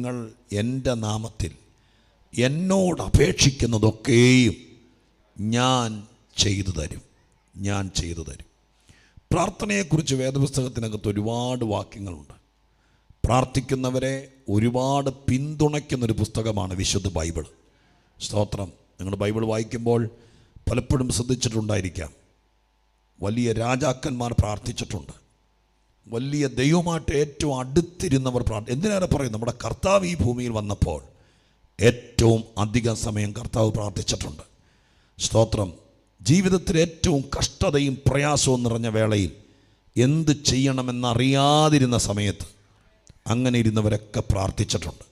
നിങ്ങൾ എൻ്റെ നാമത്തിൽ എന്നോട് അപേക്ഷിക്കുന്നതൊക്കെയും ഞാൻ ചെയ്തു തരും. പ്രാർത്ഥനയെക്കുറിച്ച് വേദപുസ്തകത്തിനകത്ത് ഒരുപാട് വാക്യങ്ങളുണ്ട്. പ്രാർത്ഥിക്കുന്നവരെ ഒരുപാട് പിന്തുണയ്ക്കുന്നൊരു പുസ്തകമാണ് വിശുദ്ധ ബൈബിൾ. സ്തോത്രം. നിങ്ങൾ ബൈബിൾ വായിക്കുമ്പോൾ പലപ്പോഴും ശ്രദ്ധിച്ചിട്ടുണ്ടായിരിക്കാം, വലിയ രാജാക്കന്മാർ പ്രാർത്ഥിച്ചിട്ടുണ്ട്. വലിയ ദൈവമായിട്ട് ഏറ്റവും അടുത്തിരുന്നവർ എന്തിനേറെ പറയും, നമ്മുടെ കർത്താവ് ഈ ഭൂമിയിൽ വന്നപ്പോൾ ഏറ്റവും അധികം സമയം കർത്താവ് പ്രാർത്ഥിച്ചിട്ടുണ്ട്. സ്തോത്രം. ജീവിതത്തിൽ ഏറ്റവും കഷ്ടതയും പ്രയാസവും നിറഞ്ഞ വേളയിൽ എന്ത് ചെയ്യണമെന്നറിയാതിരുന്ന സമയത്ത് അങ്ങനെ ഇരുന്നവരൊക്കെ പ്രാർത്ഥിച്ചിട്ടുണ്ട്.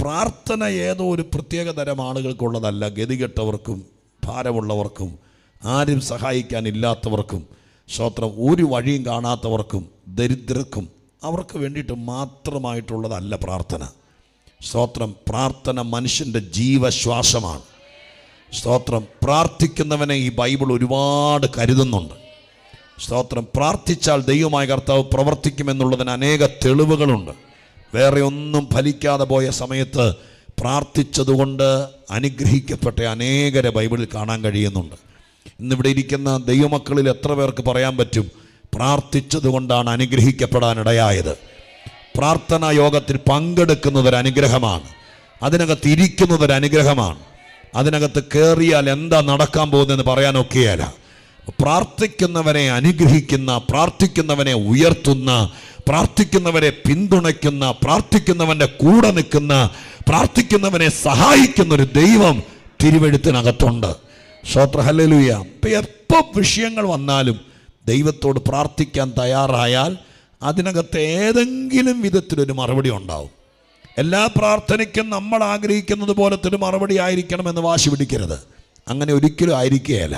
പ്രാർത്ഥന ഏതോ ഒരു പ്രത്യേക തരം ആളുകൾക്കുള്ളതല്ല. ഗതികെട്ടവർക്കും ഭാരമുള്ളവർക്കും ആരും സഹായിക്കാനില്ലാത്തവർക്കും, സ്തോത്രം, ഒരു വഴിയും കാണാത്തവർക്കും ദരിദ്രർക്കും അവർക്ക് വേണ്ടിയിട്ട് മാത്രമായിട്ടുള്ളതല്ല പ്രാർത്ഥന. സ്തോത്രം. പ്രാർത്ഥന മനുഷ്യൻ്റെ ജീവശ്വാസമാണ്. സ്തോത്രം. പ്രാർത്ഥിക്കുന്നവനെ ഈ ബൈബിൾ ഒരുപാട് കരുതുന്നുണ്ട്. സ്തോത്രം. പ്രാർത്ഥിച്ചാൽ ദൈവമായ കർത്താവ് പ്രവർത്തിക്കുമെന്നുള്ളതിന് അനേക തെളിവുകളുണ്ട്. വേറെ ഒന്നും ഫലിക്കാതെ പോയ സമയത്ത് പ്രാർത്ഥിച്ചതുകൊണ്ട് അനുഗ്രഹിക്കപ്പെട്ട അനേകരെ ബൈബിളിൽ കാണാൻ കഴിയുന്നുണ്ട്. ഇന്നിവിടെ ഇരിക്കുന്ന ദൈവമക്കളിൽ എത്ര പേർക്ക് പറയാൻ പറ്റും പ്രാർത്ഥിച്ചതുകൊണ്ടാണ് അനുഗ്രഹിക്കപ്പെടാനിടയായത്? പ്രാർത്ഥനാ യോഗത്തിൽ പങ്കെടുക്കുന്നതൊരു അനുഗ്രഹമാണ്. അതിനകത്ത് ഇരിക്കുന്നതൊരു അനുഗ്രഹമാണ്. അതിനകത്ത് കയറിയാൽ എന്താ നടക്കാൻ പോകുന്നതെന്ന് പറയാനൊക്കെയല്ല. പ്രാർത്ഥിക്കുന്നവനെ അനുഗ്രഹിക്കുന്ന, പ്രാർത്ഥിക്കുന്നവനെ ഉയർത്തുന്ന, പ്രാർത്ഥിക്കുന്നവരെ പിന്തുണയ്ക്കുന്ന, പ്രാർത്ഥിക്കുന്നവൻ്റെ കൂടെ നിൽക്കുന്ന, പ്രാർത്ഥിക്കുന്നവനെ സഹായിക്കുന്നൊരു ദൈവം തിരുവെഴുത്തിനകത്തുണ്ട്. സ്തോത്രം. ഹല്ലേലൂയ. ഇപ്പം എപ്പോൾ വിഷയങ്ങൾ വന്നാലും ദൈവത്തോട് പ്രാർത്ഥിക്കാൻ തയ്യാറായാൽ അതിനകത്ത് ഏതെങ്കിലും വിധത്തിലൊരു മറുപടി ഉണ്ടാവും. എല്ലാ പ്രാർത്ഥനയ്ക്കും നമ്മൾ ആഗ്രഹിക്കുന്നത് പോലത്തെ ഒരു മറുപടി ആയിരിക്കണമെന്ന് വാശി പിടിക്കരുത്. അങ്ങനെ ഒരിക്കലും ആയിരിക്കുകയില്ല.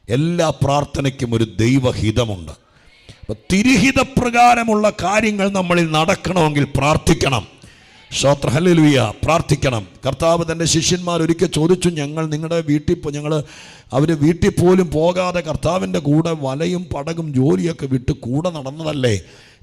എല്ലാ പ്രാർത്ഥനയ്ക്കും ഒരു ദൈവഹിതമുണ്ട്. അപ്പോൾ തിരുഹിതപ്രകാരമുള്ള കാര്യങ്ങൾ നമ്മളിൽ നടക്കണമെങ്കിൽ പ്രാർത്ഥിക്കണം. സ്തോത്രം. ഹല്ലേലൂയ. പ്രാർത്ഥിക്കണം. കർത്താവ് തൻ്റെ ശിഷ്യന്മാർ ഒരിക്കൽ ചോദിച്ചു, നിങ്ങളുടെ വീട്ടിൽ അവർ വീട്ടിൽ പോലും പോകാതെ കർത്താവിൻ്റെ കൂടെ വലയും പടകും ജോലിയൊക്കെ വിട്ട് കൂടെ നടന്നതല്ലേ,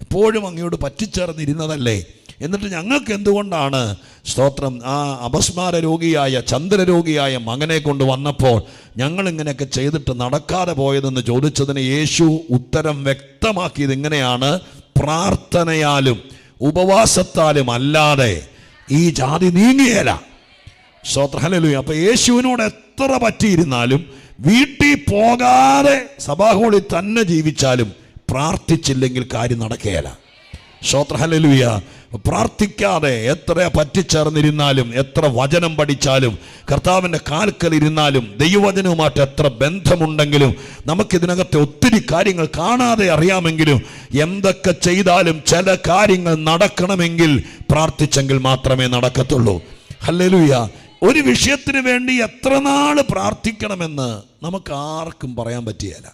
എപ്പോഴും അങ്ങയോട് പറ്റിച്ചേർന്നിരുന്നതല്ലേ, എന്നിട്ട് ഞങ്ങൾക്ക് എന്തുകൊണ്ടാണ് സ്തോത്രം ആ അപസ്മാര രോഗിയായ ചന്ദ്രരോഗിയായ മകനെ കൊണ്ട് വന്നപ്പോൾ ഞങ്ങളിങ്ങനെയൊക്കെ ചെയ്തിട്ട് നടക്കാതെ പോയതെന്ന് ചോദിച്ചതിന് യേശു ഉത്തരം വ്യക്തമാക്കിയത് ഇങ്ങനെയാണ്: പ്രാർത്ഥനയാലും ഉപവാസത്താലും അല്ലാതെ ഈ ജാതി നീങ്ങിയേല. സ്തോത്രം. ഹല്ലേലൂയ. അപ്പോൾ യേശുവിനോട് എത്ര പറ്റിയിരുന്നാലും, വീട്ടിൽ പോകാതെ സഭാഹോളിൽ തന്നെ ജീവിച്ചാലും പ്രാർത്ഥിച്ചില്ലെങ്കിൽ കാര്യം നടക്കുകയില്ല. സ്തോത്രം. ഹല്ലേലൂയ. പ്രാർത്ഥിക്കാതെ എത്ര പറ്റിച്ചേർന്നിരുന്നാലും, എത്ര വചനം പഠിച്ചാലും, കർത്താവിൻ്റെ കാൽക്കലിരുന്നാലും, ദൈവവചനവുമായിട്ട് എത്ര ബന്ധമുണ്ടെങ്കിലും, നമുക്കിതിനകത്തെ ഒത്തിരി കാര്യങ്ങൾ കാണാതെ അറിയാമെങ്കിലും, എന്തൊക്കെ ചെയ്താലും ചില കാര്യങ്ങൾ നടക്കണമെങ്കിൽ പ്രാർത്ഥിച്ചെങ്കിൽ മാത്രമേ നടക്കത്തുള്ളൂ. ഹല്ലേലൂയ. ഒരു വിഷയത്തിന് വേണ്ടി എത്ര നാൾ പ്രാർത്ഥിക്കണമെന്ന് നമുക്ക് ആർക്കും പറയാൻ പറ്റുകയില്ല.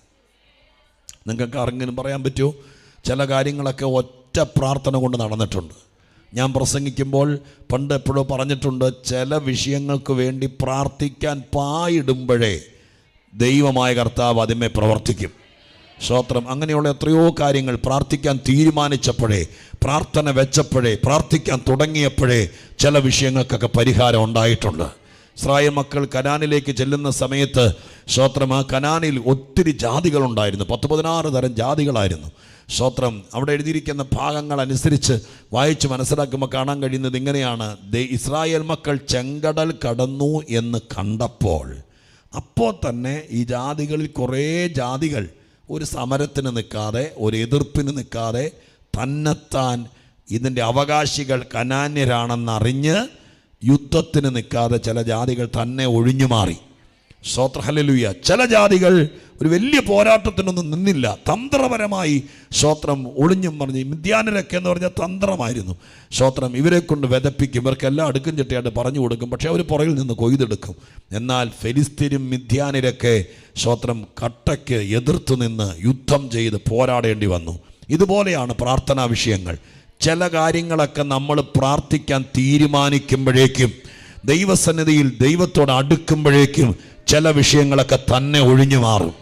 നിങ്ങൾക്ക് ആരെങ്കിലും പറയാൻ പറ്റുമോ? ചില കാര്യങ്ങളൊക്കെ ഒറ്റ പ്രാർത്ഥന കൊണ്ട് നടന്നിട്ടുണ്ട്. ഞാൻ പ്രസംഗിക്കുമ്പോൾ പണ്ട് എപ്പോഴോ പറഞ്ഞിട്ടുണ്ട്, ചില വിഷയങ്ങൾക്ക് വേണ്ടി പ്രാർത്ഥിക്കാൻ പായിടുമ്പോഴേ ദൈവമായ കർത്താവ് അതിന്മേൽ പ്രവർത്തിക്കും. സ്തോത്രം. അങ്ങനെയുള്ള എത്രയോ കാര്യങ്ങൾ പ്രാർത്ഥിക്കാൻ തീരുമാനിച്ചപ്പോഴേ, പ്രാർത്ഥന വെച്ചപ്പോഴേ, പ്രാർത്ഥിക്കാൻ തുടങ്ങിയപ്പോഴേ ചില വിഷയങ്ങൾക്കൊക്കെ പരിഹാരം ഉണ്ടായിട്ടുണ്ട്. ഇസ്രായേൽ മക്കൾ കനാനിലേക്ക് ചെല്ലുന്ന സമയത്ത് സ്തോത്രം, ആ കനാനിൽ ഒത്തിരി ജാതികളുണ്ടായിരുന്നു. 16 തരം ജാതികളായിരുന്നു. സ്തോത്രം. അവിടെ എഴുതിയിരിക്കുന്ന ഭാഗങ്ങൾ അനുസരിച്ച് വായിച്ച് മനസ്സിലാക്കുമ്പോൾ കാണാൻ കഴിയുന്നത് ഇങ്ങനെയാണ്: ഇസ്രായേൽ മക്കൾ ചെങ്കടൽ കടന്നു എന്ന് കണ്ടപ്പോൾ അപ്പോൾ തന്നെ ഈ ജാതികളിൽ കുറേ ജാതികൾ ഒരു സമരത്തിന് നിൽക്കാതെ, ഒരു എതിർപ്പിന് നിൽക്കാതെ, തന്നെത്താൻ ഇതിൻ്റെ അവകാശികൾ കനാന്യരാണെന്നറിഞ്ഞ് യുദ്ധത്തിന് നിൽക്കാതെ ചില ജാതികൾ തന്നെ ഒഴിഞ്ഞു മാറി. സ്തോത്രം. ഹല്ലേലൂയ. ചില ജാതികൾ ഒരു വലിയ പോരാട്ടത്തിനൊന്നും നിന്നില്ല. തന്ത്രപരമായി സ്തോത്രം ഒളിഞ്ഞും പറഞ്ഞ്, മിദ്യാനരൊക്കെ എന്ന് പറഞ്ഞാൽ തന്ത്രമായിരുന്നു. സ്തോത്രം. ഇവരെ കൊണ്ട് വിതപ്പിക്കും, ഇവർക്കെല്ലാം അടുക്കും ചിട്ടയായിട്ട് പറഞ്ഞു കൊടുക്കും, പക്ഷേ അവർ പുറകിൽ നിന്ന് കൊയ്തെടുക്കും. എന്നാൽ ഫെലിസ്തീനും മിദ്യാനരൊക്കെ സ്തോത്രം കട്ടയ്ക്ക് എതിർത്ത് നിന്ന് യുദ്ധം ചെയ്ത് പോരാടേണ്ടി വന്നു. ഇതുപോലെയാണ് പ്രാർത്ഥനാ വിഷയങ്ങൾ. ചില കാര്യങ്ങളൊക്കെ നമ്മൾ പ്രാർത്ഥിക്കാൻ തീരുമാനിക്കുമ്പോഴേക്കും, ദൈവസന്നിധിയിൽ ദൈവത്തോട് അടുക്കുമ്പോഴേക്കും ചില വിഷയങ്ങളൊക്കെ തന്നെ ഒഴിഞ്ഞു മാറും.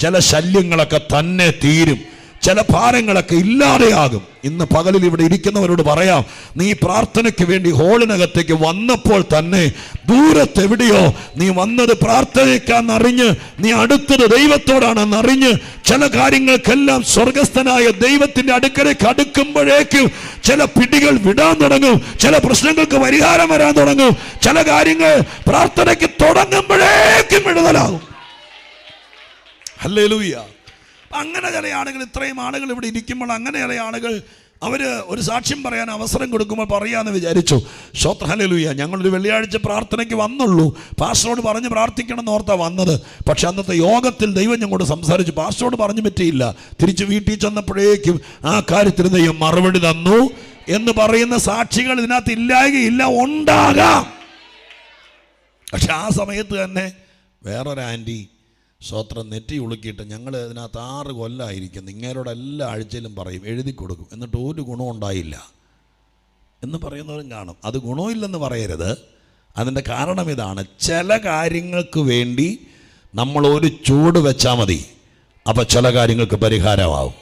ചില ശല്യങ്ങളൊക്കെ തന്നെ തീരും. ചില ഭാരങ്ങളൊക്കെ ഇല്ലാതെയാകും. ഇന്ന് പകലിൽ ഇവിടെ ഇരിക്കുന്നവരോട് പറയാം, നീ പ്രാർത്ഥനയ്ക്ക് വേണ്ടി ഹോളിനകത്തേക്ക് വന്നപ്പോൾ തന്നെ ദൂരത്തെവിടെയോ നീ വന്നത് പ്രാർത്ഥനയ്ക്കാന്നറിഞ്ഞ്, നീ അടുത്തത് ദൈവത്തോടാണെന്നറിഞ്ഞ്, ചില കാര്യങ്ങൾക്കെല്ലാം സ്വർഗസ്ഥനായ ദൈവത്തിന്റെ അടുക്കലേക്ക് അടുക്കുമ്പോഴേക്കും ചില പിടികൾ വിടാൻ തുടങ്ങും, ചില പ്രശ്നങ്ങൾക്ക് പരിഹാരം വരാൻ തുടങ്ങും, ചില കാര്യങ്ങൾ പ്രാർത്ഥനയ്ക്ക് തുടങ്ങുമ്പോഴേക്കും വിടുതലാകും. ഹല്ലേലൂയ. അങ്ങനെ ചില ആളുകൾ, ഇത്രയും ആളുകൾ ഇവിടെ ഇരിക്കുമ്പോൾ അങ്ങനെ ചില ആളുകൾ അവര് ഒരു സാക്ഷ്യം പറയാൻ അവസരം കൊടുക്കുമ്പോൾ പറയാന്ന് വിചാരിച്ചു. സ്തോത്രം, ഹല്ലേലൂയ. ഞങ്ങളൊരു വെള്ളിയാഴ്ച പ്രാർത്ഥനയ്ക്ക് വന്നുള്ളൂ, പാസ്റ്ററോട് പറഞ്ഞ് പ്രാർത്ഥിക്കണം എന്ന് ഓർത്താ വന്നത്. പക്ഷെ അന്നത്തെ യോഗത്തിൽ ദൈവം ഞങ്ങളോട് സംസാരിച്ചു, പാസ്റ്ററോട് പറഞ്ഞു പറ്റിയില്ല. തിരിച്ച് വീട്ടിൽ ചെന്നപ്പോഴേക്കും ആ കാര്യത്തിന് ദൈവം മറുപടി തന്നു എന്ന് പറയുന്ന സാക്ഷികൾ ഇതിനകത്ത് ഇല്ലായകയില്ല, ഉണ്ടാകാം. പക്ഷെ ആ സമയത്ത് തന്നെ വേറൊരു ആൻറ്റി സ്വത്രം നെറ്റി ഉളുക്കിയിട്ട്, ഞങ്ങൾ ഇതിനകത്ത് 6 കൊല്ലമായിരിക്കുന്നു, ഇങ്ങേരോട് എല്ലാ ആഴ്ചയിലും പറയും, എഴുതി കൊടുക്കും, എന്നിട്ട് ഒരു ഗുണം ഉണ്ടായില്ല എന്ന് പറയുന്നവരും കാണും. അത് ഗുണമില്ലെന്ന് പറയരുത്. അതിൻ്റെ കാരണം ഇതാണ്, ചില കാര്യങ്ങൾക്ക് വേണ്ടി നമ്മൾ ഒരു ചൂട് വെച്ചാൽ മതി, അപ്പോൾ ചില കാര്യങ്ങൾക്ക് പരിഹാരമാവും.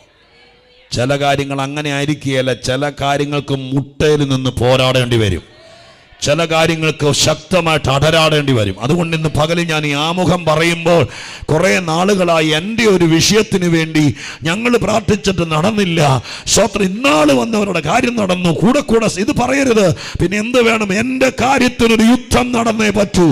ചില കാര്യങ്ങൾ അങ്ങനെ ആയിരിക്കുകയല്ല, ചില കാര്യങ്ങൾക്ക് മുട്ടയിൽ നിന്ന് പോരാടേണ്ടി വരും, ചില കാര്യങ്ങൾക്ക് ശക്തമായിട്ട് അടരാടേണ്ടി വരും. അതുകൊണ്ട് ഇന്ന് പകലിൽ ഞാൻ ഈ ആമുഖം പറയുമ്പോൾ, കുറേ നാളുകളായി എൻ്റെ ഒരു വിഷയത്തിന് വേണ്ടി ഞങ്ങൾ പ്രാർത്ഥിച്ചിട്ട് നടന്നില്ല. സ്വത്രം ഇന്നാൾ വന്നവരുടെ കാര്യം നടന്നു, കൂടെ കൂടെ ഇത് പറയരുത്. പിന്നെ എന്ത് വേണം? എൻ്റെ കാര്യത്തിനൊരു യുദ്ധം നടന്നേ പറ്റൂ,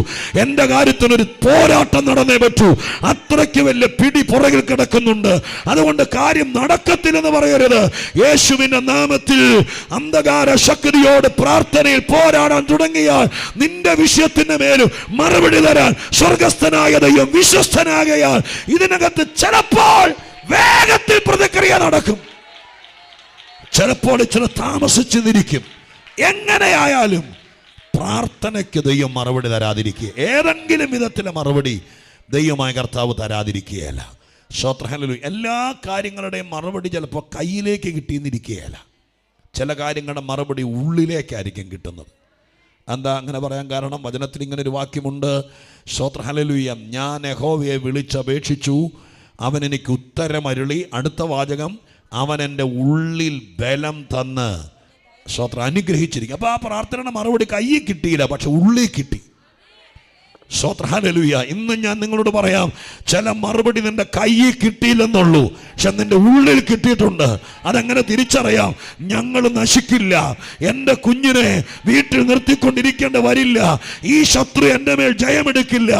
എൻ്റെ കാര്യത്തിനൊരു പോരാട്ടം നടന്നേ പറ്റൂ. അത്രയ്ക്ക് വലിയ പിടി പുറകിൽ കിടക്കുന്നുണ്ട്. അതുകൊണ്ട് കാര്യം നടക്കത്തില്ലെന്ന് പറയരുത്. യേശുവിൻ്റെ നാമത്തിൽ അന്ധകാര ശക്തിയോട് പ്രാർത്ഥനയിൽ പോരാടാൻ തുടങ്ങിയാൽ നിന്റെ വിഷയത്തിന് മേലും മറുപടി തരാൻ സ്വർഗസ്ഥനായ ദൈവം വിശ്വസ്തനാകയാൽ ഇതിനകത്ത് ചിലപ്പോൾ വേഗത്തിൽ പ്രതിക്രിയ നടക്കും, ചിലപ്പോൾ ഇച്ചിരി താമസിച്ചു നിൽക്കും. എങ്ങനെയായാലും പ്രാർത്ഥനയ്ക്ക് ദൈവം മറുപടി തരാതിരിക്കുക, ഏതെങ്കിലും വിധത്തിലെ മറുപടി ദൈവമായ കർത്താവ് തരാതിരിക്കുകയല്ല. സ്തോത്രം. എല്ലാ കാര്യങ്ങളുടെയും മറുപടി ചിലപ്പോൾ കയ്യിലേക്ക് കിട്ടിയെന്നിരിക്കുകയല്ല, ചില കാര്യങ്ങളുടെ മറുപടി ഉള്ളിലേക്കായിരിക്കും കിട്ടുന്നത്. എന്താ അങ്ങനെ പറയാൻ കാരണം? വചനത്തിൽ ഇങ്ങനെ ഒരു വാക്യമുണ്ട്, സ്തോത്രം, ഹല്ലേലൂയ, ഞാൻ യഹോവയെ വിളിച്ചപേക്ഷിച്ചു, അവൻ എനിക്ക് ഉത്തരമരുളി. അടുത്ത വാചകം, അവൻ എൻ്റെ ഉള്ളിൽ ബലം തന്ന് സ്തോത്രം അനുഗ്രഹിച്ചിരിക്കും. അപ്പോൾ ആ പ്രാർത്ഥനയുടെ മറുപടി കയ്യിൽ കിട്ടിയില്ല, പക്ഷെ ഉള്ളിൽ കിട്ടി. സ്തോത്രം, ഹല്ലേലൂയ. ഇന്ന് ഞാൻ നിങ്ങളോട് പറയാം, ചില മറുപടി നിന്റെ കയ്യിൽ കിട്ടിയില്ലെന്നുള്ളൂ, പക്ഷെ നിന്റെ ഉള്ളിൽ കിട്ടിയിട്ടുണ്ട്. അതെങ്ങനെ തിരിച്ചറിയാം? ഞങ്ങൾ നശിക്കില്ല, എൻ്റെ കുഞ്ഞിനെ വീട്ടിൽ നിർത്തിക്കൊണ്ടിരിക്കേണ്ട വരില്ല, ഈ ശത്രു എൻ്റെ മേൽ ജയമെടുക്കില്ല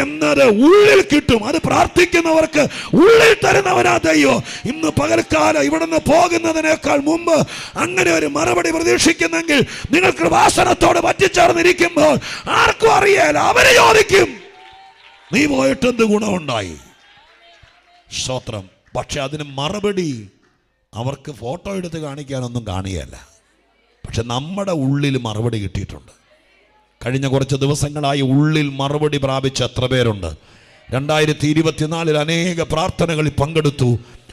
എന്നത് ഉള്ളിൽ കിട്ടും. അത് പ്രാർത്ഥിക്കുന്നവർക്ക് ഉള്ളിൽ തരുന്നവനാ ദൈവം. ഇന്ന് പകൽക്കാലം ഇവിടുന്ന് പോകുന്നതിനേക്കാൾ മുമ്പ് അങ്ങനെ ഒരു മറുപടി പ്രതീക്ഷിക്കുന്നെങ്കിൽ നിങ്ങൾ കൃപാസനത്തോട് പറ്റിച്ചേർന്നിരിക്കുമ്പോൾ ആർക്കും അറിയാല, അവരെ നീ പോയിട്ട് എന്ത് ഗുണമുണ്ടായി? സ്തോത്രം. പക്ഷെ അതിന് മറുപടി അവർക്ക് ഫോട്ടോ എടുത്ത് കാണിക്കാനൊന്നും കാണുകയല്ല, പക്ഷെ നമ്മുടെ ഉള്ളിൽ മറുപടി കിട്ടിയിട്ടുണ്ട്. കഴിഞ്ഞ കുറച്ച് ദിവസങ്ങളായി ഉള്ളിൽ മറുപടി പ്രാപിച്ച എത്ര പേരുണ്ട്? 2024 അനേക പ്രാർത്ഥനകളിൽ പങ്കെടുത്തു,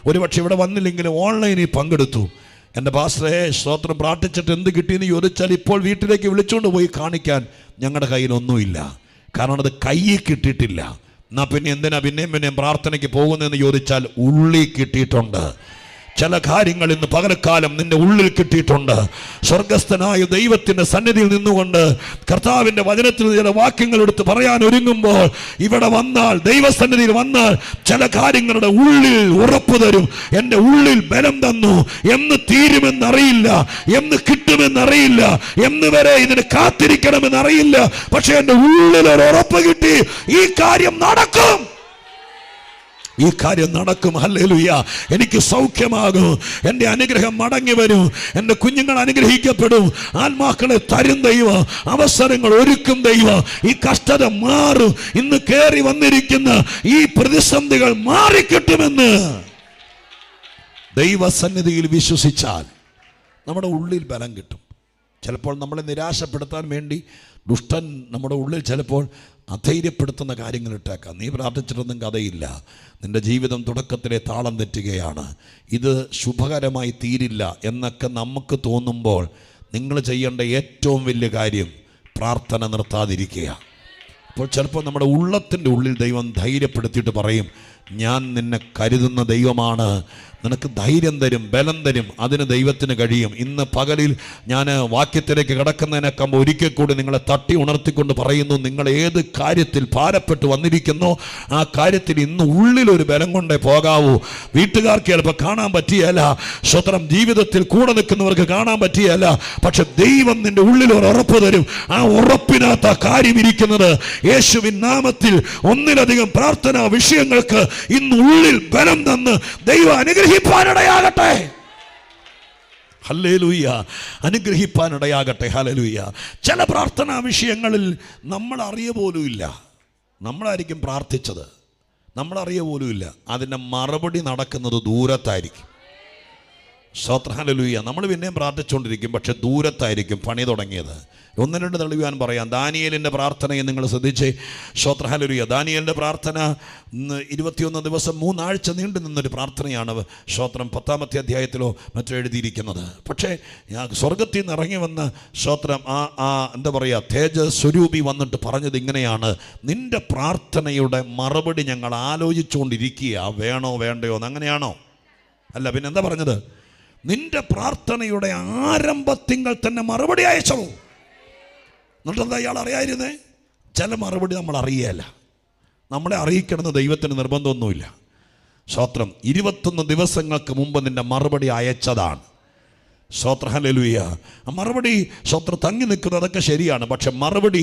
ഒരുപക്ഷെ ഇവിടെ വന്നില്ലെങ്കിലും ഓൺലൈനിൽ പങ്കെടുത്തു. എൻ്റെ പാസ്റ്ററെ, സ്തോത്രം, പ്രാർത്ഥിച്ചിട്ട് എന്ത് കിട്ടിയെന്ന് ചോദിച്ചാൽ ഇപ്പോൾ വീട്ടിലേക്ക് വിളിച്ചുകൊണ്ട് പോയി കാണിക്കാൻ ഞങ്ങളുടെ കയ്യിലൊന്നുമില്ല, കാരണം അത് കയ്യിൽ കിട്ടിയിട്ടില്ല. എന്നാൽ പിന്നെ എന്തിനാ പിന്നെയും പ്രാർത്ഥനയ്ക്ക് പോകുന്നതെന്ന് ചോദിച്ചാൽ ഉള്ളിൽ കിട്ടിയിട്ടുണ്ട്. ചില കാര്യങ്ങൾ ഇന്ന് പകൽക്കാലം നിന്റെ ഉള്ളിൽ കിട്ടിയിട്ടുണ്ട്. സ്വർഗസ്ഥനായ ദൈവത്തിന്റെ സന്നിധിയിൽ നിന്നുകൊണ്ട് കർത്താവിന്റെ വചനത്തിൽ ചില വാക്യങ്ങൾ എടുത്ത് പറയാൻ ഒരുങ്ങുമ്പോൾ, ഇവിടെ വന്നാൽ, ദൈവസന്നിധിയിൽ വന്നാൽ ചില കാര്യങ്ങളുടെ ഉള്ളിൽ ഉറപ്പ് തരും. എൻ്റെ ഉള്ളിൽ ബലം തന്നു. എന്ന് തീരുമെന്നറിയില്ല, എന്ന് കിട്ടുമെന്നറിയില്ല, എന്ന് വരെ ഇതിന് കാത്തിരിക്കണമെന്നറിയില്ല, പക്ഷെ എൻ്റെ ഉള്ളിൽ ഒരു ഉറപ്പ് കിട്ടി, ഈ കാര്യം നടക്കും, ഈ കാര്യം നടക്കും. ഹല്ലേലൂയ. എനിക്ക് സൗഖ്യമാകും, എൻ്റെ അനുഗ്രഹം മടങ്ങി വരും, എൻ്റെ കുഞ്ഞുങ്ങൾ അനുഗ്രഹിക്കപ്പെടും, ആത്മാക്കളെ തരും ദൈവം, അവസരങ്ങൾ ഒരുക്കും ദൈവം, ഈ കഷ്ടത മാറും, ഇന്ന് കയറി വന്നിരിക്കുന്ന ഈ പ്രതിസന്ധികൾ മാറിക്കിട്ടുമെന്ന് ദൈവസന്നിധിയിൽ വിശ്വസിച്ചാൽ നമ്മുടെ ഉള്ളിൽ ബലം കിട്ടും. ചിലപ്പോൾ നമ്മളെ നിരാശപ്പെടുത്താൻ വേണ്ടി ദുഷ്ടൻ നമ്മുടെ ഉള്ളിൽ ചിലപ്പോൾ അധൈര്യപ്പെടുത്തുന്ന കാര്യങ്ങൾ ഇട്ടേക്കാം. നീ പ്രാർത്ഥിച്ചിട്ടൊന്നും കഥയില്ല, നിൻ്റെ ജീവിതം തുടക്കത്തിലെ താളം തെറ്റുകയാണ്, ഇത് ശുഭകരമായി തീരില്ല എന്നൊക്കെ നമുക്ക് തോന്നുമ്പോൾ നിങ്ങൾ ചെയ്യേണ്ട ഏറ്റവും വലിയ കാര്യം പ്രാർത്ഥന നിർത്താതിരിക്കുക. അപ്പോൾ ചിലപ്പോൾ നമ്മുടെ ഉള്ളത്തിൻ്റെ ഉള്ളിൽ ദൈവം ധൈര്യപ്പെടുത്തിയിട്ട് പറയും, ഞാൻ നിന്നെ കരുതുന്ന ദൈവമാണ്. നിനക്ക് ധൈര്യം തരും, ബലം തരും. അതിന് ദൈവത്തിന് കഴിയും. ഇന്ന് പകലിൽ ഞാൻ വാക്യത്തിലേക്ക് കിടക്കുന്നതിനൊക്കെ ഒരിക്കൽ കൂടി നിങ്ങളെ തട്ടി ഉണർത്തിക്കൊണ്ട് പറയുന്നു, നിങ്ങൾ ഏത് കാര്യത്തിൽ ഭാരപ്പെട്ട് വന്നിരിക്കുന്നോ ആ കാര്യത്തിൽ ഇന്ന് ഉള്ളിലൊരു ബലം കൊണ്ടേ പോകാവൂ. വീട്ടുകാർക്ക് ചിലപ്പോൾ കാണാൻ പറ്റിയല്ല, സ്വതന്ത്രം ജീവിതത്തിൽ കൂടെ നിൽക്കുന്നവർക്ക് കാണാൻ പറ്റിയല്ല, പക്ഷെ ദൈവം നിന്റെ ഉള്ളിൽ ഒരു ഉറപ്പ് തരും. ആ ഉറപ്പിനകത്ത് ആ കാര്യം ഇരിക്കുന്നത്. യേശുവിൻ നാമത്തിൽ ഒന്നിലധികം പ്രാർത്ഥനാ വിഷയങ്ങൾക്ക് ഇന്ന് ഉള്ളിൽ ബലം തന്ന് ദൈവം അനുഗ്രഹിപ്പാനിടയാകട്ടെ. ഹല്ലേലൂയ, അനുഗ്രഹിപ്പാനിടയാകട്ടെ. ഹല്ലേലൂയ. ചില പ്രാർത്ഥനാ വിഷയങ്ങളിൽ നമ്മൾ അറിയ പോലും ഇല്ല, നമ്മളായിരിക്കും പ്രാർത്ഥിച്ചത്, നമ്മളറിയ പോലും ഇല്ല. അതിൻ്റെ മറുപടി നടക്കുന്നത് ദൂരത്തായിരിക്കും. സ്തോത്രം. ഹല്ലേലൂയ. നമ്മൾ പിന്നെയും പ്രാർത്ഥിച്ചുകൊണ്ടിരിക്കും, പക്ഷെ ദൂരത്തായിരിക്കും പണി തുടങ്ങിയത്. ഒന്ന് രണ്ട് തെളിവാൻ പറയാം. ദാനിയേലിൻ്റെ പ്രാർത്ഥനയെ നിങ്ങൾ ശ്രദ്ധിച്ചേ. സ്തോത്രം. ഹല്ലേലൂയ. ദാനിയേലിൻ്റെ പ്രാർത്ഥന 21 ദിവസം 3 ആഴ്ച നീണ്ടു നിന്നൊരു പ്രാർത്ഥനയാണ്. സ്തോത്രം. 10-ാമത്തെ അധ്യായത്തിലോ മറ്റോ എഴുതിയിരിക്കുന്നത്. പക്ഷേ സ്വർഗത്തിൽ നിന്ന് ഇറങ്ങി വന്ന സ്തോത്രം എന്താ പറയുക, തേജസ്വരൂപി വന്നിട്ട് പറഞ്ഞത് ഇങ്ങനെയാണ്: നിന്റെ പ്രാർത്ഥനയുടെ മറുപടി ഞങ്ങൾ ആലോചിച്ചുകൊണ്ടിരിക്കുക, വേണോ വേണ്ടയോ എന്ന്. അങ്ങനെയാണോ? അല്ല, പിന്നെ എന്താ പറഞ്ഞത്? നിന്റെ പ്രാർത്ഥനയുടെ ആരംഭത്തിങ്കൽ തന്നെ മറുപടി അയച്ചോ. എന്നിട്ടെന്താ ഇയാൾ അറിയായിരുന്നേ? ചില മറുപടി നമ്മൾ അറിയല്ല. നമ്മളെ അറിയിക്കണമെന്ന് ദൈവത്തിന് നിർബന്ധമൊന്നുമില്ല. സ്തോത്രം. 21 ദിവസങ്ങൾക്ക് മുമ്പ് നിന്റെ മറുപടി അയച്ചതാണ്. സ്തോത്രം. ഹല്ലേലൂയ. ആ മറുപടി സ്തോത്രം തങ്ങി നിൽക്കുന്നത് അതൊക്കെ ശരിയാണ്, പക്ഷെ മറുപടി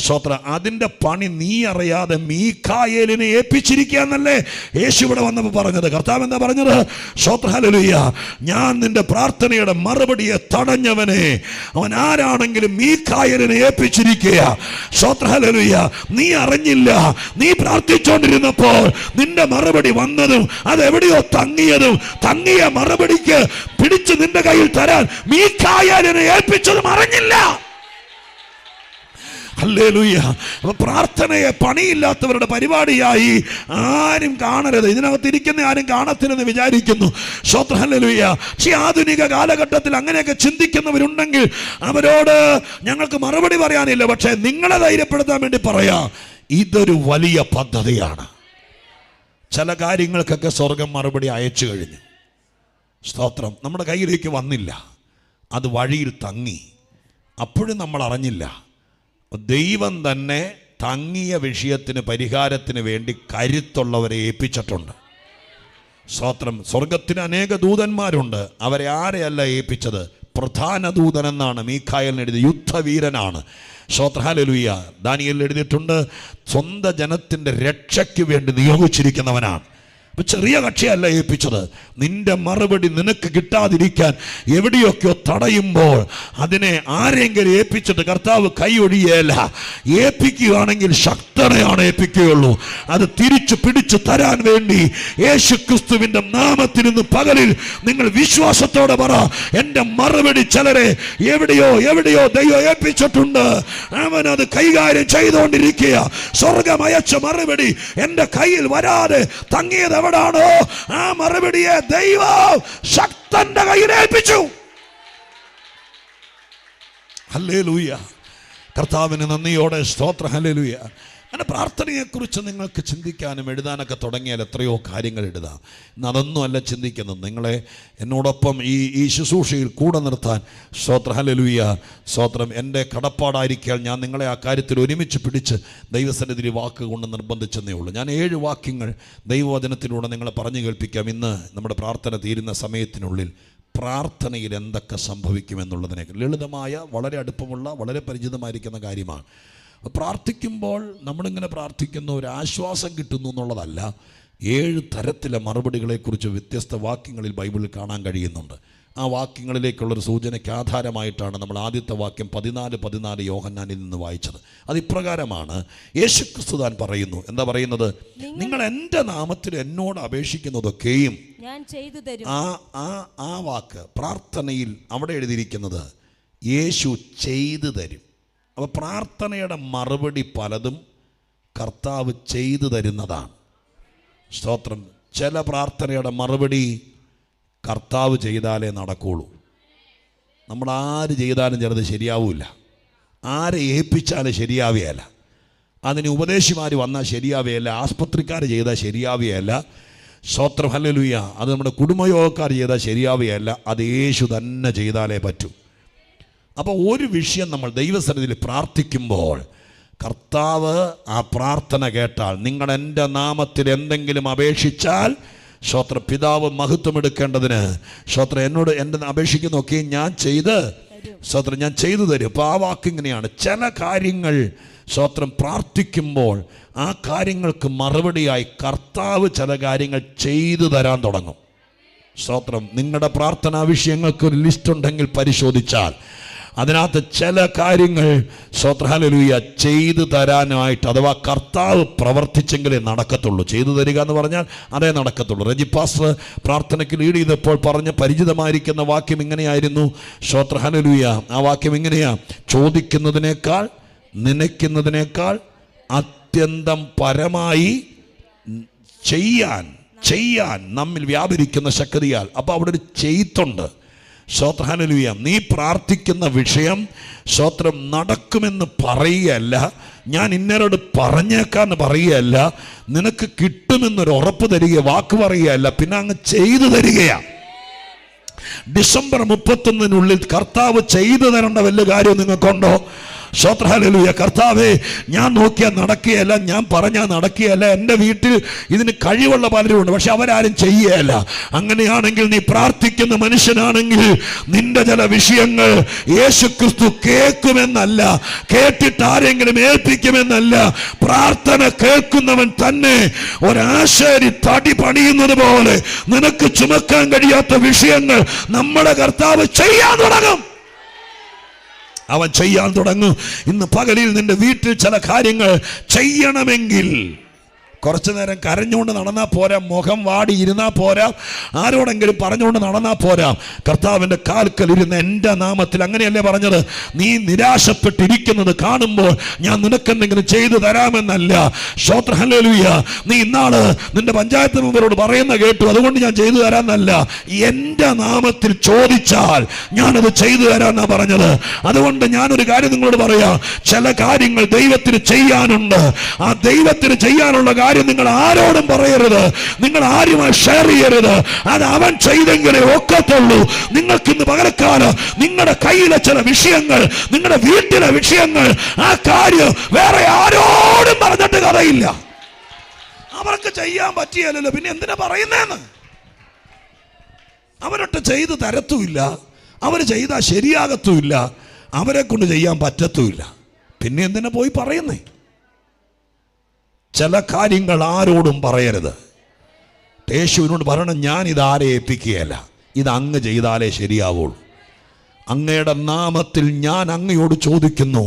സ്തോത്രം അതിൻ്റെ പണി നീ അറിയാതെ മീഖായേലിനെ ഏൽപ്പിച്ചിരിക്കുക എന്നല്ലേ യേശു ഇവിടെ വന്നപ്പോൾ പറഞ്ഞത്. കർത്താവ് എന്താ പറഞ്ഞത്? സ്തോത്രം. ഹല്ലേലൂയ. ഞാൻ നിന്റെ പ്രാർത്ഥനയുടെ മറുപടിയെ തടഞ്ഞവനെ, അവൻ ആരാണെങ്കിലും മീഖായേലിനെ ഏൽപ്പിച്ചിരിക്കുക. സ്തോത്രം. ഹല്ലേലൂയ. നീ അറിഞ്ഞില്ല, നീ പ്രാർത്ഥിച്ചുകൊണ്ടിരുന്നപ്പോൾ നിന്റെ മറുപടി വന്നതും അതെവിടെയോ തങ്ങിയതും, തങ്ങിയ മറുപടിക്ക് പിടിച്ച് നിന്റെ കയ്യിൽ തരാൻ മീഖായേലിനെ ഏൽപ്പിച്ചതും അറിഞ്ഞില്ല. ഹല്ലേലൂയ. പ്രാർത്ഥനയെ പണിയില്ലാത്തവരുടെ പരിപാടിയായി ആരും കാണരുത്. ഇതിനകത്ത് ഇരിക്കുന്ന ആരും കാണത്തില്ലെന്ന് വിചാരിക്കുന്നു. സ്തോത്രം. ഹല്ലേലൂയ. പക്ഷേ ആധുനിക കാലഘട്ടത്തിൽ അങ്ങനെയൊക്കെ ചിന്തിക്കുന്നവരുണ്ടെങ്കിൽ അവരോട് ഞങ്ങൾക്ക് മറുപടി പറയാനില്ല. പക്ഷേ നിങ്ങളെ ധൈര്യപ്പെടുത്താൻ വേണ്ടി പറയാം, ഇതൊരു വലിയ പദ്ധതിയാണ്. ചില കാര്യങ്ങൾക്കൊക്കെ സ്വർഗം മറുപടി അയച്ചു കഴിഞ്ഞു. സ്തോത്രം. നമ്മുടെ കയ്യിലേക്ക് വന്നില്ല, അത് വഴിയിൽ തങ്ങി. അപ്പോഴും നമ്മൾ അറിഞ്ഞില്ല. ദൈവം തന്നെ തങ്ങിയ വിഷയത്തിന് പരിഹാരത്തിന് വേണ്ടി കരുത്തുള്ളവരെ ഏൽപ്പിച്ചിട്ടുണ്ട്. സ്തോത്രം. സ്വർഗത്തിന് അനേക ദൂതന്മാരുണ്ട്. അവരെ ആരെയല്ല ഏൽപ്പിച്ചത്? പ്രധാന ദൂതൻ എന്നാണ് മീഖായേലിന് എഴുതിയ യുദ്ധവീരനാണ്. സ്തോത്രം. ഹല്ലേലൂയ. ദാനിയേലിൽ എഴുതിയിട്ടുണ്ട്, സ്വന്തം ജനത്തിൻ്റെ രക്ഷയ്ക്ക് വേണ്ടി നിയോഗിച്ചിരിക്കുന്നവനാണ്. ചെറിയ കക്ഷിയല്ല ഏൽപ്പിച്ചത്. നിന്റെ മറുപടി നിനക്ക് കിട്ടാതിരിക്കാൻ എവിടെയൊക്കെയോ തടയുമ്പോൾ അതിനെ ആരെങ്കിലും ഏൽപ്പിച്ചിട്ട് കർത്താവ് കൈ ഒഴിയല്ല. ഏൽപ്പിക്കുകയാണെങ്കിൽ ശക്തനെയാണ് ഏൽപ്പിക്കുകയുള്ളൂ. അത് തിരിച്ചു പിടിച്ചു തരാൻ വേണ്ടി യേശുക്രിസ്തുവിന്റെ നാമത്തിൽ ഇന്ന് പകലിൽ നിങ്ങൾ വിശ്വാസത്തോടെ പറ, എൻ്റെ മറുപടി ചിലരെ എവിടെയോ ദൈവം ഏൽപ്പിച്ചിട്ടുണ്ട്. അവൻ അത് കൈകാര്യം ചെയ്തുകൊണ്ടിരിക്കുക. സ്വർഗം അയച്ച മറുപടി എൻ്റെ കയ്യിൽ വരാതെ തങ്ങിയത് എവിടാണോ ആ മറുപടിയെ ദൈവം ശക്തന്റെ കയ്യിൽ ഏൽപ്പിച്ചു. ഹല്ലേലൂയ. കർത്താവിന് നന്ദിയോടെ സ്തോത്രം. ഹല്ലേലൂയ. അങ്ങനെ പ്രാർത്ഥനയെക്കുറിച്ച് നിങ്ങൾക്ക് ചിന്തിക്കാനും എഴുതാനൊക്കെ തുടങ്ങിയാൽ എത്രയോ കാര്യങ്ങൾ എഴുതാം. ഇന്ന് അതൊന്നും അല്ല ചിന്തിക്കുന്നത്. നിങ്ങളെ എന്നോടൊപ്പം ഈ ശുശ്രൂഷയിൽ കൂടെ നിർത്താൻ സ്തോത്രം. ഹല്ലേലൂയ. സ്തോത്രം. എൻ്റെ കടപ്പാടായിരിക്കാൻ ഞാൻ നിങ്ങളെ ആ കാര്യത്തിൽ ഒരുമിച്ച് പിടിച്ച് ദൈവസന്നിധിയിൽ വാക്ക് കൊണ്ട് നിർബന്ധിച്ചെന്നേ ഉള്ളൂ. ഞാൻ 7 വാക്യങ്ങൾ ദൈവവചനത്തിലൂടെ നിങ്ങളെ പറഞ്ഞു കേൾപ്പിക്കാം. ഇന്ന് നമ്മുടെ പ്രാർത്ഥന തീരുന്ന സമയത്തിനുള്ളിൽ പ്രാർത്ഥനയിൽ എന്തൊക്കെ സംഭവിക്കുമെന്നുള്ളതിനെ ലളിതമായ, വളരെ അടുപ്പമുള്ള, വളരെ പരിചിതമായിരിക്കുന്ന കാര്യമാണ്. പ്രാർത്ഥിക്കുമ്പോൾ നമ്മളിങ്ങനെ പ്രാർത്ഥിക്കുന്ന ഒരു ആശ്വാസം കിട്ടുന്നു എന്നുള്ളതല്ല. 7 തരത്തിലെ മറുപടികളെക്കുറിച്ച് വ്യത്യസ്ത വാക്യങ്ങളിൽ ബൈബിളിൽ കാണാൻ കഴിയുന്നുണ്ട്. ആ വാക്യങ്ങളിലേക്കുള്ളൊരു സൂചനയ്ക്ക് ആധാരമായിട്ടാണ് നമ്മൾ ആദ്യത്തെ വാക്യം 14 യോഹന്നാനിൽ നിന്ന് വായിച്ചത്. അത് ഇപ്രകാരമാണ്. യേശുക്രിസ്തു താൻ പറയുന്നു. എന്താ പറയുന്നത്? നിങ്ങൾ എൻ്റെ നാമത്തിൽ എന്നോട് അപേക്ഷിക്കുന്നതൊക്കെയും ഞാൻ ചെയ്തു തരും. ആ വാക്ക് പ്രാർത്ഥനയിൽ അവിടെ എഴുതിയിരിക്കുന്നത് യേശു ചെയ്തു തരും. അപ്പോൾ പ്രാർത്ഥനയുടെ മറുപടി പലതും കർത്താവ് ചെയ്തു തരുന്നതാണ്. സ്തോത്രം. ചില പ്രാർത്ഥനയുടെ മറുപടി കർത്താവ് ചെയ്താലേ നടക്കുകയുള്ളൂ. നമ്മൾ ആര് ചെയ്താലും ചിലത് ശരിയാവില്ല, ആരെ ഏൽപ്പിച്ചാലും ശരിയാവുകയല്ല. അതിന് ഉപദേശിമാർ വന്നാൽ ശരിയാവുകയല്ല, ആസ്പത്രിക്കാർ ചെയ്താൽ ശരിയാവുകയല്ല. സ്തോത്രം, ഹല്ലേലൂയ. അത് നമ്മുടെ കുടുംബയോഗക്കാർ ചെയ്താൽ ശരിയാവുകയല്ല, അത് യേശു തന്നെ ചെയ്താലേ പറ്റൂ. അപ്പോൾ ഒരു വിഷയം നമ്മൾ ദൈവസന്നിധിയിൽ പ്രാർത്ഥിക്കുമ്പോൾ കർത്താവ് ആ പ്രാർത്ഥന കേട്ടാൽ, നിങ്ങൾ എൻ്റെ നാമത്തിൽ എന്തെങ്കിലും അപേക്ഷിച്ചാൽ, സ്തോത്ര പിതാവ് മഹത്വം എടുക്കേണ്ടതിന്, സ്തോത്ര എന്നോട് എൻ്റെ അപേക്ഷിക്കുന്നൊക്കെ ഞാൻ ചെയ്ത്, സ്തോത്രം ഞാൻ ചെയ്തു തരും. അപ്പോൾ ആ വാക്കിങ്ങനെയാണ്, ചില കാര്യങ്ങൾ സ്തോത്രം പ്രാർത്ഥിക്കുമ്പോൾ ആ കാര്യങ്ങൾക്ക് മറുപടിയായി കർത്താവ് ചില കാര്യങ്ങൾ ചെയ്തു തരാൻ തുടങ്ങും. സ്തോത്രം, നിങ്ങളുടെ പ്രാർത്ഥനാ വിഷയങ്ങൾക്ക് ഒരു ലിസ്റ്റ് ഉണ്ടെങ്കിൽ പരിശോധിച്ചാൽ അതിനകത്ത് ചില കാര്യങ്ങൾ സ്തോത്രം, ഹല്ലേലൂയ, ചെയ്തു തരാനായിട്ട്, അഥവാ കർത്താവ് പ്രവർത്തിച്ചെങ്കിലേ നടക്കത്തുള്ളൂ. ചെയ്തു തരിക എന്ന് പറഞ്ഞാൽ അതേ നടക്കത്തുള്ളൂ. റെജി പാസ്റ്റർ പ്രാർത്ഥനയ്ക്ക് ലീഡ് ചെയ്തപ്പോൾ പറഞ്ഞ പരിചിതമായിരിക്കുന്ന വാക്യം ഇങ്ങനെയായിരുന്നു. സ്തോത്രം, ഹല്ലേലൂയ. ആ വാക്യം ഇങ്ങനെയാ, ചോദിക്കുന്നതിനേക്കാൾ നനയ്ക്കുന്നതിനേക്കാൾ അത്യന്തം പരമായി ചെയ്യാൻ നമ്മിൽ വ്യാപരിക്കുന്ന ശക്തിയാൽ. അപ്പോൾ അവിടെ ഒരു ചെയ്ത്തുണ്ട്. സ്തോത്രം, ഹല്ലേലൂയ. നീ പ്രാർത്ഥിക്കുന്ന വിഷയം സ്തോത്രം നടക്കുമെന്ന് പറയുകയല്ല, ഞാൻ ഇന്നരോട് പറഞ്ഞേക്കാന്ന് പറയുകയല്ല, നിനക്ക് കിട്ടുമെന്നൊരു ഉറപ്പ് തരിക, വാക്ക് പറയുകയല്ല, പിന്നെ അങ്ങ് ചെയ്തു തരികയാണ്. ഡിസംബർ 31 കർത്താവ് ചെയ്തു തരേണ്ട വല്ല കാര്യം നിങ്ങൾക്കുണ്ടോ? സ്തോത്രം, ഹല്ലേലൂയ. കർത്താവേ, ഞാൻ നോക്കിയാൽ നടക്കുകയല്ല, ഞാൻ പറഞ്ഞാൽ നടക്കുകയല്ല, എൻ്റെ വീട്ടിൽ ഇതിന് കഴിവുള്ള പലരും ഉണ്ട്, പക്ഷെ അവരാരും ചെയ്യുകയല്ല. അങ്ങനെയാണെങ്കിൽ നീ പ്രാർത്ഥിക്കുന്ന മനുഷ്യനാണെങ്കിൽ നിന്റെ ചില വിഷയങ്ങൾ യേശുക്രിസ്തു കേൾക്കുമെന്നല്ല, കേട്ടിട്ട് ആരെങ്കിലും ഏൽപ്പിക്കുമെന്നല്ല, പ്രാർത്ഥന കേൾക്കുന്നവൻ തന്നെ ഒരാശാരി തടി പണിയുന്നത് പോലെ നിനക്ക് ചുമക്കാൻ കഴിയാത്ത വിഷയങ്ങൾ നമ്മുടെ കർത്താവ് ചെയ്യാൻ തുടങ്ങും. അവൻ ചെയ്യാൻ തുടങ്ങും. ഇന്ന് പകലിൽ നിന്റെ വീട്ടിൽ ചില കാര്യങ്ങൾ ചെയ്യണമെങ്കിൽ കുറച്ചു നേരം കരഞ്ഞുകൊണ്ട് നടന്നാൽ പോരാ, മുഖം വാടി ഇരുന്നാൽ പോരാ, ആരോടെങ്കിലും പറഞ്ഞുകൊണ്ട് നടന്നാൽ പോരാ. കർത്താവിൻ്റെ കാൽക്കൽ ഇരുന്ന് എൻ്റെ നാമത്തിൽ, അങ്ങനെയല്ലേ പറഞ്ഞത്, നീ നിരാശപ്പെട്ടിരിക്കുന്നത് കാണുമ്പോൾ ഞാൻ നിനക്കെന്തെങ്കിലും ചെയ്തു തരാമെന്നല്ല. സ്തോത്രം, ഹല്ലേലൂയ. നീ ഇന്നാള് നിന്റെ പഞ്ചായത്ത് മെമ്പറോട് പറയുന്ന കേട്ടു, അതുകൊണ്ട് ഞാൻ ചെയ്തു തരാമെന്നല്ല, എൻ്റെ നാമത്തിൽ ചോദിച്ചാൽ ഞാനത് ചെയ്തു തരാമെന്നാണ് പറഞ്ഞത്. അതുകൊണ്ട് ഞാനൊരു കാര്യം നിങ്ങളോട് പറയാം, ചില കാര്യങ്ങൾ ദൈവത്തിന് ചെയ്യാനുണ്ട്. ആ ദൈവത്തിന് ചെയ്യാനുള്ള കാര്യം നിങ്ങൾ ആരോടും പറയരുത്, നിങ്ങൾ ആരുമായി ഷെയർ ചെയ്യരുത്. അത് അവൻ ചെയ്തെങ്കിലേ ഒക്കത്തുള്ളൂ. നിങ്ങൾക്ക് ഇന്ന് പകരക്കാലം നിങ്ങളുടെ കയ്യിലെ ചില വിഷയങ്ങൾ, നിങ്ങളുടെ വീട്ടിലെ വിഷയങ്ങൾ, ആ കാര്യം വേറെ ആരോടും പറഞ്ഞിട്ട് കഥയില്ല. അവർക്ക് ചെയ്യാൻ പറ്റിയല്ലോ, പിന്നെ എന്തിനാ പറയുന്നേന്ന്? അവരൊട്ട് ചെയ്ത് തരത്തുമില്ല, അവർ ചെയ്താൽ ശരിയാകത്തുമില്ല, അവരെ കൊണ്ട് ചെയ്യാൻ പറ്റത്തുമില്ല, പിന്നെ എന്തിനാ പോയി പറയുന്നേ? ചില കാര്യങ്ങൾ ആരോടും പറയരുത്. യേശുവിനോട് പറയണം, ഞാൻ ഇതാരെ ഏൽപ്പിക്കുകയല്ല, ഇത് അങ്ങ് ചെയ്താലേ ശരിയാവുള്ളൂ. അങ്ങയുടെ നാമത്തിൽ ഞാൻ അങ്ങയോട് ചോദിക്കുന്നു,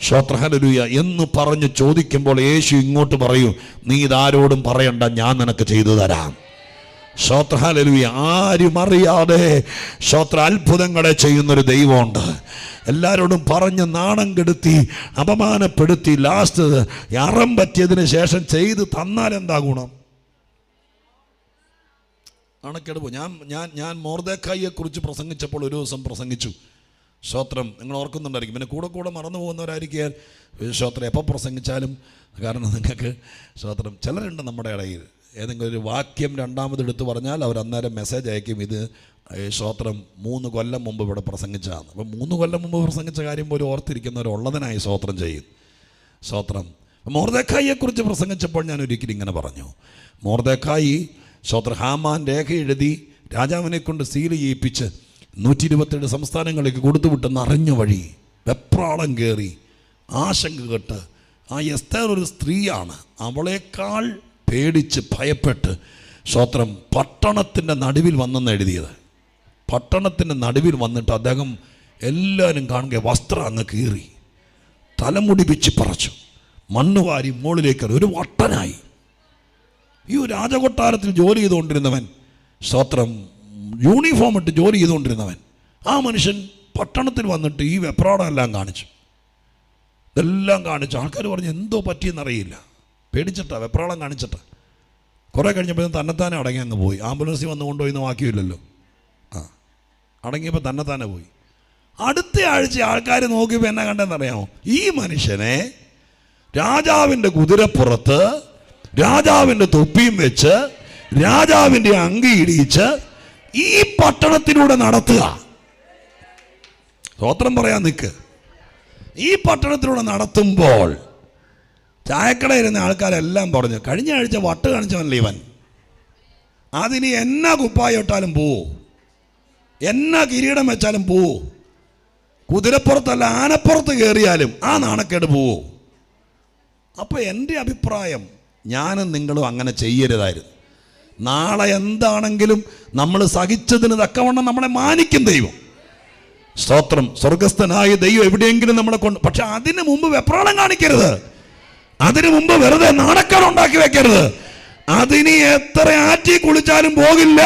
സ്തോത്രം, ഹല്ലേലൂയ എന്ന് പറഞ്ഞ് ചോദിക്കുമ്പോൾ യേശു ഇങ്ങോട്ട് പറയും, നീ ഇതാരോടും പറയണ്ട, ഞാൻ നിനക്ക് ചെയ്തു തരാം. സ്തോത്രം, ഹല്ലേലൂയ. ആരും അറിയാതെ സ്തോത്രം അത്ഭുതങ്ങളെ ചെയ്യുന്നൊരു ദൈവമുണ്ട്. എല്ലാവരോടും പറഞ്ഞ് നാണം കെടുത്തി അപമാനപ്പെടുത്തി ലാസ്റ്റ് അറം പറ്റിയതിന് ശേഷം ചെയ്ത് തന്നാൽ എന്താ ഗുണം? അണക്കെടുപ്പ്. ഞാൻ മൊർദെഖായിയെ കുറിച്ച് പ്രസംഗിച്ചപ്പോൾ ഒരു ദിവസം പ്രസംഗിച്ചു. സ്തോത്രം, നിങ്ങൾ ഓർക്കുന്നുണ്ടായിരിക്കും, പിന്നെ കൂടെ മറന്നു പോകുന്നവരായിരിക്കും. സ്തോത്രം എപ്പോൾ പ്രസംഗിച്ചാലും, കാരണം നിങ്ങൾക്ക് സ്തോത്രം ചിലരുണ്ട് നമ്മുടെ ഇടയിൽ, ഏതെങ്കിലും ഒരു വാക്യം രണ്ടാമതെടുത്ത് പറഞ്ഞാൽ അവർ അന്നേരം മെസ്സേജ് അയക്കും, ഇത് സ്തോത്രം 3 കൊല്ലം മുമ്പ് ഇവിടെ പ്രസംഗിച്ചതാണ്. അപ്പം 3 കൊല്ലം മുമ്പ് പ്രസംഗിച്ച കാര്യം പോലും ഓർത്തിരിക്കുന്നവരുള്ളതിനായി സ്തോത്രം ചെയ്യും. സ്തോത്രം. മൊർദെഖായിയെക്കുറിച്ച് പ്രസംഗിച്ചപ്പോൾ ഞാൻ ഒരിക്കലും ഇങ്ങനെ പറഞ്ഞു, മൊർദെഖായി സ്തോത്രം ഹാമാൻ രേഖ എഴുതി രാജാവിനെ കൊണ്ട് സീൽ ചെയ്യിപ്പിച്ച് 127 സംസ്ഥാനങ്ങളിലേക്ക് കൊടുത്തുവിട്ടെന്ന് അറിഞ്ഞ വഴി വെപ്രാളം കയറി ആശങ്ക കേട്ട്, ആ എസ്തേർ ഒരു സ്ത്രീയാണ്, അവളേക്കാൾ പേടിച്ച് ഭയപ്പെട്ട് സ്തോത്രം പട്ടണത്തിൻ്റെ നടുവിൽ വന്നെന്ന് എഴുതിയത്. പട്ടണത്തിൻ്റെ നടുവിൽ വന്നിട്ട് അദ്ദേഹം എല്ലാവരും കാണുക വസ്ത്രം അങ്ങ് കീറി, തലമുടി പിച്ച് പറിച്ചു, മണ്ണ് വാരി മുകളിലേക്ക് ഒരു വട്ടനായി. ഈ രാജകൊട്ടാരത്തിൽ ജോലി ചെയ്തുകൊണ്ടിരുന്നവൻ, സ്തോത്രം യൂണിഫോം ഇട്ട് ജോലി ചെയ്തുകൊണ്ടിരുന്നവൻ, ആ മനുഷ്യൻ പട്ടണത്തിൽ വന്നിട്ട് ഈ വെപ്രാടെല്ലാം കാണിച്ചു. ഇതെല്ലാം കാണിച്ചു. ആൾക്കാർ പറഞ്ഞു എന്തോ പറ്റിയെന്നറിയില്ല, പേടിച്ചിട്ടാ, വെപ്രാളം കാണിച്ചിട്ടാ. കുറേ കഴിഞ്ഞപ്പോൾ തന്നെത്താനെ അടങ്ങി അങ്ങ് പോയി. ആംബുലൻസിൽ വന്ന് കൊണ്ടുപോയിന്ന് വാക്കിയില്ലല്ലോ. അടങ്ങിയപ്പോൾ തന്നെത്താനെ പോയി. അടുത്ത ആഴ്ച ആൾക്കാർ നോക്കിയപ്പോൾ എന്നാ കണ്ടെന്നറിയാമോ? ഈ മനുഷ്യനെ രാജാവിൻ്റെ കുതിരപ്പുറത്ത് രാജാവിൻ്റെ തൊപ്പിയും വെച്ച് രാജാവിൻ്റെ അങ്കി ഇടിച്ച് ഈ പട്ടണത്തിലൂടെ നടത്തുക. സ്തോത്രം പറയാൻ നിൽക്ക്. ഈ പട്ടണത്തിലൂടെ നടത്തുമ്പോൾ ചായക്കടയിരുന്ന ആൾക്കാരെല്ലാം പറഞ്ഞു, കഴിഞ്ഞ ആഴ്ച വട്ട് കാണിച്ചവനല്ലേ ഇവൻ, അതിന് എന്നാ കുപ്പായ ഇട്ടാലും പോവോ, എന്നാ കിരീടം വെച്ചാലും പോവോ, കുതിരപ്പുറത്തല്ല ആനപ്പുറത്ത് കയറിയാലും ആ നാണക്കേട് പോവോ. അപ്പോൾ എൻ്റെ അഭിപ്രായം, ഞാനും നിങ്ങളും അങ്ങനെ ചെയ്യരുതായിരുന്നു. നാളെ എന്താണെങ്കിലും നമ്മൾ സഹിച്ചതിന് തക്കവണ്ണം നമ്മളെ മാനിക്കും ദൈവം. സ്തോത്രം. സ്വർഗസ്ഥനായ ദൈവം എവിടെയെങ്കിലും നമ്മളെ കൊണ്ട്, പക്ഷെ അതിന് മുമ്പ് വെപ്രാളം കാണിക്കരുത്. അതിനു മുമ്പ് വെറുതെ നാണക്കേട് ഉണ്ടാക്കി വെക്കരുത്. അതിന് എത്ര ആറ്റി കുളിച്ചാലും പോകില്ല.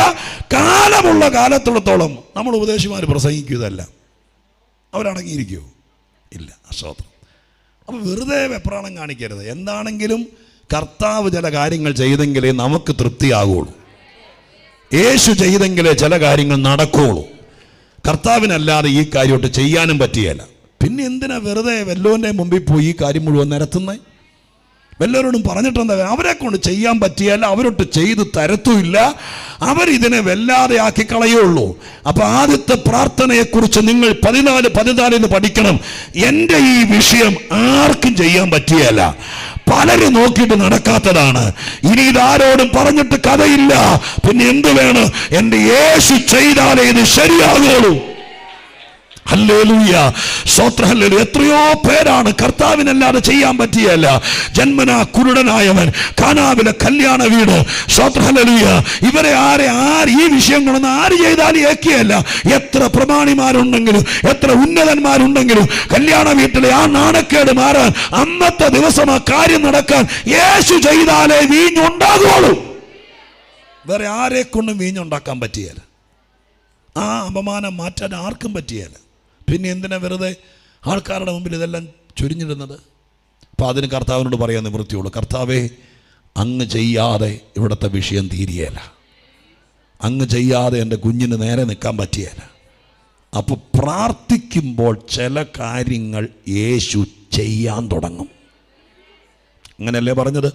കാലമുള്ള കാലത്തോളത്തോളം നമ്മൾ ഉപദേശിമാർ പ്രസംഗിക്കുകയല്ല, അവരടങ്ങിയിരിക്കുമോ? ഇല്ല. സ്തോത്രം. അപ്പോൾ വെറുതെ വെപ്രാളം കാണിക്കരുത്. എന്താണെങ്കിലും കർത്താവ് ചില കാര്യങ്ങൾ ചെയ്തെങ്കിലേ നമുക്ക് തൃപ്തിയാകുള്ളൂ. യേശു ചെയ്തെങ്കിലേ ചില കാര്യങ്ങൾ നടക്കുകയുള്ളൂ. കർത്താവിനല്ലാതെ ഈ കാര്യമൊട്ട് ചെയ്യാനും പറ്റിയല്ല. പിന്നെ എന്തിനാ വെറുതെ വല്ലവൻ്റെ മുമ്പിൽ പോയി ഈ കാര്യം മുഴുവൻ നിരത്തുന്നത്? വല്ലവരോടും പറഞ്ഞിട്ടെന്താ? അവരെ കൊണ്ട് ചെയ്യാൻ പറ്റിയല്ല, അവരൊട്ട് ചെയ്ത് തരത്തുമില്ല. അവരിതിനെ വല്ലാതെ ആക്കി കളയുള്ളൂ. അപ്പൊ ആദ്യത്തെ പ്രാർത്ഥനയെക്കുറിച്ച് നിങ്ങൾ 14 പഠിക്കണം. എൻ്റെ ഈ വിഷയം ആർക്കും ചെയ്യാൻ പറ്റിയല്ല, പലരും നോക്കിയിട്ട് നടക്കാത്തതാണ്. ഇനി ഇതാരോടും പറഞ്ഞിട്ട് കഥയില്ല. പിന്നെ എന്ത് വേണം? എൻ്റെ യേശു ചെയ്താലേ ഇത് ശരിയാകുള്ളൂ. ഹല്ലേലൂയ, സ്തോത്രം, ഹല്ലേലൂയ. എത്രയോ പേരാണ് കർത്താവിനല്ലാതെ ചെയ്യാൻ പറ്റിയല്ല. ജന്മനാ കുരുടനായവൻ, കാനാവിലെ കല്യാണ വീട്, സ്തോത്രം, ഹല്ലേലൂയ. ഇവരെ ഈ വിഷയങ്ങളൊന്നും ആര് ചെയ്താലും ഏക്കിയല്ല. എത്ര പ്രമാണിമാരുണ്ടെങ്കിലും എത്ര ഉന്നതന്മാരുണ്ടെങ്കിലും കല്യാണ വീട്ടിലെ ആ നാണക്കേട് മാറാൻ അന്നത്തെ ദിവസം ആ കാര്യം നടക്കാൻ യേശു ചെയ്താലേ വീഞ്ഞുണ്ടാകുള്ളൂ. വേറെ ആരെ കൊണ്ടും വീഞ്ഞുണ്ടാക്കാൻ പറ്റിയല്ല. ആ അപമാനം മാറ്റാൻ ആർക്കും പറ്റിയല്ല. പിന്നെ എന്തിനാ വെറുതെ ആൾക്കാരുടെ മുമ്പിൽ ഇതെല്ലാം ചൊരിഞ്ഞിടുന്നത്? അപ്പോൾ അതിന് കർത്താവിനോട് പറയാൻ നിവൃത്തിയുള്ളൂ. കർത്താവേ, അങ്ങ് ചെയ്യാതെ ഇവിടുത്തെ വിഷയം തീരുകയില്ല. അങ്ങ് ചെയ്യാതെ എൻ്റെ കുഞ്ഞിന് നേരെ നിൽക്കാൻ പറ്റിയല്ല. അപ്പോൾ പ്രാർത്ഥിക്കുമ്പോൾ ചില കാര്യങ്ങൾ യേശു ചെയ്യാൻ തുടങ്ങും. അങ്ങനെയല്ലേ പറഞ്ഞത്?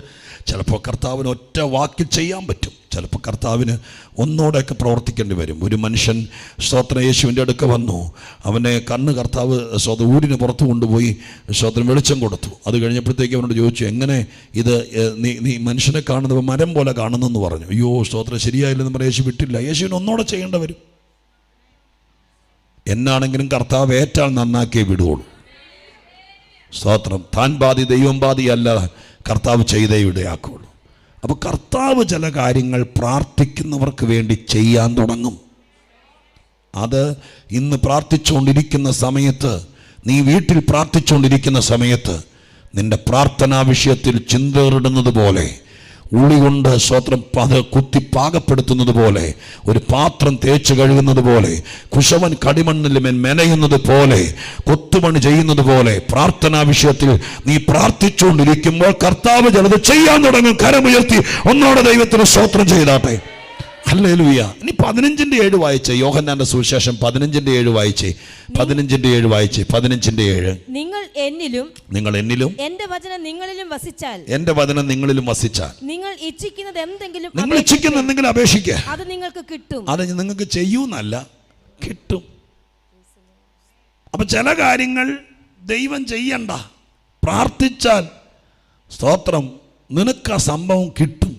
ചിലപ്പോൾ കർത്താവിന് ഒറ്റ വാക്കിൽ ചെയ്യാൻ പറ്റും, ചിലപ്പോൾ കർത്താവിന് ഒന്നോടെയൊക്കെ പ്രവർത്തിക്കേണ്ടി വരും. ഒരു മനുഷ്യൻ സ്തോത്രം യേശുവിൻ്റെ അടുക്ക വന്നു. അവനെ കണ്ണ് കർത്താവ് ഊരിന് പുറത്ത് കൊണ്ടുപോയി സ്തോത്രം വെളിച്ചം കൊടുത്തു. അത് കഴിഞ്ഞപ്പോഴത്തേക്ക് അവനോട് ചോദിച്ചു, എങ്ങനെ ഇത് നീ മനുഷ്യനെ കാണുന്നത് മരം പോലെ കാണുന്നെന്ന് പറഞ്ഞു. അയ്യോ സ്തോത്രം, ശരിയായില്ലെന്ന് പറഞ്ഞ് യേശു വിട്ടില്ല. യേശുവിന് ഒന്നോടെ ചെയ്യേണ്ടി വരും. എന്നാണെങ്കിലും കർത്താവ് ഏറ്റാൽ നന്നാക്കിയേ വിടുകയുള്ളൂ. സ്തോത്രം. താൻ ബാധി ദൈവം ബാധി അല്ല, കർത്താവ് ചെയ്തേ ഇടയാക്കുള്ളൂ. അപ്പോൾ കർത്താവ് ചില കാര്യങ്ങൾ പ്രാർത്ഥിക്കുന്നവർക്ക് വേണ്ടി ചെയ്യാൻ തുടങ്ങും. അത് ഇന്ന് പ്രാർത്ഥിച്ചുകൊണ്ടിരിക്കുന്ന സമയത്ത്, നീ വീട്ടിൽ പ്രാർത്ഥിച്ചുകൊണ്ടിരിക്കുന്ന സമയത്ത് നിന്റെ പ്രാർത്ഥനാ വിഷയത്തിൽ ചിന്തേറിടുന്നത് പോലെ, ഉളി കൊണ്ട് സ്തോത്രം അത് കുത്തി പാകപ്പെടുത്തുന്നത് പോലെ, ഒരു പാത്രം തേച്ച് കഴുകുന്നത് പോലെ, കുശവൻ കടിമണ്ണിൽ മെനയുന്നത് പോലെ, കൊത്തുപണി ചെയ്യുന്നത് പോലെ പ്രാർത്ഥനാ വിഷയത്തിൽ നീ പ്രാർത്ഥിച്ചുകൊണ്ടിരിക്കുമ്പോൾ കർത്താവ് ചിലത് ചെയ്യാൻ തുടങ്ങും. കരമുയർത്തി ഒന്നോടെ ദൈവത്തിന് സ്തോത്രം ചെയ്താട്ടെ. ഹല്ലേലൂയ. ഇനി 15:7 വായിച്ചേ. യോഹന്നാന്റെ സുവിശേഷം 15:7 വായിച്ചേ. 15:7 വായിച്ചേ. 15:7. നിങ്ങൾ എന്നിലും എന്റെ വചനം നിങ്ങളിലും വസിച്ചാൽ നിങ്ങൾ ഇച്ഛിക്കുന്നത് എന്തെങ്കിലും അപേക്ഷിക്കുക, അത് നിങ്ങൾക്ക് കിട്ടും. അത് നിങ്ങൾക്ക് ചെയ്യൂന്നല്ല, കിട്ടും. അപ്പൊ ചില കാര്യങ്ങൾ ദൈവം ചെയ്യണ്ട, പ്രാർത്ഥിച്ചാൽ സ്തോത്രം നിനക്ക് ആ സംഭവം കിട്ടും.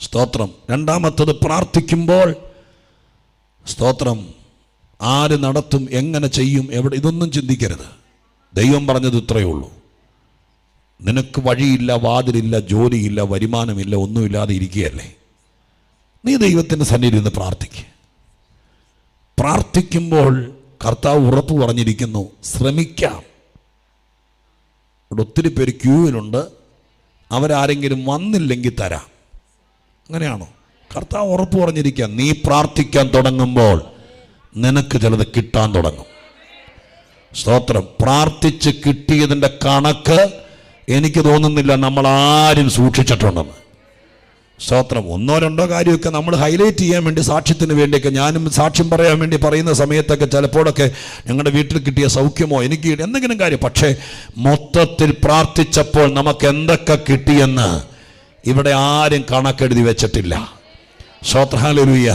സ്തോത്രം. രണ്ടാമത്തത്, പ്രാർത്ഥിക്കുമ്പോൾ സ്തോത്രം ആര് നടത്തും, എങ്ങനെ ചെയ്യും, എവിടെ, ഇതൊന്നും ചിന്തിക്കരുത്. ദൈവം പറഞ്ഞത് ഇത്രയേ ഉള്ളൂ. നിനക്ക് വഴിയില്ല, വാതിലില്ല, ജോലിയില്ല, വരുമാനമില്ല, ഒന്നുമില്ലാതെ ഇരിക്കുകയല്ലേ, നീ ദൈവത്തിൻ്റെ സന്നിധിയിൽ നിന്ന് പ്രാർത്ഥിക്കുക. പ്രാർത്ഥിക്കുമ്പോൾ കർത്താവ് ഉറപ്പ് പറഞ്ഞിരിക്കുന്നു, ശ്രമിക്കാം. ഇവിടെ ഒത്തിരി പേര് ക്യൂവിലുണ്ട്, അവരാരെങ്കിലും വന്നില്ലെങ്കിൽ തരാം. അങ്ങനെയാണോ? കർത്താവ് ഉറപ്പ് പറഞ്ഞിരിക്കുക, നീ പ്രാർത്ഥിക്കാൻ തുടങ്ങുമ്പോൾ നിനക്ക് ചിലത് കിട്ടാൻ തുടങ്ങും. സ്തോത്രം. പ്രാർത്ഥിച്ച് കിട്ടിയതിൻ്റെ കണക്ക് എനിക്ക് തോന്നുന്നില്ല നമ്മൾ ആരും സൂക്ഷിച്ചിട്ടുണ്ടെന്ന്. സ്തോത്രം. ഒന്നോ രണ്ടോ കാര്യമൊക്കെ നമ്മൾ ഹൈലൈറ്റ് ചെയ്യാൻ വേണ്ടി, സാക്ഷ്യത്തിന് വേണ്ടിയൊക്കെ, ഞാനും സാക്ഷ്യം പറയാൻ വേണ്ടി പറയുന്ന സമയത്തൊക്കെ ചിലപ്പോഴൊക്കെ ഞങ്ങളുടെ വീട്ടിൽ കിട്ടിയ സൗഖ്യമോ എനിക്ക് എന്തെങ്കിലും കാര്യം, പക്ഷേ മൊത്തത്തിൽ പ്രാർത്ഥിച്ചപ്പോൾ നമുക്ക് എന്തൊക്കെ കിട്ടിയെന്ന് ഇവിടെ ആരും കണക്കെഴുതി വെച്ചിട്ടില്ല. സ്തോത്രം. ഹല്ലേലൂയ.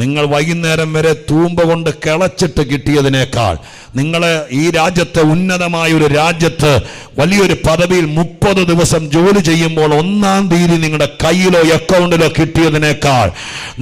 നിങ്ങൾ വൈകുന്നേരം വരെ തൂമ്പ കൊണ്ട് കിളച്ചിട്ട് കിട്ടിയതിനേക്കാൾ നിങ്ങൾ ഈ രാജ്യത്തെ, ഉന്നതമായ ഒരു രാജ്യത്ത് വലിയൊരു പദവിയിൽ 30 ദിവസം ജോലി ചെയ്യുമ്പോൾ 1-ാം തീയതി നിങ്ങളുടെ കയ്യിലോ അക്കൗണ്ടിലോ കിട്ടിയതിനേക്കാൾ,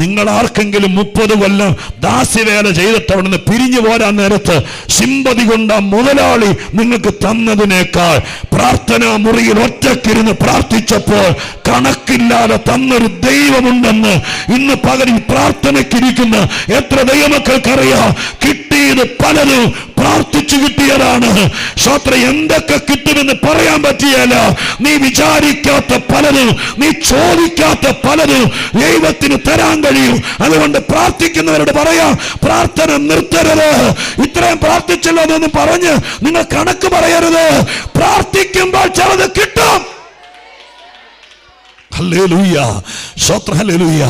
നിങ്ങൾ ആർക്കെങ്കിലും 30 കൊല്ലം ദാസ്യവേല ചെയ്തിട്ട് അവിടെ നിന്ന് പിരിഞ്ഞു പോരാൻ നേരത്ത് സിമ്പതി കൊണ്ട് മുതലാളി നിങ്ങൾക്ക് തന്നതിനേക്കാൾ, പ്രാർത്ഥനാ മുറിയിൽ ഒറ്റക്കിരുന്ന് പ്രാർത്ഥിച്ചപ്പോൾ കണക്കില്ലാതെ തന്നൊരു ദൈവമുണ്ടെന്ന് ഇന്ന് പകലിൽ പ്രാർത്ഥനയ്ക്കിരിക്കുന്ന എത്ര ദൈവമക്കൾക്കറിയാം. കിട്ടിയത് പലതും പ്രാർത്ഥിച്ചു കിട്ടിയതാണ്. സ്തോത്രം. എന്തൊക്കെ കിട്ടുമെന്ന് പറയാൻ പറ്റിയല്ല. നീ വിചാരിക്കാത്ത പലതും, നീ ചോദിക്കാത്ത പലതും ദൈവത്തിന് തരാൻ കഴിയും. അതുകൊണ്ട് പ്രാർത്ഥിക്കുന്നവരോട് പറയാം, പ്രാർത്ഥന നിർത്തരുത്. ഇത്രയും പ്രാർത്ഥിച്ചല്ലോ എന്നൊന്നും പറഞ്ഞ് നിങ്ങൾ കണക്ക് പറയരുത്. പ്രാർത്ഥിക്കുമ്പോൾ ചിലത് കിട്ടും. ഹല്ലേലൂയ. സ്തോത്രം. ഹല്ലേലൂയ.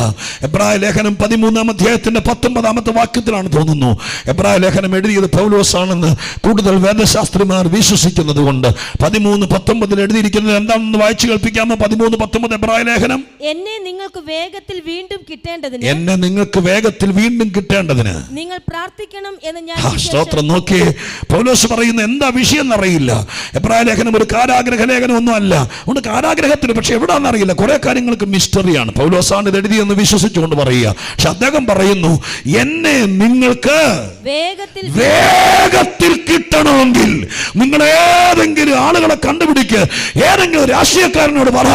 എബ്രായ ലേഖനം 13-ാം അധ്യായത്തിന്റെ 19-ാമത്തെ വാക്യത്തിലാണ് തോന്നുന്നു. എബ്രായ ലേഖനം എഴുതിയത് പൗലോസാണെന്ന് കൂടുതൽ വേദശാസ്ത്രിമാർ വിശ്വസിക്കുന്നത് കൊണ്ട് 13:19 എഴുതിയിരിക്കുന്നത് എന്താണെന്ന് വായിച്ചു കേൾപ്പിക്കാമോ? 13:19 എബ്രായ ലേഖനം. എന്നെ നിങ്ങൾക്ക് വേഗത്തിൽ വീണ്ടും കിട്ടേണ്ടതിന്, എന്നെ നിങ്ങൾക്ക് വേഗത്തിൽ വീണ്ടും കിട്ടേണ്ടതിന് നിങ്ങൾ പ്രാർത്ഥിക്കണം എന്ന് ഞാൻ. സ്തോത്രം. നോക്കിയേ, പൗലോസ് പറയുന്ന എന്താ വിഷയം എന്നറിയില്ല. എബ്രായ ലേഖനം ഒരു കാരാഗ്രഹ ലേഖനം ഒന്നും അല്ല. അതുകൊണ്ട് കാരാഗ്രഹത്തിന്, പക്ഷെ എവിടാന്നറിയില്ല, കുറെ കാര്യങ്ങൾക്ക് മിസ്റ്ററിയാണ്. പൗലോസാണ് ഇത് എഴുതിയെന്ന് വിശ്വസിച്ചുകൊണ്ട് പറയുക. പക്ഷെ അദ്ദേഹം പറയുന്നു, എന്നെ നിങ്ങൾക്ക് വേഗത്തിൽ കിട്ടണമെങ്കിൽ നിങ്ങൾ ഏതെങ്കിലും ആളുകളെ കണ്ടുപിടിക്കുക. ഏതെങ്കിലും രാഷ്ട്രീയക്കാരനോട് പറ,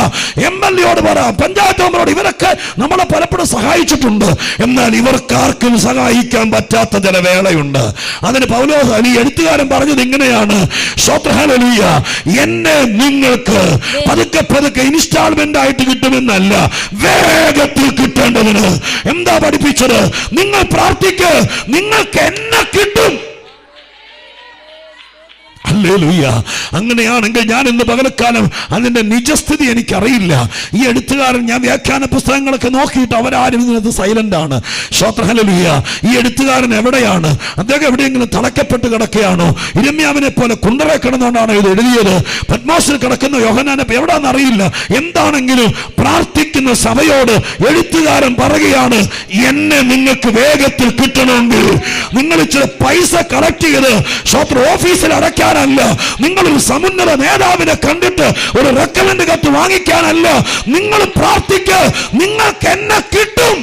MLA-യോട് പറ, പഞ്ചായത്ത് മെമ്പറോട്. ഇവരൊക്കെ നമ്മളെ പലപ്പോഴും സഹായിച്ചിട്ടുണ്ട്. എന്നാൽ ഇവർക്കാർക്കും സഹായിക്കാൻ പറ്റാത്ത ചില വേളയുണ്ട്. അതിന് പൗലോസ്, ഈ എഴുത്തുകാരൻ പറഞ്ഞത് ഇങ്ങനെയാണ്. സ്തോത്രം. ഹല്ലേലൂയ. എന്നെ നിങ്ങൾക്ക് പതുക്കെ പതുക്കെ ഇൻസ്റ്റാൾമെന്റ് ആയിട്ട് കിട്ടുമെന്നല്ല, വേഗത്തിൽ കിട്ടേണ്ടതിന്. എന്താ പഠിപ്പിച്ചത്? നിങ്ങൾ പ്രാർത്ഥിക്ക്, നിങ്ങൾക്ക് എന്നെ കിട്ടും. ഹല്ലേലൂയ. അങ്ങനെയാണെങ്കിൽ ഞാൻ ഇന്ന് പകൽക്കാലം അതിന്റെ നിജസ്ഥിതി എനിക്കറിയില്ല. ഈ എഴുത്തുകാരൻ, ഞാൻ വ്യാഖ്യാന പുസ്തകങ്ങളൊക്കെ നോക്കിയിട്ട് അവരാരും ഇതിനകത്ത് സൈലന്റ് ആണ്. സ്തോത്രം. ഹല്ലേലൂയ. ഈ എഴുത്തുകാരൻ എവിടെയാണ്? അദ്ദേഹം എവിടെയെങ്കിലും തളയ്ക്കപ്പെട്ട് കിടക്കുകയാണോ? ഇരമ്യാവിനെ പോലെ കുണ്ടറെ കിടന്നുകൊണ്ടാണ് ഇത് എഴുതിയത്? പത്മോസിൽ കിടക്കുന്ന യോഹന്നാനെ എവിടാന്ന് അറിയില്ല. എന്താണെങ്കിലും പ്രാർത്ഥിക്കുന്ന സഭയോട് എഴുത്തുകാരൻ പറയുകയാണ്, എന്നെ നിങ്ങൾക്ക് വേഗത്തിൽ കിട്ടണമെങ്കിൽ നിങ്ങൾ ഇച്ചിരി പൈസ കളക്ട് ചെയ്ത് സ്തോത്രം ഓഫീസിൽ അടയ്ക്കാൻ അല്ല, നിങ്ങളൊരു സമുന്നത നേതാവിനെ കണ്ടിട്ട് ഒരു റെക്കമെൻഡ് കത്ത് വാങ്ങിക്കാനല്ല, നിങ്ങൾ പ്രാർത്ഥിക്ക്, നിങ്ങൾക്ക് എന്നെ കിട്ടും.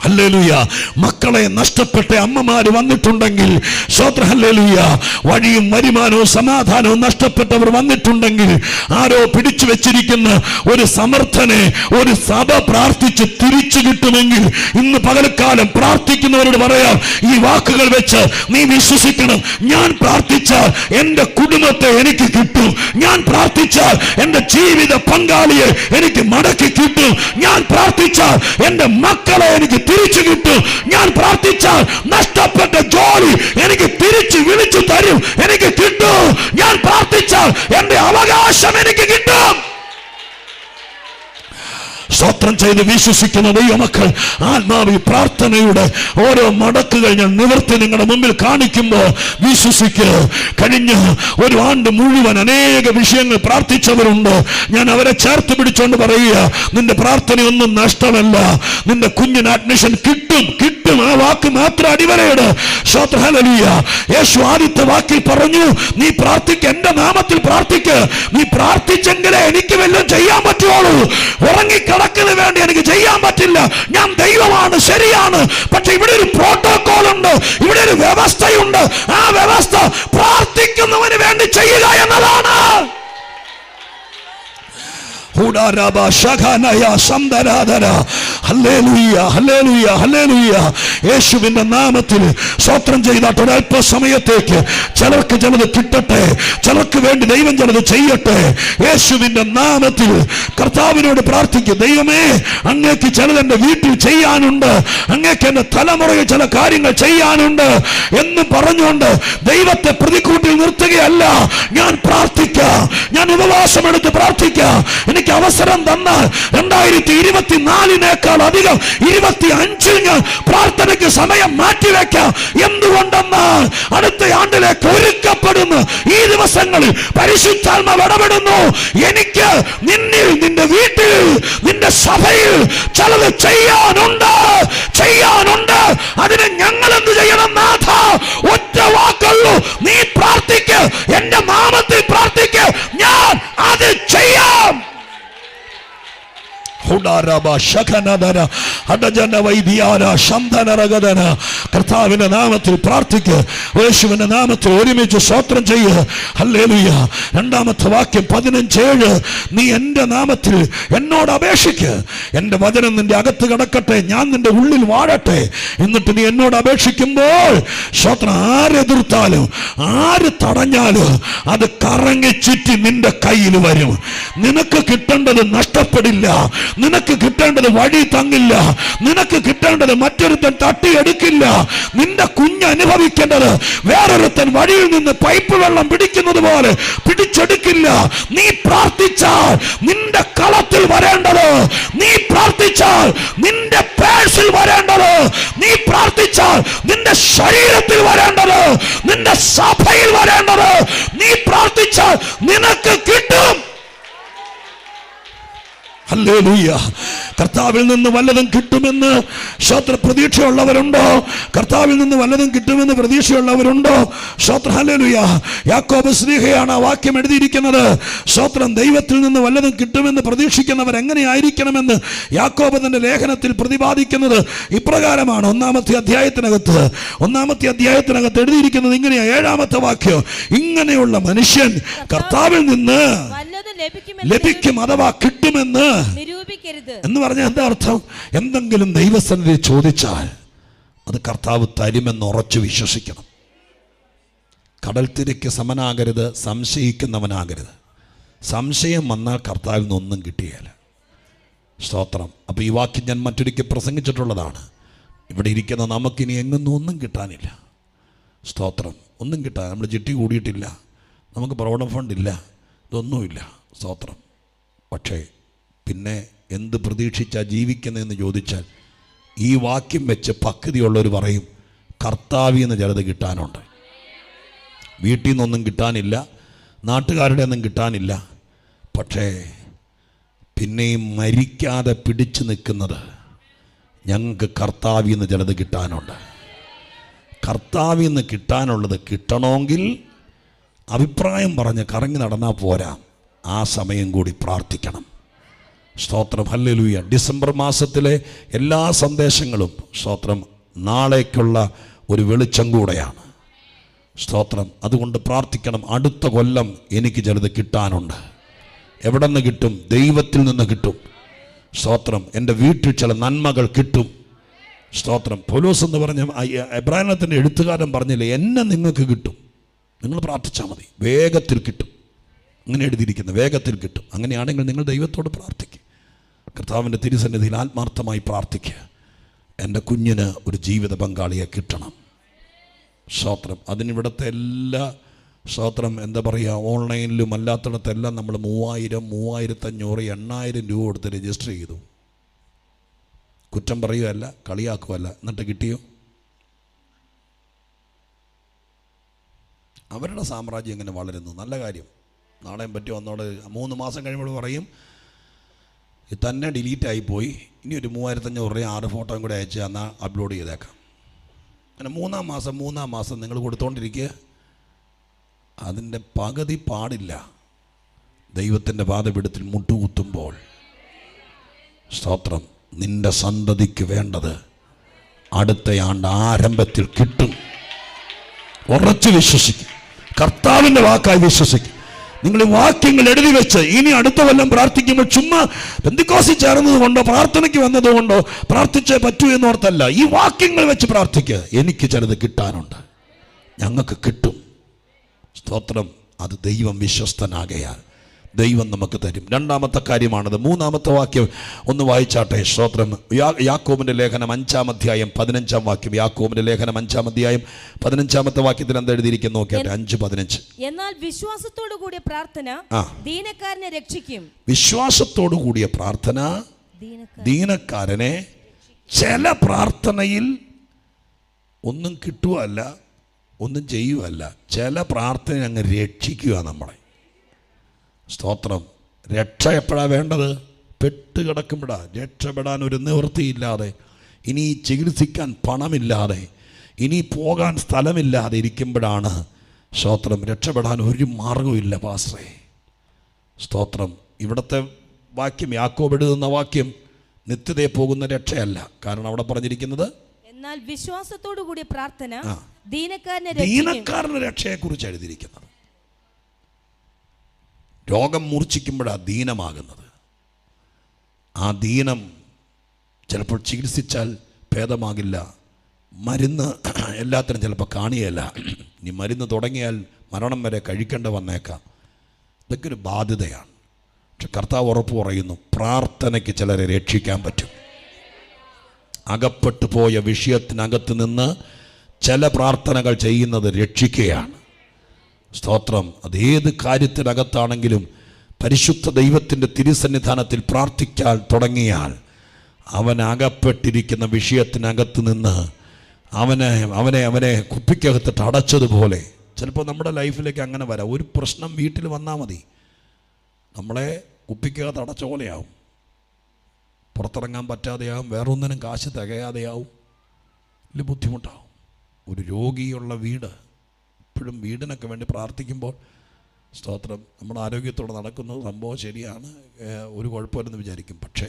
ഹല്ലേലൂയ. മക്കളെ നഷ്ടപ്പെട്ട അമ്മമാര് വന്നിട്ടുണ്ടെങ്കിൽ, സ്തോത്രം. ഹല്ലേലൂയ. വഴിയും വരുമാനവും സമാധാനവും നഷ്ടപ്പെട്ടവർ വന്നിട്ടുണ്ടെങ്കിൽ, ആരോ പിടിച്ചു വെച്ചിരിക്കുന്ന ഒരു സമർത്ഥനെ ഒരു സഭ പ്രാർത്ഥിച്ച് തിരിച്ചു കിട്ടുമെങ്കിൽ, ഇന്ന് പകൽക്കാലം പ്രാർത്ഥിക്കുന്നവരോട് പറയാം, ഈ വാക്കുകൾ വെച്ച് നീ വിശ്വസിക്കണം. ഞാൻ പ്രാർത്ഥിച്ചാൽ എന്റെ കുടുംബത്തെ എനിക്ക് കിട്ടും. ഞാൻ പ്രാർത്ഥിച്ചാൽ എന്റെ ജീവിത പങ്കാളിയെ എനിക്ക് മടക്കി കിട്ടും. ഞാൻ പ്രാർത്ഥിച്ചാൽ എന്റെ മക്കളെ എനിക്ക് തിരിച്ചു കിട്ടും. ഞാൻ പ്രാർത്ഥിച്ചാൽ നഷ്ടപ്പെട്ട ജോലി എനിക്ക് തിരിച്ചു വിളിച്ചു തരും, എനിക്ക് കിട്ടും. ഞാൻ പ്രാർത്ഥിച്ചാൽ എന്റെ അവകാശം എനിക്ക് കിട്ടും. സ്തോത്രം ചെയ്ത് വിശ്വസിക്കുന്ന ദൈവമക്കൾ, ആത്മാവിൽ പ്രാർത്ഥനയുടെ ഓരോ മടക്കുകൾ ഞാൻ നിവർത്തി നിങ്ങളുടെ മുമ്പിൽ കാണിക്കുമ്പോൾ വിശ്വസിക്കുക. കഴിഞ്ഞ ഒരു ആണ്ട് മുഴുവൻ അനേക വിഷയങ്ങൾ പ്രാർത്ഥിച്ചവരുണ്ട്. ഞാൻ അവരെ ചേർത്ത് പിടിച്ചുകൊണ്ട് പറയുക, നിന്റെ പ്രാർത്ഥനയൊന്നും നഷ്ടമല്ല. നിന്റെ കുഞ്ഞിന് അഡ്മിഷൻ കിട്ടും, കിട്ടും. ആ വാക്ക് മാത്രം അടിവരയിട്. സ്തോത്രം. ഹല്ലേലൂയ. യേശു ആദ്യത്തെ വാക്കിൽ പറഞ്ഞു, നീ പ്രാർത്ഥിക്ക, എന്റെ നാമത്തിൽ പ്രാർത്ഥിക്ക്. നീ പ്രാർത്ഥിച്ചെങ്കിലേ എനിക്ക് വല്ലതും ചെയ്യാൻ പറ്റുള്ളൂ. ഉറങ്ങിക്കിടക്കിന് വേണ്ടി എനിക്ക് ചെയ്യാൻ പറ്റില്ല. ഞാൻ ദൈവമാണ്, ശരിയാണ്. പക്ഷെ ഇവിടെ ഒരു പ്രോട്ടോകോൾ ഉണ്ട്, ഇവിടെ ഒരു വ്യവസ്ഥയുണ്ട്. ആ വ്യവസ്ഥ പ്രാർത്ഥിക്കുന്നവന് വേണ്ടി ചെയ്യുക എന്നതാണ്. യേശുവിന്റെ നാമത്തിൽ സ്തോത്രം ചെയ്താട്ട് ഒരല്പ സമയത്തേക്ക് ചിലർക്ക് ചിലത് കിട്ടട്ടെ, ചിലർക്ക് വേണ്ടി ദൈവം ചിലത് ചെയ്യട്ടെ. യേശുവിന്റെ നാമത്തിൽ കർത്താവിനോട് പ്രാർത്ഥിക്കും, ദൈവമേ അങ്ങേക്ക് ചിലത് എന്റെ വീട്ടിൽ ചെയ്യാനുണ്ട്, അങ്ങേക്ക് എന്റെ തലമുറയിൽ ചില കാര്യങ്ങൾ ചെയ്യാനുണ്ട് എന്ന് പറഞ്ഞുകൊണ്ട് ദൈവത്തെ പ്രതിക്കൂട്ടിൽ നിർത്തുകയല്ല. ഞാൻ പ്രാർത്ഥിക്കാം, ഞാൻ ഉപവാസമെടുത്ത് പ്രാർത്ഥിക്കാം. എനിക്ക് എനിക്ക് അവസരം തന്നാൽ 2024 അധികം 25 ഞാൻ പ്രാർത്ഥനയ്ക്ക് സമയം മാറ്റിവെക്കാം. എന്തുകൊണ്ടെന്നാൽ അടുത്ത ആണ്ടിലേക്ക് ഒരുക്കപ്പെടുന്ന ഈ ദിവസങ്ങളിൽ പരിശുദ്ധാത്മാവ് ഇടപെടുന്നു. എനിക്ക് നിന്നിൽ, നിന്റെ വീട്ടിൽ, നിന്റെ സഭയിൽ ചിലത് ചെയ്യാനുണ്ട്. അതിന് ഞങ്ങൾ എന്ത് ചെയ്യണം? നാഥ, ഒറ്റ വാക്കുള്ളൂ, നീ പ്രാർത്ഥിക്ക്, എന്റെ നാമത്തിൽ പ്രാർത്ഥിക്ക്, ഞാൻ അത് ചെയ്യാം. കർത്താവിന്റെ നാമത്തിൽ പ്രാർത്ഥിക്ക്, യേശുവിന്റെ നാമത്തിൽ ഒരുമിച്ച് സ്തോത്രം ചെയ്യുക. ഹല്ലേലൂയ. രണ്ടാമത്തെ വാക്യം 15:7. നീ എന്റെ നാമത്തിൽ എന്നോട് അപേക്ഷിക്ക്, എന്റെ വചനം നിന്റെ അകത്ത് കിടക്കട്ടെ, ഞാൻ നിന്റെ ഉള്ളിൽ വാഴട്ടെ. എന്നിട്ട് നീ എന്നോട് അപേക്ഷിക്കുമ്പോൾ സ്തോത്രം, ആരെതിർത്താലും ആര് തടഞ്ഞാലും അത് കറങ്ങി ചുറ്റി നിന്റെ കയ്യിൽ വരും. നിനക്ക് കിട്ടേണ്ടത് നഷ്ടപ്പെടില്ല, നിനക്ക് കിട്ടേണ്ടത് വഴി തങ്ങില്ല, നിനക്ക് കിട്ടേണ്ടത് മറ്റൊരുത്തൻ തട്ടിയെടുക്കില്ല. നിന്റെ കുഞ്ഞ് അനുഭവിക്കേണ്ടത് വേറൊരുത്തൻ വഴിയിൽ നിന്ന് പൈപ്പ് വെള്ളം പിടിക്കുന്നത് പോലെ പിടിച്ചെടുക്കില്ല. നീ പ്രാർത്ഥിച്ചാൽ നിന്റെ കളത്തിൽ വരേണ്ടത്, നീ പ്രാർത്ഥിച്ചാൽ നിന്റെ പേഴ്സിൽ വരേണ്ടത്, നീ പ്രാർത്ഥിച്ചാൽ നിന്റെ ശരീരത്തിൽ വരേണ്ടത്, നിന്റെ സഭയിൽ വരേണ്ടത്, നീ പ്രാർത്ഥിച്ചാൽ നിനക്ക് കിട്ടും. ഹല്ലേലൂയ. കർത്താവിൽ നിന്ന് വല്ലതും കിട്ടുമെന്ന് പ്രതീക്ഷയുള്ളവരുണ്ടോ? കർത്താവിൽ നിന്ന് വല്ലതും കിട്ടുമെന്ന് പ്രതീക്ഷയുള്ളവരുണ്ടോ? സ്തോത്രം. ഹല്ലേലൂയ. യാക്കോബ് ശ്ലീഹയാണ് ആ വാക്യം എഴുതിയിരിക്കുന്നത്. സ്തോത്രം. ദൈവത്തിൽ നിന്ന് വല്ലതും കിട്ടുമെന്ന് പ്രതീക്ഷിക്കുന്നവർ എങ്ങനെയായിരിക്കണമെന്ന് യാക്കോബ് തന്റെ ലേഖനത്തിൽ പ്രതിപാദിക്കുന്നത് ഇപ്രകാരമാണ്. ഒന്നാമത്തെ അധ്യായത്തിനകത്ത് എഴുതിയിരിക്കുന്നത് ഇങ്ങനെയാ. 7-ാമത്തെ വാക്യം, ഇങ്ങനെയുള്ള മനുഷ്യൻ കർത്താവിൽ നിന്ന് ലഭിക്കും അഥവാ കിട്ടുമെന്ന് നിരൂപിക്കരുത് എന്ന് പറഞ്ഞാൽ എന്താ അർത്ഥം? എന്തെങ്കിലും ദൈവസന്നിധി ചോദിച്ചാൽ അത് കർത്താവ് തരുമെന്ന് ഉറച്ചു വിശ്വസിക്കണം. കടൽ തിരക്ക് സമനാകരുത്, സംശയിക്കുന്നവനാകരുത്. സംശയം വന്നാൽ കർത്താവിൽ നിന്നൊന്നും കിട്ടിയാൽ സ്തോത്രം. അപ്പോൾ ഈ വാക്യം ഞാൻ മറ്റൊരിക്കൽ പ്രസംഗിച്ചിട്ടുള്ളതാണ്. ഇവിടെ ഇരിക്കുന്ന നമുക്കിനി എങ്ങൊന്നും ഒന്നും കിട്ടാനില്ല. സ്തോത്രം. ഒന്നും കിട്ടാൻ, നമ്മൾ ചിട്ടി കൂടിയിട്ടില്ല, നമുക്ക് പ്രൊവിഡന്റ് ഫണ്ട് ഇല്ല, ഇതൊന്നുമില്ല. സ്തോത്രം. പക്ഷേ പിന്നെ എന്ത് പ്രതീക്ഷിച്ചാൽ ജീവിക്കുന്നതെന്ന് ചോദിച്ചാൽ ഈ വാക്യം വെച്ച് പക്വതയുള്ളവർ പറയും, കർത്താവിൽ നിന്ന് ചിലത് കിട്ടാനുണ്ട്. വീട്ടിൽ നിന്നൊന്നും കിട്ടാനില്ല, നാട്ടുകാരുടെ ഒന്നും കിട്ടാനില്ല. പക്ഷേ പിന്നെയും മരിക്കാതെ പിടിച്ചു നിൽക്കുന്നത് ഞങ്ങൾക്ക് കർത്താവിൽ നിന്ന് ചിലത് കിട്ടാനുണ്ട്. കർത്താവിൽ നിന്ന് കിട്ടാനുള്ളത് കിട്ടണമെങ്കിൽ അഭിപ്രായം പറഞ്ഞ് കറങ്ങി നടന്നാൽ പോരാ, ആ സമയം കൂടി പ്രാർത്ഥിക്കണം. സ്തോത്രം. ഹല്ലേലൂയ. ഡിസംബർ മാസത്തിലെ എല്ലാ സന്ദേശങ്ങളും സ്തോത്രം നാളേക്കുള്ള ഒരു വെളിച്ചം കൂടെയാണ്. സ്തോത്രം. അതുകൊണ്ട് പ്രാർത്ഥിക്കണം. അടുത്ത കൊല്ലം എനിക്ക് ചിലത് കിട്ടാനുണ്ട്. എവിടെ നിന്ന് കിട്ടും? ദൈവത്തിൽ നിന്ന് കിട്ടും. സ്തോത്രം. എൻ്റെ വീട്ടിൽ ചില നന്മകൾ കിട്ടും. സ്തോത്രം. പൗലോസ് എന്ന് പറഞ്ഞ എബ്രായത്തിൻ്റെ എഴുത്തുകാരൻ പറഞ്ഞില്ലേ, എന്നെ നിങ്ങൾക്ക് കിട്ടും, നിങ്ങൾ പ്രാർത്ഥിച്ചാൽ മതി, വേഗത്തിൽ കിട്ടും. അങ്ങനെ എഴുതിയിരിക്കുന്നത്, വേഗത്തിൽ കിട്ടും. അങ്ങനെയാണെങ്കിൽ നിങ്ങൾ ദൈവത്തോട് പ്രാർത്ഥിക്കുക, കർത്താവിൻ്റെ തിരുസന്നിധിയിൽ ആത്മാർത്ഥമായി പ്രാർത്ഥിക്കുക. എൻ്റെ കുഞ്ഞിന് ഒരു ജീവിത പങ്കാളിയെ കിട്ടണം. സ്തോത്രം. അതിനിവിടുത്തെ എല്ലാ സ്തോത്രം എന്താ പറയുക, ഓൺലൈനിലും അല്ലാത്തിടത്തെല്ലാം നമ്മൾ 3000, 3500, 8000 രൂപ കൊടുത്ത് രജിസ്റ്റർ ചെയ്തു. കുറ്റം പറയുകയല്ല, കളിയാക്കുകയല്ല. എന്നിട്ട് കിട്ടിയോ? അവരുടെ സാമ്രാജ്യം എങ്ങനെ വളരുന്നു? നല്ല കാര്യം. നാളെയും പറ്റി വന്നോട് 3 മാസം കഴിയുമ്പോൾ പറയും തന്നെ ഡിലീറ്റായി പോയി, ഇനി ഒരു 3500 രൂപ 6 ഫോട്ടോയും കൂടെ അയച്ച് എന്നാൽ അപ്ലോഡ് ചെയ്തേക്കാം. അങ്ങനെ 3-ാം മാസം നിങ്ങൾ കൊടുത്തുകൊണ്ടിരിക്കുക. അതിൻ്റെ പകുതി പാടില്ല. ദൈവത്തിൻ്റെ പാദപീഠത്തിൽ മുട്ടുകുത്തുമ്പോൾ സ്തോത്രം, നിന്റെ സന്തതിക്ക് വേണ്ടത് അടുത്ത ആണ്ട് ആരംഭത്തിൽ കിട്ടും. ഉറച്ചു വിശ്വസിക്കും, കർത്താവിൻ്റെ വാക്കായി വിശ്വസിക്കും. നിങ്ങൾ ഈ വാക്യങ്ങൾ എഴുതി വെച്ച് ഇനി അടുത്ത കൊല്ലം പ്രാർത്ഥിക്കുമ്പോൾ ചുമ്മാ പെന്തിക്കോസിൽ ചേർന്നത് കൊണ്ടോ പ്രാർത്ഥനയ്ക്ക് വന്നതുകൊണ്ടോ പ്രാർത്ഥിച്ചേ പറ്റൂ എന്നോർത്തല്ല, ഈ വാക്യങ്ങൾ വെച്ച് പ്രാർത്ഥിക്കുക. എനിക്ക് ചിലത് കിട്ടാനുണ്ട്, ഞങ്ങൾക്ക് കിട്ടും. സ്തോത്രം. അത് ദൈവം വിശ്വസ്തനാകയാൽ ദൈവം നമുക്ക് തരും. രണ്ടാമത്തെ കാര്യമാണത്. മൂന്നാമത്തെ വാക്യം ഒന്ന് വായിച്ചാട്ടെ. സ്തോത്രം. യാക്കോബിന്റെ ലേഖനം 5-ാം അധ്യായം 15-ാം വാക്യം. യാക്കോബിന്റെ ലേഖനം 5-ാം അധ്യായം 15-ാമത്തെ വാക്യത്തിൽ എന്താ എഴുതിയിരിക്കുന്നു നോക്കിയാട്ടെ. 5:15. എന്നാൽ വിശ്വാസത്തോടു കൂടിയ പ്രാർത്ഥന ദീനക്കാരനെ രക്ഷിക്കും. വിശ്വാസത്തോടു കൂടിയ പ്രാർത്ഥന ദീനക്കാരനെ. ചില പ്രാർത്ഥനയിൽ ഒന്നും കിട്ടുകയല്ല, ഒന്നും ചെയ്യുകയല്ല. ചില പ്രാർത്ഥന അങ്ങ് രക്ഷിക്കുക നമ്മളെ. സ്തോത്രം. രക്ഷ എപ്പോഴാണ് വേണ്ടത്? പെട്ട് കിടക്കുമ്പോഴാണ്. രക്ഷപ്പെടാൻ ഒരു നിവൃത്തിയില്ലാതെ, ഇനി ചികിത്സിക്കാൻ പണമില്ലാതെ, ഇനി പോകാൻ സ്ഥലമില്ലാതെ ഇരിക്കുമ്പോഴാണ് സ്തോത്രം രക്ഷപ്പെടാൻ ഒരു മാർഗവുമില്ല പാസ്റ്ററേ. സ്തോത്രം. ഇവിടുത്തെ വാക്യം, യാക്കോബ് എഴുതുന്ന വാക്യം നിത്യതയെ പോകുന്ന രക്ഷയല്ല. കാരണം അവിടെ പറഞ്ഞിരിക്കുന്നത് എന്നാൽ വിശ്വാസത്തോടു കൂടിയ പ്രാർത്ഥന ദീനക്കാരനെ രക്ഷയെക്കുറിച്ച് എഴുതിയിരിക്കുന്നത്. രോഗം മൂർച്ഛിക്കുമ്പോഴാണ് ദീനമാകുന്നത്. ആ ദീനം ചിലപ്പോൾ ചികിത്സിച്ചാൽ ഭേദമാകില്ല. മരുന്ന് എല്ലാത്തിനും ചിലപ്പോൾ കാണിയല്ല. ഇനി മരുന്ന് തുടങ്ങിയാൽ മരണം വരെ കഴിക്കേണ്ട വന്നേക്കാം. ഇതൊക്കെ ഒരു ബാധ്യതയാണ്. പക്ഷെ കർത്താവ് ഉറപ്പ് പറയുന്നു, പ്രാർത്ഥനയ്ക്ക് ചിലരെ രക്ഷിക്കാൻ പറ്റും. അകപ്പെട്ടു പോയ വിഷയത്തിനകത്ത് നിന്ന് ചില പ്രാർത്ഥനകൾ ചെയ്യുന്നത് രക്ഷിക്കുകയാണ്. സ്തോത്രം. അതേത് കാര്യത്തിനകത്താണെങ്കിലും പരിശുദ്ധ ദൈവത്തിൻ്റെ തിരുസന്നിധാനത്തിൽ പ്രാർത്ഥിക്കാൻ തുടങ്ങിയാൽ അവൻ അകപ്പെട്ടിരിക്കുന്ന വിഷയത്തിനകത്ത് നിന്ന് അവനെ കുപ്പിക്കകത്തിട്ട് അടച്ചതുപോലെ ചിലപ്പോൾ നമ്മുടെ ലൈഫിലേക്ക് അങ്ങനെ വരാം. ഒരു പ്രശ്നം വീട്ടിൽ വന്നാൽ മതി, നമ്മളെ കുപ്പിക്കകത്ത് അടച്ച പോലെയാവും. പുറത്തിറങ്ങാൻ പറ്റാതെയാവും, വേറൊന്നിനും കാശ് തികയാതെയാവും, വലിയ ബുദ്ധിമുട്ടാവും. ഒരു രോഗിയുള്ള വീട്, എപ്പോഴും വീടിനൊക്കെ വേണ്ടി പ്രാർത്ഥിക്കുമ്പോൾ സ്തോത്രം, നമ്മുടെ ആരോഗ്യത്തോടെ നടക്കുന്നത് സംഭവം ശരിയാണ്, ഒരു കുഴപ്പമില്ലെന്ന് വിചാരിക്കും. പക്ഷേ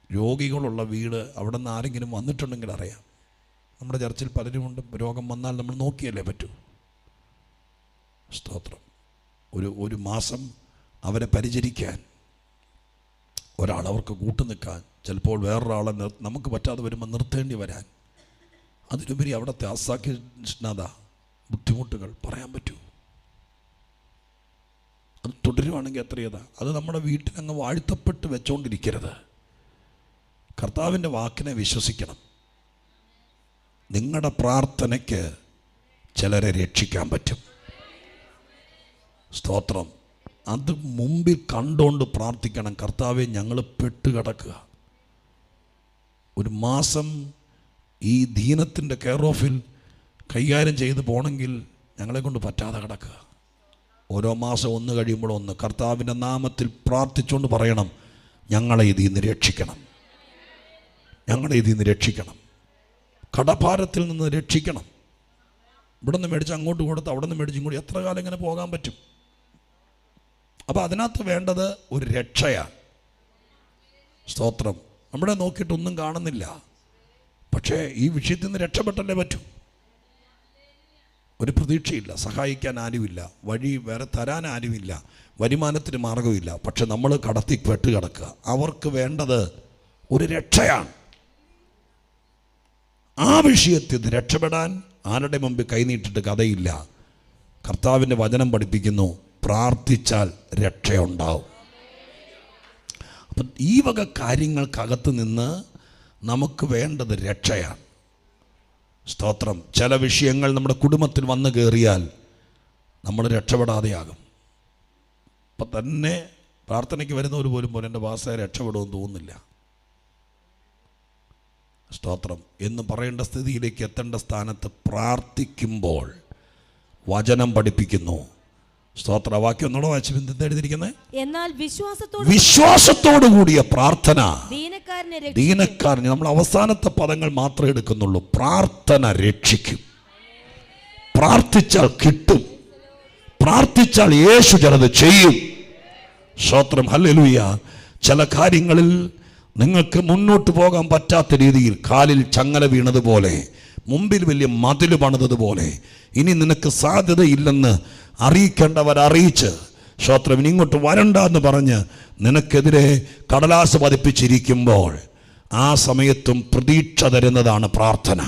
രോഗികളുള്ള വീട്, അവിടെ നിന്ന് ആരെങ്കിലും വന്നിട്ടുണ്ടെങ്കിൽ അറിയാം. നമ്മുടെ ചർച്ചിൽ പലരുമുണ്ട്, രോഗം വന്നാൽ നമ്മൾ നോക്കിയല്ലേ പറ്റൂ. സ്തോത്രം. ഒരു മാസം അവരെ പരിചരിക്കാൻ ഒരാൾ, അവർക്ക് കൂട്ടുനിൽക്കാൻ, ചിലപ്പോൾ വേറൊരാളെ നമുക്ക് പറ്റാതെ വരുമ്പോൾ നിർത്തേണ്ടി വരാൻ, അതിലുപരി അവിടുത്തെ അസഹിഷ്ണുത, ബുദ്ധിമുട്ടുകൾ പറയാൻ പറ്റൂ. അത് തുടരുവാണെങ്കിൽ എത്രയതാ. അത് നമ്മുടെ വീട്ടിലങ്ങ് വാഴ്ത്തപ്പെട്ട് വെച്ചോണ്ടിരിക്കരുത്. കർത്താവിൻ്റെ വാക്കിനെ വിശ്വസിക്കണം. നിങ്ങളുടെ പ്രാർത്ഥനയ്ക്ക് ചിലരെ രക്ഷിക്കാൻ പറ്റും. സ്തോത്രം. അത് മുമ്പിൽ കണ്ടുകൊണ്ട് പ്രാർത്ഥിക്കണം. കർത്താവെ, ഞങ്ങൾ പെട്ടുകിടക്കുക, ഒരു മാസം ഈ ദീനത്തിൻ്റെ കെയർ ഓഫിൽ കൈകാര്യം ചെയ്ത് പോകണമെങ്കിൽ ഞങ്ങളെ കൊണ്ട് പറ്റാതെ കിടക്കുക. ഓരോ മാസം ഒന്ന് കഴിയുമ്പോൾ ഒന്ന് കർത്താവിൻ്റെ നാമത്തിൽ പ്രാർത്ഥിച്ചുകൊണ്ട് പറയണം, ഞങ്ങളെ ഇതിൽ നിന്ന് രക്ഷിക്കണം, ഞങ്ങളെ ഇതിൽ നിന്ന് രക്ഷിക്കണം, കടഭാരത്തിൽ നിന്ന് രക്ഷിക്കണം. ഇവിടെ നിന്ന് മേടിച്ച് അങ്ങോട്ട് കൊടുത്ത് അവിടെ നിന്ന് മേടിച്ച് ഇങ്ങോട്ട് എത്ര കാലം ഇങ്ങനെ പോകാൻ പറ്റും? അപ്പോൾ അതിനകത്ത് വേണ്ടത് ഒരു രക്ഷയാണ്. സ്തോത്രം. നമ്മളെ നോക്കിയിട്ടൊന്നും കാണുന്നില്ല, പക്ഷേ ഈ വിഷയത്തിൽ നിന്ന് രക്ഷപ്പെട്ടല്ലേ പറ്റൂ. ഒരു പ്രതീക്ഷയില്ല, സഹായിക്കാൻ ആരുമില്ല, വഴി വേറെ തരാൻ ആരുമില്ല, വരുമാനത്തിന് മാർഗമില്ല. പക്ഷെ നമ്മൾ കടത്തി പെട്ട് കിടക്കുക. അവർക്ക് വേണ്ടത് ഒരു രക്ഷയാണ്. ആ വിഷയത്തിൽ രക്ഷപ്പെടാൻ ആരുടെ മുമ്പിൽ കൈനീട്ടിട്ട് കഥയില്ല. കർത്താവിൻ്റെ വചനം പഠിപ്പിക്കുന്നു, പ്രാർത്ഥിച്ചാൽ രക്ഷയുണ്ടാവും. അപ്പം ഈ വക കാര്യങ്ങൾക്കകത്ത് നിന്ന് നമുക്ക് വേണ്ടത് രക്ഷയാണ്. സ്തോത്രം. ചില വിഷയങ്ങൾ നമ്മുടെ കുടുംബത്തിൽ വന്നു കയറിയാൽ നമ്മൾ രക്ഷപ്പെടാതെയാകും. അപ്പം തന്നെ പ്രാർത്ഥനയ്ക്ക് വരുന്നവർ പോലും എൻ്റെ ഭാഷയെ രക്ഷപ്പെടുമെന്ന് തോന്നുന്നില്ല. സ്തോത്രം. എന്ന് പറയേണ്ട സ്ഥിതിയിലേക്ക് എത്തേണ്ട സ്ഥാനത്ത് പ്രാർത്ഥിക്കുമ്പോൾ വചനം പഠിപ്പിക്കുന്നു. സ്തോത്ര. വാക്യം ഒന്നോടെ വായിച്ചു എഴുതിയിരിക്കുന്നത്, എന്നാൽ വിശ്വാസത്തോടു കൂടിയ പ്രാർത്ഥന ദീനക്കാരനെ. നമ്മൾ അവസാനത്തെ പദങ്ങൾ മാത്രമേ എടുക്കുന്നുള്ളൂ. പ്രാർത്ഥന രക്ഷിക്കും. പ്രാർത്ഥിച്ചാൽ കിട്ടും, പ്രാർത്ഥിച്ചാൽ യേശു ചിലത് ചെയ്യും. സ്തോത്രം. ഹല്ലേലൂയ. ചില കാര്യങ്ങളിൽ നിങ്ങൾക്ക് മുന്നോട്ട് പോകാൻ പറ്റാത്ത രീതിയിൽ കാലിൽ ചങ്ങല വീണതുപോലെ, മുമ്പിൽ വലിയ മതിൽ പണിതതുപോലെ, ഇനി നിനക്ക് സാധ്യതയില്ലെന്ന് അറിയിക്കേണ്ടവരറിയിച്ച്, സ്തോത്രം, ഇനി ഇങ്ങോട്ട് വരണ്ട എന്ന് പറഞ്ഞ് നിനക്കെതിരെ കടലാസ് പതിപ്പിച്ചിരിക്കുമ്പോൾ ആ സമയത്തും പ്രതീക്ഷ തരുന്നതാണ് പ്രാർത്ഥന.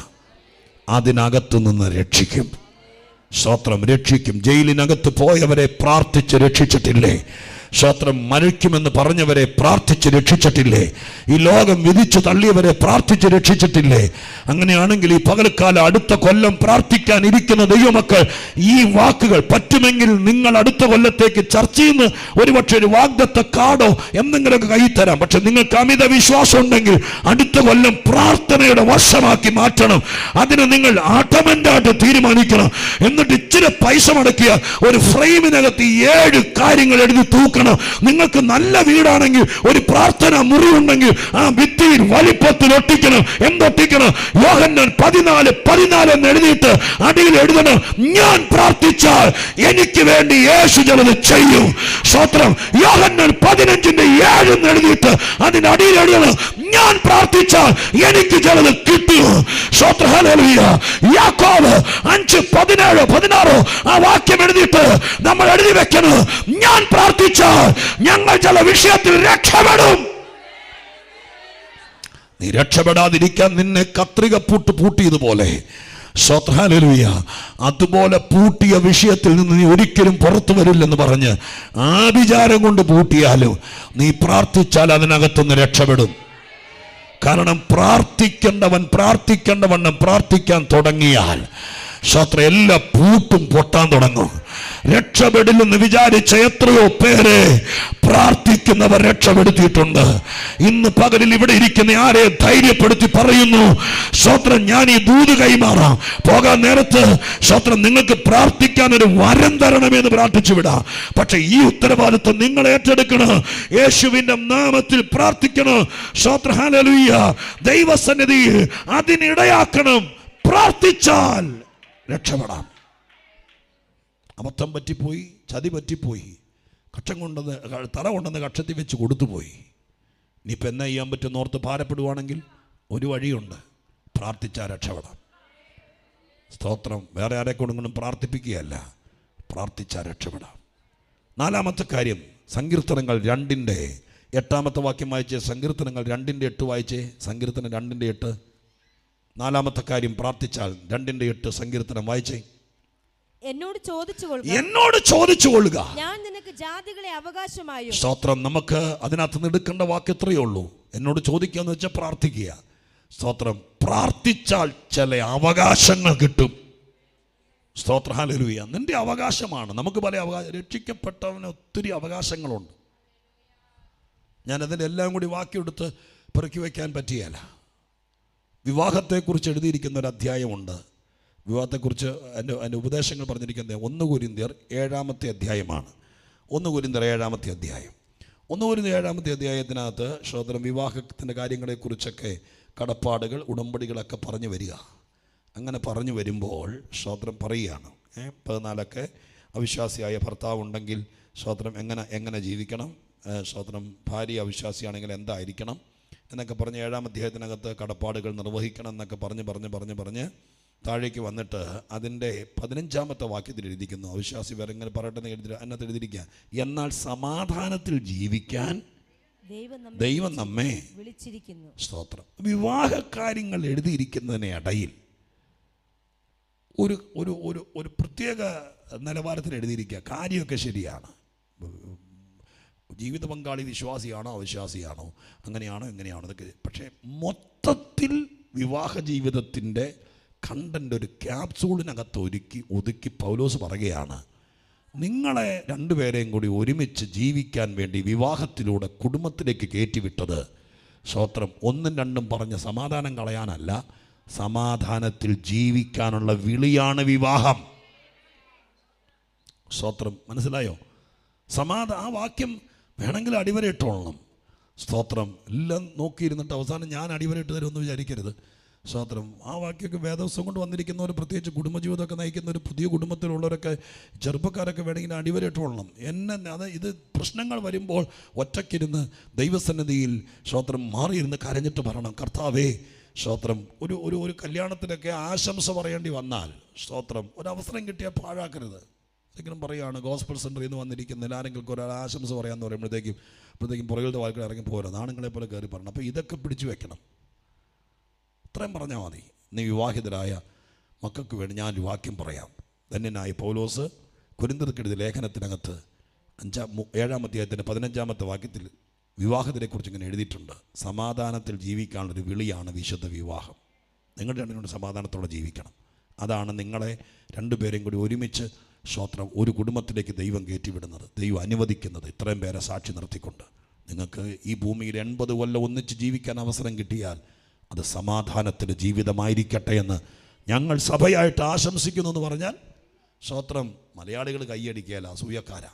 അതിനകത്തു നിന്ന് രക്ഷിക്കും. സ്തോത്രം രക്ഷിക്കും. ജയിലിനകത്ത് പോയവരെ പ്രാർത്ഥിച്ച് രക്ഷിച്ചിട്ടില്ലേ? സ്തോത്രം മരിക്കുമെന്ന് പറഞ്ഞവരെ പ്രാർത്ഥിച്ച് രക്ഷിച്ചിട്ടില്ലേ? ഈ ലോകം വിധിച്ചു തള്ളിയവരെ പ്രാർത്ഥിച്ച് രക്ഷിച്ചിട്ടില്ലേ? അങ്ങനെയാണെങ്കിൽ ഈ പകൽക്കാലം അടുത്ത കൊല്ലം പ്രാർത്ഥിക്കാൻ ഇരിക്കുന്ന ദൈവമക്കൾ ഈ വാക്കുകൾ പറ്റുമെങ്കിൽ നിങ്ങൾ അടുത്ത കൊല്ലത്തേക്ക് ചർച്ചയിൽ നിന്ന് ഒരുപക്ഷെ ഒരു വാഗ്ദത്ത കാർഡോ എന്തെങ്കിലുമൊക്കെ കൈ തരാം. പക്ഷെ നിങ്ങൾക്ക് അമിത വിശ്വാസം ഉണ്ടെങ്കിൽ അടുത്ത കൊല്ലം പ്രാർത്ഥനയുടെ വർഷമാക്കി മാറ്റണം. അതിന് നിങ്ങൾ ആട്ടമെന്റായിട്ട് തീരുമാനിക്കണം. എന്നിട്ട് ഇച്ചിരി പൈസ മുടക്കിയ ഒരു ഫ്രെയിമിനകത്ത് 7 കാര്യങ്ങൾ എഴുതി തൂക്കണം. നിങ്ങൾക്ക് നല്ല വീടാണെങ്കിൽ ഒരു പ്രാർത്ഥന മുറിവുണ്ടെങ്കിൽ ആ ഭിത്തിയിൽ വലിപ്പത്തിൽ ഒട്ടിക്കണം. എന്തൊട്ടിക്കണം? യോഹന്നാൻ 14:14 എന്ന് എഴുതിയിട്ട് അടിയിൽ എഴുതണം, ഞാൻ പ്രാർത്ഥിച്ചാൽ എനിക്ക് വേണ്ടി യേശു ചിലത് ചെയ്യും. സ്തോത്രം. യോഹന്നാൻ 15:7 എന്ന് എഴുതിയിട്ട് അതിന്റെ അടിയിൽ എഴുതണം, ഞാൻ പ്രാർത്ഥിച്ചാൽ എനിക്ക് ചിലത് കിട്ടും. സ്തോത്രം. ഹല്ലേലൂയ. യാക്കോബ് 5:17-16 ആ വാക്യം എഴുതിയിട്ട് നമ്മൾ എഴുതി വെക്കണം, ഞാൻ പ്രാർത്ഥിച്ചാൽ ഞങ്ങൾ ചില വിഷയത്തിൽ രക്ഷപ്പെടും. നീ രക്ഷപ്പെടാതിരിക്കാൻ നിന്നെ കത്രിക പൂട്ടിയതുപോലെ, ഹല്ലേലൂയ, അതുപോലെ പൂട്ടിയ വിഷയത്തിൽ നിന്ന് നീ ഒരിക്കലും പുറത്തു വരില്ലെന്ന് പറഞ്ഞ് ആഭിചാരം കൊണ്ട് പൂട്ടിയാലും നീ പ്രാർത്ഥിച്ചാൽ അതിനകത്തുനിന്ന് രക്ഷപ്പെടും. കാരണം പ്രാർത്ഥിക്കേണ്ടവണ്ണം പ്രാർത്ഥിക്കാൻ തുടങ്ങിയാൽ എല്ലാ പൂട്ടും പൊട്ടാൻ തുടങ്ങും. രക്ഷപ്പെടില്ലെന്ന് വിചാരിച്ച എത്രയോ പേരെ പ്രാർത്ഥിക്കുന്നവർ രക്ഷപ്പെടുത്തിയിട്ടുണ്ട്. ഇന്ന് പകലിൽ ഇവിടെ ഇരിക്കുന്ന ആരെ ധൈര്യപ്പെടുത്തി പറയുന്നു, സ്തോത്രം, ഞാൻ ഈ ദൂത് കൈമാറാം. പോകാൻ നേരത്ത് സ്തോത്രം, നിങ്ങൾക്ക് പ്രാർത്ഥിക്കാൻ ഒരു വരം തരണമെന്ന് പ്രാർത്ഥിച്ചു വിടാം. പക്ഷെ ഈ ഉത്തരവാദിത്വം നിങ്ങൾ ഏറ്റെടുക്കണം. യേശുവിന്റെ നാമത്തിൽ പ്രാർത്ഥിക്കണം. സ്തോത്രം. ഹല്ലേലൂയ. ദൈവസന്നിധിയിൽ അതിനിടയാക്കണം. പ്രാർത്ഥിച്ചാൽ രക്ഷപ്പെടാം. അബദ്ധം പറ്റിപ്പോയി, ചതി പറ്റിപ്പോയി, തറ കൊണ്ടെന്ന് കക്ഷത്തിൽ വെച്ച് കൊടുത്തുപോയി. ഇനിയിപ്പോൾ എന്നാ ചെയ്യാൻ പറ്റുമെന്ന് ഓർത്ത് ഭാരപ്പെടുവാണെങ്കിൽ ഒരു വഴിയുണ്ട്, പ്രാർത്ഥിച്ചാൽ രക്ഷപ്പെടാം. സ്തോത്രം. വേറെ ആരെ കൊണ്ടെങ്കിലും പ്രാർത്ഥിപ്പിക്കുകയല്ല, പ്രാർത്ഥിച്ചാൽ രക്ഷപ്പെടാം. 4-ാമത്തെ കാര്യം, സങ്കീർത്തനങ്ങൾ 2:8 വാക്യം വായിച്ചേ. സങ്കീർത്തനങ്ങൾ 2:8 വായിച്ചേ. സങ്കീർത്തനം 2:8. 4-ാമത്തെ കാര്യം, പ്രാർത്ഥിച്ചാൽ 2:8 സങ്കീർത്തനം വായിച്ചേ. എന്നോട് ചോദിച്ചു കൊള്ളുക, ഞാൻ നിനക്ക് ജാതികളെ അവകാശമായും. സ്തോത്രം. നമുക്ക് അതിനകത്ത് നിന്ന് എടുക്കേണ്ട വാക്ക് എത്രയേ ഉള്ളൂ. എന്നോട് ചോദിക്കുക എന്ന് വെച്ചാൽ പ്രാർത്ഥിക്കുക. സ്തോത്രം. പ്രാർത്ഥിച്ചാൽ ചില അവകാശങ്ങൾ കിട്ടും. സ്തോത്രം. ഹല്ലേലൂയ. നിന്റെ അവകാശമാണ്. നമുക്ക് പല രക്ഷിക്കപ്പെട്ടവന് ഒത്തിരി അവകാശങ്ങളുണ്ട്. ഞാനതിൻ്റെ എല്ലാം കൂടി വാക്കിയെടുത്ത് പെറുക്കി വയ്ക്കാൻ പറ്റിയല്ല. വിവാഹത്തെക്കുറിച്ച് എഴുതിയിരിക്കുന്ന ഒരു അധ്യായമുണ്ട്. വിവാഹത്തെക്കുറിച്ച് എൻ്റെ ഉപദേശങ്ങൾ പറഞ്ഞിരിക്കുന്നത് 1 കൊരിന്ത്യർ 7-ാമത്തെ അധ്യായമാണ്. 1 കൊരിന്ത്യർ 7-ാമത്തെ അധ്യായം. 1 കൊരിന്ത്യർ 7-ാമത്തെ അധ്യായത്തിനകത്ത് സ്തോത്രം, വിവാഹത്തിൻ്റെ കാര്യങ്ങളെക്കുറിച്ചൊക്കെ കടപ്പാടുകൾ, ഉടമ്പടികളൊക്കെ പറഞ്ഞു വരിക. അങ്ങനെ പറഞ്ഞു വരുമ്പോൾ സ്തോത്രം പറയുകയാണ്, 14 അവിശ്വാസിയായ ഭർത്താവ് ഉണ്ടെങ്കിൽ സ്തോത്രം എങ്ങനെ ജീവിക്കണം, സ്തോത്രം, ഭാര്യ അവിശ്വാസിയാണെങ്കിൽ എന്തായിരിക്കണം എന്നൊക്കെ പറഞ്ഞ് 7-ാം അധ്യായത്തിനകത്ത് കടപ്പാടുകൾ നിർവഹിക്കണം എന്നൊക്കെ പറഞ്ഞ് താഴേക്ക് വന്നിട്ട് അതിൻ്റെ 15-ാമത്തെ വാക്യത്തിൽ എഴുതിക്കുന്നു, അവിശ്വാസി വേറെ ഇങ്ങനെ പറയട്ടെ അതിനകത്ത് എഴുതിയിരിക്കുക, എന്നാൽ സമാധാനത്തിൽ ജീവിക്കാൻ ദൈവം നമ്മെ വിളിച്ചിരിക്കുന്നു. സ്തോത്രം. വിവാഹ കാര്യങ്ങൾ എഴുതിയിരിക്കുന്നതിന് ഇടയിൽ ഒരു ഒരു ഒരു ഒരു പ്രത്യേക നിലവാരത്തിൽ എഴുതിയിരിക്കുക. കാര്യമൊക്കെ ശരിയാണ്. ജീവിത പങ്കാളി വിശ്വാസിയാണോ അവിശ്വാസിയാണോ, അങ്ങനെയാണോ ഇങ്ങനെയാണോ എന്നൊക്കെ. പക്ഷേ മൊത്തത്തിൽ വിവാഹ ജീവിതത്തിൻ്റെ കണ്ടൻ്റ് ഒരു ക്യാപ്സൂളിനകത്ത് ഒതുക്കി പൗലോസ് പറയുകയാണ്, നിങ്ങളെ രണ്ടുപേരെയും കൂടി ഒരുമിച്ച് ജീവിക്കാൻ വേണ്ടി വിവാഹത്തിലൂടെ കുടുംബത്തിലേക്ക് കയറ്റിവിട്ടത് സ്തോത്രം 1ഉം 2ഉം പറഞ്ഞ് സമാധാനം കളയാനല്ല, സമാധാനത്തിൽ ജീവിക്കാനുള്ള വിളിയാണ് വിവാഹം. സ്തോത്രം. മനസ്സിലായോ? ആ വാക്യം വേണമെങ്കിൽ അടിവരയിട്ടോളണം. സ്തോത്രം. എല്ലാം നോക്കിയിരുന്നിട്ട് അവസാനം ഞാൻ അടിവരയിട്ട് തരുമെന്ന് വിചാരിക്കരുത്. സ്തോത്രം. ആ വാക്യമൊക്കെ വേദവസം കൊണ്ട് വന്നിരിക്കുന്നവർ, പ്രത്യേകിച്ച് കുടുംബജീവിതമൊക്കെ നയിക്കുന്ന ഒരു പുതിയ കുടുംബത്തിലുള്ളവരൊക്കെ, ചെറുപ്പക്കാരൊക്കെ വേണമെങ്കിൽ അടിവരയിട്ടോളണം. ഇത് പ്രശ്നങ്ങൾ വരുമ്പോൾ ഒറ്റയ്ക്കിരുന്ന് ദൈവസന്നിധിയിൽ സ്തോത്രം മാറിയിരുന്ന് കരഞ്ഞിട്ട് പറയണം, കർത്താവേ സ്തോത്രം. ഒരു കല്യാണത്തിനൊക്കെ ആശംസ പറയേണ്ടി വന്നാൽ സ്തോത്രം, ഒരവസരം കിട്ടിയാൽ പാഴാക്കരുത്. ഒരിക്കലും പറയുകയാണ്, ഗോസ്പൽ സെൻ്ററിൽ നിന്ന് വന്നിരിക്കുന്ന ആരെങ്കിലും ഒരാൾ ആശംസ പറയാമെന്ന് പറയുമ്പോഴത്തേക്കും പുറകിലത്തെ വാക്കുകൾ ഇറങ്ങി പോരുന്നത് ആണുങ്ങളെ പോലെ കയറി പറയണം. അപ്പോൾ ഇതൊക്കെ പിടിച്ചു വെക്കണം. ഇത്രയും പറഞ്ഞാൽ മതി. നീ വിവാഹിതരായ മക്കൾക്ക് വേണ്ടി ഞാനൊരു വാക്യം പറയാം. ധന്യനായ പൗലോസ് കൊരിന്ത്യർക്കെഴുതിയ ലേഖനത്തിനകത്ത് 7-ാം അധ്യായത്തിൻ്റെ 15-ാമത്തെ വാക്യത്തിൽ വിവാഹത്തിനെക്കുറിച്ച് ഇങ്ങനെ എഴുതിയിട്ടുണ്ട്. സമാധാനത്തിൽ ജീവിക്കാനുള്ളൊരു വിളിയാണ് വിശുദ്ധ വിവാഹം. നിങ്ങളുടെ രണ്ടിനോട് സമാധാനത്തോടെ ജീവിക്കണം. അതാണ് നിങ്ങളെ രണ്ടുപേരെയും കൂടി ഒരുമിച്ച് സ്തോത്രം ഒരു കുടുംബത്തിലേക്ക് ദൈവം കയറ്റിവിടുന്നത്, ദൈവം അനുവദിക്കുന്നത്. ഇത്രയും പേരെ സാക്ഷി നിർത്തിക്കൊണ്ട് നിങ്ങൾക്ക് ഈ ഭൂമിയിൽ 80 കൊല്ലം ഒന്നിച്ച് ജീവിക്കാൻ അവസരം കിട്ടിയാൽ അത് സമാധാനത്തിൻ്റെ ജീവിതമായിരിക്കട്ടെ എന്ന് ഞങ്ങൾ സഭയായിട്ട് ആശംസിക്കുന്നു എന്ന് പറഞ്ഞാൽ സ്തോത്രം മലയാളികൾ കൈയടിക്കുകയല്ല, അസൂയക്കാരാ.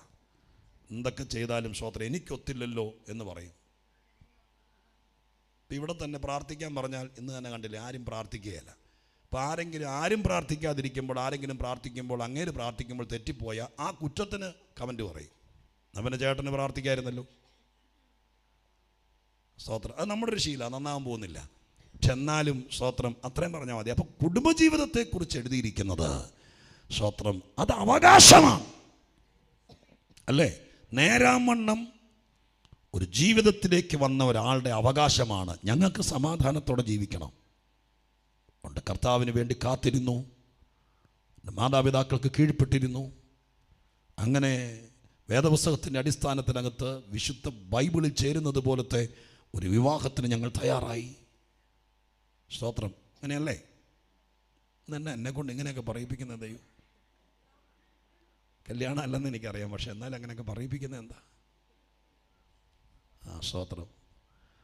എന്തൊക്കെ ചെയ്താലും സ്തോത്രം എനിക്കൊത്തില്ലല്ലോ എന്ന് പറയും. ഇപ്പം ഇവിടെ തന്നെ പ്രാർത്ഥിക്കാൻ പറഞ്ഞാൽ ഇന്ന് തന്നെ കണ്ടില്ലേ, ആരും പ്രാർത്ഥിക്കുകയല്ല. അപ്പോൾ ആരും പ്രാർത്ഥിക്കാതിരിക്കുമ്പോൾ, ആരെങ്കിലും പ്രാർത്ഥിക്കുമ്പോൾ, അങ്ങേര് പ്രാർത്ഥിക്കുമ്പോൾ തെറ്റിപ്പോയാൽ ആ കുറ്റത്തിന് കമൻറ്റ് പറയും. അവൻ്റെ ചേട്ടന് പ്രാർത്ഥിക്കായിരുന്നല്ലോ. സ്തോത്രം, അത് നമ്മുടെ ഒരു ശീലമാണ്, നന്നാകാൻ പോകുന്നില്ല. പക്ഷെ എന്നാലും സ്തോത്രം അത്രയും പറഞ്ഞാൽ മതി. അപ്പോൾ കുടുംബജീവിതത്തെക്കുറിച്ച് എഴുതിയിരിക്കുന്നത് സ്തോത്രം അത് അവകാശമാണ് അല്ലേ? നേരാമണ്ണം ഒരു ജീവിതത്തിലേക്ക് വന്ന ഒരാളുടെ അവകാശമാണ്. ഞങ്ങൾക്ക് സമാധാനത്തോടെ ജീവിക്കണം. ഉണ്ട് കർത്താവിന് വേണ്ടി കാത്തിരുന്നു, മാതാപിതാക്കൾക്ക് കീഴ്പ്പെട്ടിരുന്നു. അങ്ങനെ വേദപുസ്തകത്തിൻ്റെ അടിസ്ഥാനത്തിനകത്ത് വിശുദ്ധ ബൈബിളിൽ ചേരുന്നത് പോലത്തെ ഒരു വിവാഹത്തിന് ഞങ്ങൾ തയ്യാറായി. സ്തോത്രം. അങ്ങനെയല്ലേ? എന്നെ കൊണ്ട് ഇങ്ങനെയൊക്കെ പറയിപ്പിക്കുന്നത് ദൈവം. കല്യാണം അല്ലെന്ന് എനിക്കറിയാം, പക്ഷെ എന്നാലും അങ്ങനെയൊക്കെ പറയിപ്പിക്കുന്നത് എന്താ? സ്തോത്രം.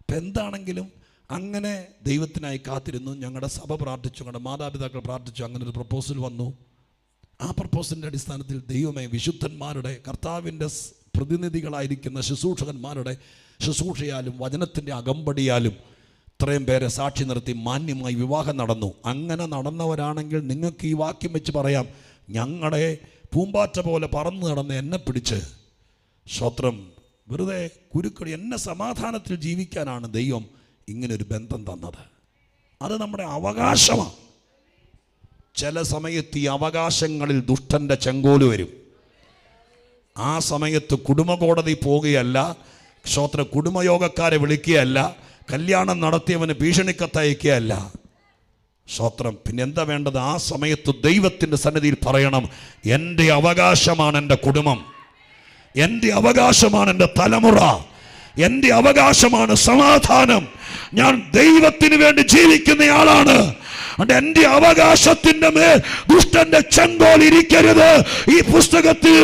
അപ്പം എന്താണെങ്കിലും അങ്ങനെ ദൈവത്തിനായി കാത്തിരുന്നു. ഞങ്ങളുടെ സഭ പ്രാർത്ഥിച്ചു, ഞങ്ങളുടെ മാതാപിതാക്കൾ പ്രാർത്ഥിച്ചു. അങ്ങനെ ഒരു പ്രപ്പോസൽ വന്നു. ആ പ്രപ്പോസലിൻ്റെ അടിസ്ഥാനത്തിൽ ദൈവമേ, വിശുദ്ധന്മാരുടെ കർത്താവിൻ്റെ പ്രതിനിധികളായിരിക്കുന്ന ശുശ്രൂഷകന്മാരുടെ ശുശ്രൂഷയാലും വചനത്തിൻ്റെ അകമ്പടിയാലും ഇത്രയും പേരെ സാക്ഷി നിർത്തി മാന്യമായി വിവാഹം നടന്നു. അങ്ങനെ നടന്നവരാണെങ്കിൽ നിങ്ങൾക്ക് ഈ വാക്യം വെച്ച് പറയാം, ഞങ്ങളെ പൂമ്പാറ്റ പോലെ പറന്നു നടന്ന് എന്നെ പിടിച്ച് സ്തോത്രം വെറുതെ കുരുക്കളി എന്നെ സമാധാനത്തിൽ ജീവിക്കാനാണ് ദൈവം ഇങ്ങനൊരു ബന്ധം തന്നത്. അത് നമ്മുടെ അവകാശമാണ്. ചില സമയത്ത് ഈ അവകാശങ്ങളിൽ ദുഷ്ടൻ്റെ ചെങ്കോല് വരും. ആ സമയത്ത് കുടുംബകോടതി പോവുകയല്ല, സ്തോത്ര കുടുംബയോഗക്കാരെ വിളിക്കുകയല്ല, കല്യാണം നടത്തിയവന് ഭീഷണിക്കത്തയക്കുകയല്ല. സ്തോത്രം. പിന്നെ എന്താ വേണ്ടത്? ആ സമയത്ത് ദൈവത്തിൻ്റെ സന്നിധിയിൽ പറയണം, എൻ്റെ അവകാശമാണ് എൻ്റെ കുടുംബം, എൻ്റെ അവകാശമാണ് എൻ്റെ തലമുറ, എൻ്റെ അവകാശമാണ് സമാധാനം. ഞാൻ ദൈവത്തിന് വേണ്ടി ജീവിക്കുന്നയാളാണ്. എൻ്റെ അവകാശത്തിന്റെ മേൽ ദുഷ്ടന്റെ ചെങ്കോൽ ഇരിക്കരുത്. ഈ പുസ്തകത്തിൽ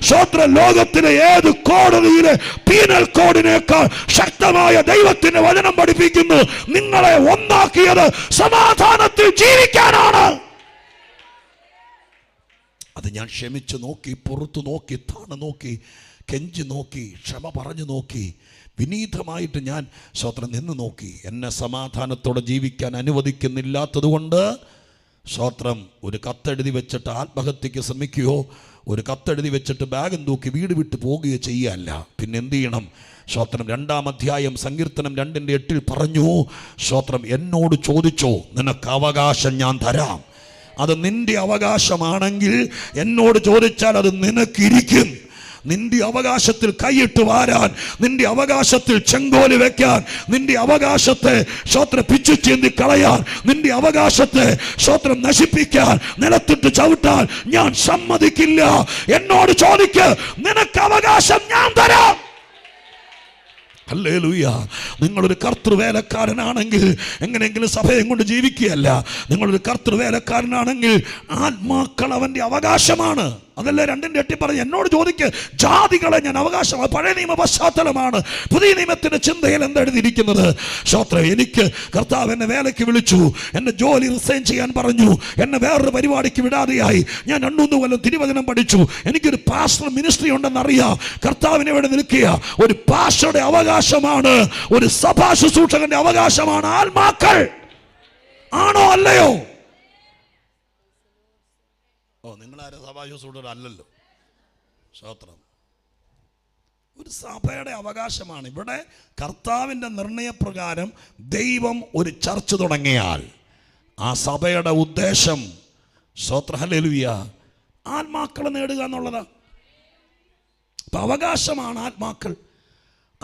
സ്തോത്ര ലോകത്തിലെ ഏത് കോടതിയിലെ പീനൽ കോഡിനേക്കാൾ ശക്തമായ ദൈവത്തിന്റെ വചനം പഠിപ്പിക്കുന്നു, നിങ്ങളെ ഒന്നാക്കിയത് സമാധാനത്തിൽ ജീവിക്കാനാണ്. അത് ഞാൻ ക്ഷമിച്ചു നോക്കി, പുറത്തു നോക്കി, താണു നോക്കി, കെഞ്ചി നോക്കി, ക്ഷമ പറഞ്ഞു നോക്കി, വിനീതമായിട്ട് ഞാൻ സ്തോത്രം നിന്ന് നോക്കി. എന്നെ സമാധാനത്തോടെ ജീവിക്കാൻ അനുവദിക്കുന്നില്ലാത്തത് കൊണ്ട് സ്തോത്രം ഒരു കത്തെഴുതി വെച്ചിട്ട് ആത്മഹത്യക്ക് ശ്രമിക്കുകയോ, ഒരു കത്തെഴുതി വെച്ചിട്ട് ബാഗും തൂക്കി വീട് വിട്ട് പോകുകയോ ചെയ്യുകയല്ല. പിന്നെ എന്ത് ചെയ്യണം? സ്തോത്രം 2-ാം അധ്യായം സങ്കീർത്തനം 2:8 പറഞ്ഞു, സ്തോത്രം എന്നോട് ചോദിച്ചോ, നിനക്ക് അവകാശം ഞാൻ തരാം. അത് നിന്റെ അവകാശമാണെങ്കിൽ എന്നോട് ചോദിച്ചാൽ അത് നിനക്കിരിക്കും. നിന്റെ അവകാശത്തിൽ കൈയിട്ട് വാരാൻ, നിന്റെ അവകാശത്തിൽ ചെങ്കോല് വെക്കാൻ, നിന്റെ അവകാശത്തെ സ്തോത്രം പിച്ചു ചീന്തി കളയാൻ, നിന്റെ അവകാശത്തെ സ്തോത്രം നശിപ്പിക്കാൻ, നിലത്തിട്ട് ചവിട്ടാൻ ഞാൻ സമ്മതിക്കില്ല. എന്നോട് ചോദിക്ക്, നിനക്ക് അവകാശം ഞാൻ തരാം. ഹല്ലേലൂയ. നിങ്ങളൊരു കർത്തൃവേലക്കാരനാണെങ്കിൽ എങ്ങനെയെങ്കിലും സഭയും കൊണ്ട് ജീവിക്കുകയല്ല. നിങ്ങളൊരു കർത്തൃവേലക്കാരനാണെങ്കിൽ ആത്മാക്കൾ അവൻ്റെ അവകാശമാണ്. അതല്ല 2:8 പറഞ്ഞ് എന്നോട് ചോദിക്ക്, ജാതികളെ ഞാൻ അവകാശമാണ്. പഴയ നിയമ പശ്ചാത്തലമാണ്. പുതിയ നിയമത്തിന്റെ ചിന്തയിൽ എന്തെഴുതിയിരിക്കുന്നത്? സ്തോത്രം. എനിക്ക് കർത്താവ് എന്നെ വേലയ്ക്ക് വിളിച്ചു, എന്നെ ജോലി റിസൈൻ ചെയ്യാൻ പറഞ്ഞു, എന്നെ വേറൊരു പരിപാടിക്ക് വിടാതെയായി. ഞാൻ 2-3 കൊല്ലം തിരുവചനം പഠിച്ചു, എനിക്കൊരു പാസ്റ്റർ മിനിസ്ട്രി ഉണ്ടെന്നറിയാം. കർത്താവിനെ ഇവിടെ നിൽക്കുക. ഒരു പാസ്റ്ററുടെ അവകാശമാണ്, ഒരു സഭാ ശുശ്രൂഷകന്റെ അവകാശമാണ് ആത്മാക്കൾ. ആണോ അല്ലയോ? നിങ്ങളാരും സഭാശുശ്രൂഷകർ അല്ലല്ലോ. സ്തോത്രം. ഒരു സഭയുടെ അവകാശമാണ്. ഇവിടെ കർത്താവിൻ്റെ നിർണയപ്രകാരം ദൈവം ഒരു ചർച്ച് തുടങ്ങിയാൽ ആ സഭയുടെ ഉദ്ദേശം സ്തോത്രം ഹല്ലേലൂയ ആത്മാക്കളെ നേടുക എന്നുള്ളതാണ്. അപ്പം അവകാശമാണ് ആത്മാക്കൾ.